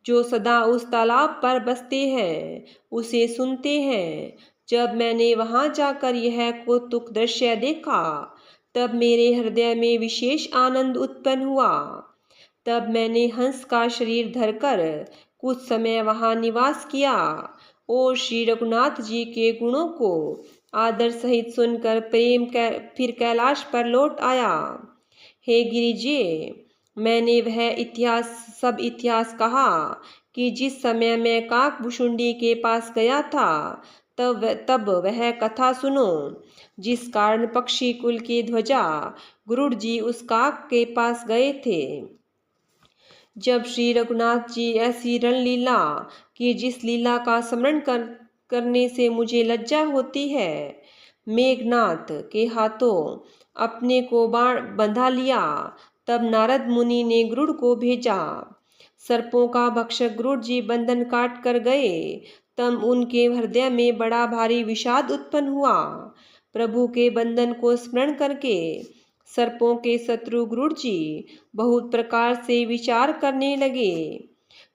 जो सदा उस तालाब पर बसते हैं उसे सुनते हैं। जब मैंने वहां जाकर यह कौतुक दृश्य देखा तब मेरे हृदय में विशेष आनंद उत्पन्न हुआ। तब मैंने हंस का शरीर धरकर कुछ समय वहां निवास किया और श्री रघुनाथ जी के गुणों को आदर सहित सुनकर फिर कैलाश पर लौट आया। हे गिरिजे, मैंने वह सब इतिहास कहा कि जिस समय मैं काकभुशुंडी के पास गया था तब वह कथा सुनो, जिस कारण पक्षी कुल के ध्वजा गरुड़ जी उस काक के पास गए थे। जब श्री रघुनाथ जी ऐसी रणलीला कि जिस लीला का स्मरण करने से मुझे लज्जा होती है, मेघनाथ के हाथों अपने को बंधा लिया, तब नारद मुनि ने गरुड़ को भेजा। सर्पों का भक्षक गरुड़ जी बंधन काट कर गए, तब उनके हृदय में बड़ा भारी विषाद उत्पन्न हुआ। प्रभु के बंधन को स्मरण करके सर्पों के शत्रु गरुड़ जी बहुत प्रकार से विचार करने लगे।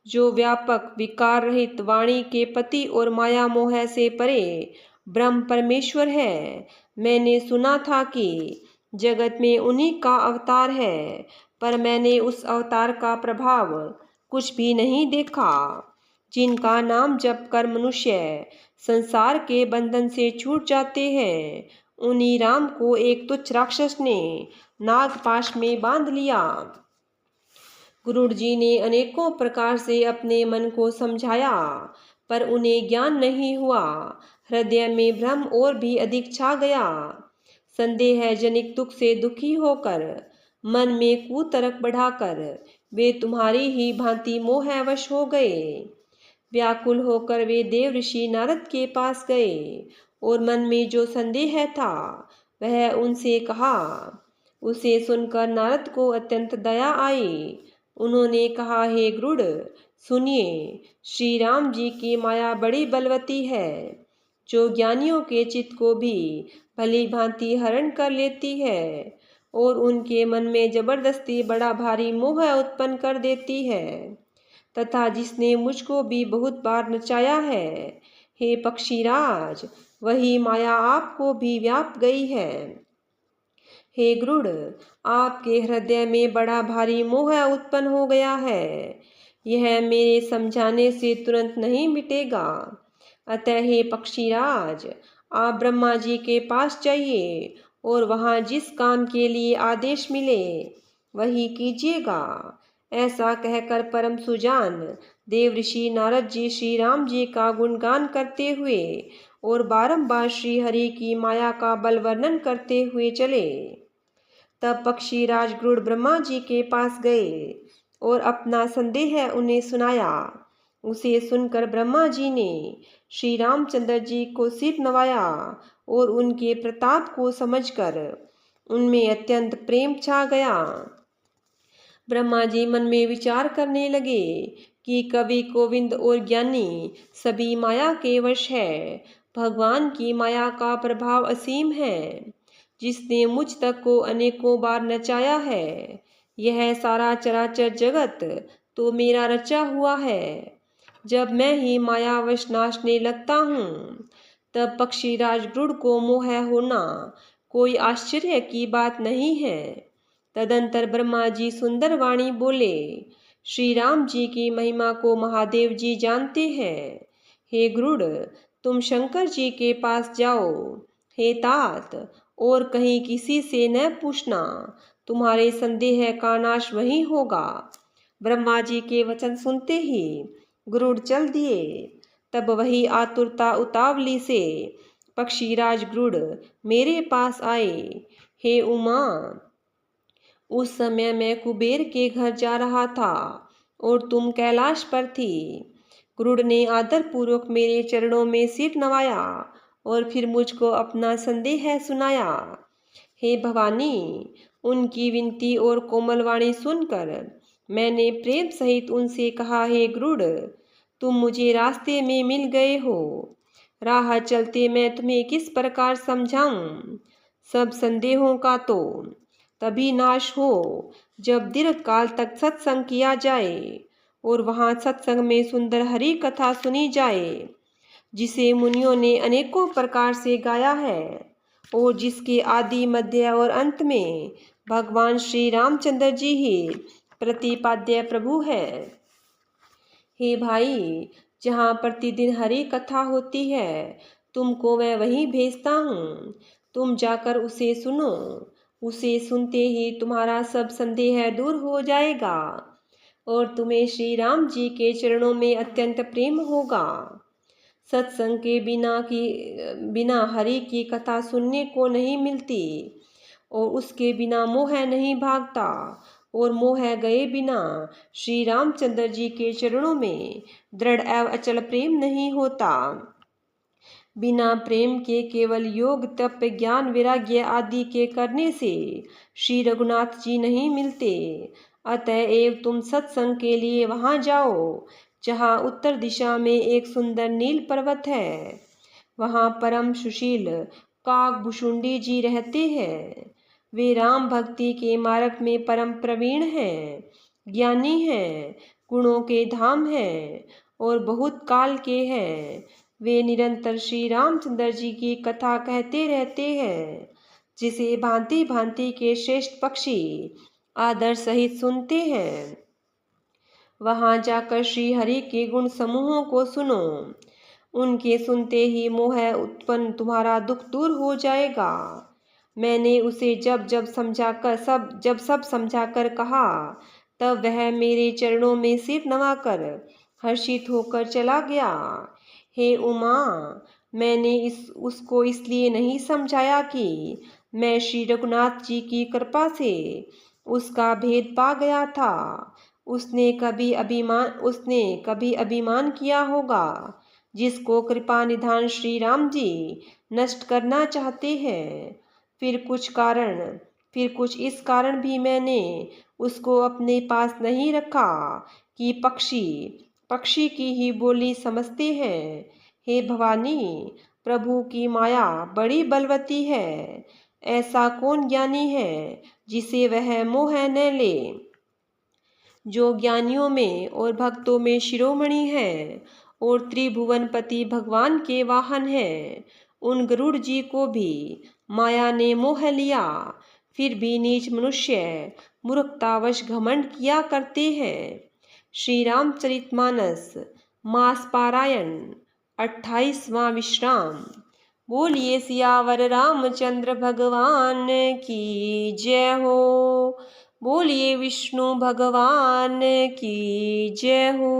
जो व्यापक विकार रहित वाणी के पति और माया मोह से परे ब्रह्म परमेश्वर है, मैंने सुना था कि जगत में उन्हीं का अवतार है, पर मैंने उस अवतार का प्रभाव कुछ भी नहीं देखा। जिनका नाम जप कर मनुष्य संसार के बंधन से छूट जाते हैं, उन्हीं राम को एक तुच्छ राक्षस ने नागपाश में बांध लिया। गरुड़ जी ने अनेकों प्रकार से अपने मन को समझाया, पर उन्हें ज्ञान नहीं हुआ। हृदय में भ्रम और भी अधिक छा गया। संदेह जनित दुख से दुखी होकर मन में कुतर्क बढ़ाकर वे तुम्हारी ही भांति मोहवश हो गए। व्याकुल होकर वे देव ऋषि नारद के पास गए और मन में जो संदेह था वह उनसे कहा। उसे सुनकर नारद को अत्यंत दया आई। उन्होंने कहा, हे गरुड़, सुनिए, श्री राम जी की माया बड़ी बलवती है, जो ज्ञानियों के चित्त को भी भली भांति हरण कर लेती है और उनके मन में जबरदस्ती बड़ा भारी मोह उत्पन्न कर देती है, तथा जिसने मुझको भी बहुत बार नचाया है। हे पक्षीराज, वही माया आपको भी व्याप गई है। हे गरुड़, आपके हृदय में बड़ा भारी मोह उत्पन्न हो गया है। यह मेरे समझाने से तुरंत नहीं मिटेगा। अतः हे पक्षीराज, आप ब्रह्मा जी के पास जाइए और वहाँ जिस काम के लिए आदेश मिले वही कीजिएगा। ऐसा कहकर परम सुजान देव ऋषि नारद जी श्री राम जी का गुणगान करते हुए और बारंबार श्री हरि की माया का बल वर्णन करते हुए चले। तब पक्षीराज गरुड़ ब्रह्मा जी के पास गए और अपना संदेह उन्हें सुनाया। उसे सुनकर ब्रह्मा जी ने श्री रामचंद्र जी को सिर नवाया और उनके प्रताप को समझकर उनमें अत्यंत प्रेम छा गया। ब्रह्मा जी मन में विचार करने लगे कि कवि गोविंद और ज्ञानी सभी माया के वश है। भगवान की माया का प्रभाव असीम है, जिसने मुझ तक को अनेकों बार नचाया है। यह सारा चराचर जगत तो मेरा रचा हुआ है। जब मैं ही मायावश नाचने लगता हूँ, तब पक्षीराज गरुड़ को मोह होना कोई आश्चर्य की बात नहीं है। तदंतर ब्रह्मा जी सुंदर वाणी बोले, श्री राम जी की महिमा को महादेव जी जानते हैं। हे गरुड़, तुम शंकर जी के पास जाओ। हे तात, और कहीं किसी से न पूछना, तुम्हारे संदेह का नाश वहीं होगा। ब्रह्मा जी के वचन सुनते ही गरुड़ चल दिए। तब वही आतुरता उतावली से पक्षीराज गरुड़ मेरे पास आए। हे उमा, उस समय मैं कुबेर के घर जा रहा था और तुम कैलाश पर थी। गरुड़ ने आदरपूर्वक मेरे चरणों में सिर नवाया और फिर मुझको अपना संदेह सुनाया। हे भवानी, उनकी विनती और कोमल वाणी सुनकर मैंने प्रेम सहित उनसे कहा, हे गरुड़, तुम मुझे रास्ते में मिल गए हो। राह चलते मैं तुम्हें किस प्रकार समझाऊं। सब संदेहों का तो तभी नाश हो जब दीर्घ काल तक सत्संग किया जाए और वहाँ सत्संग में सुंदर हरि कथा सुनी जाए, जिसे मुनियों ने अनेकों प्रकार से गाया है और जिसके आदि मध्य और अंत में भगवान श्री रामचंद्र जी ही प्रतिपाद्य प्रभु है। हे भाई, जहाँ प्रतिदिन हरि कथा होती है, तुमको मैं वहीं भेजता हूँ। तुम जाकर उसे सुनो। उसे सुनते ही तुम्हारा सब संदेह दूर हो जाएगा और तुम्हें श्री राम जी के चरणों में अत्यंत प्रेम होगा। सत्संग के बिना हरि की कथा सुनने को नहीं मिलती और उसके बिना मोह नहीं भागता और मोह गए बिना श्री रामचंद्र जी के चरणों में दृढ़ एवं अचल प्रेम नहीं होता। बिना प्रेम के केवल योग तप ज्ञान वैराग्य आदि के करने से श्री रघुनाथ जी नहीं मिलते। अतएव तुम सत्संग के लिए वहां जाओ जहाँ उत्तर दिशा में एक सुंदर नील पर्वत है। वहाँ परम सुशील काकभुशुंडी जी रहते हैं। वे राम भक्ति के मार्ग में परम प्रवीण हैं, ज्ञानी हैं, गुणों के धाम हैं और बहुत काल के हैं। वे निरंतर श्री रामचंद्र जी की कथा कहते रहते हैं, जिसे भांति भांति के श्रेष्ठ पक्षी आदर सहित सुनते हैं। वहां जाकर श्री हरि के गुण समूहों को सुनो। उनके सुनते ही मोह उत्पन्न तुम्हारा दुख दूर हो जाएगा। मैंने उसे जब सब समझाकर कहा, तब वह मेरे चरणों में सिर नवाकर हर्षित होकर चला गया। हे उमा, मैंने उसको इसलिए नहीं समझाया कि मैं श्री रघुनाथ जी की कृपा से उसका भेद पा गया था। उसने कभी अभिमान किया होगा, जिसको कृपा निधान श्री राम जी नष्ट करना चाहते हैं। फिर कुछ इस कारण भी मैंने उसको अपने पास नहीं रखा कि पक्षी की ही बोली समझते हैं। हे भवानी, प्रभु की माया बड़ी बलवती है। ऐसा कौन ज्ञानी है जिसे वह मोह न ले। जो ज्ञानियों में और भक्तों में शिरोमणि है और त्रिभुवनपति भगवान के वाहन है, उन गरुड़ जी को भी माया ने मोह लिया। फिर भी नीच मनुष्य मूर्खतावश घमंड किया करते हैं। श्री रामचरितमानस मास पारायण 28वां विश्राम। बोलिए सियावर रामचंद्र भगवान की जय हो। बोलिए विष्णु भगवान की जय हो।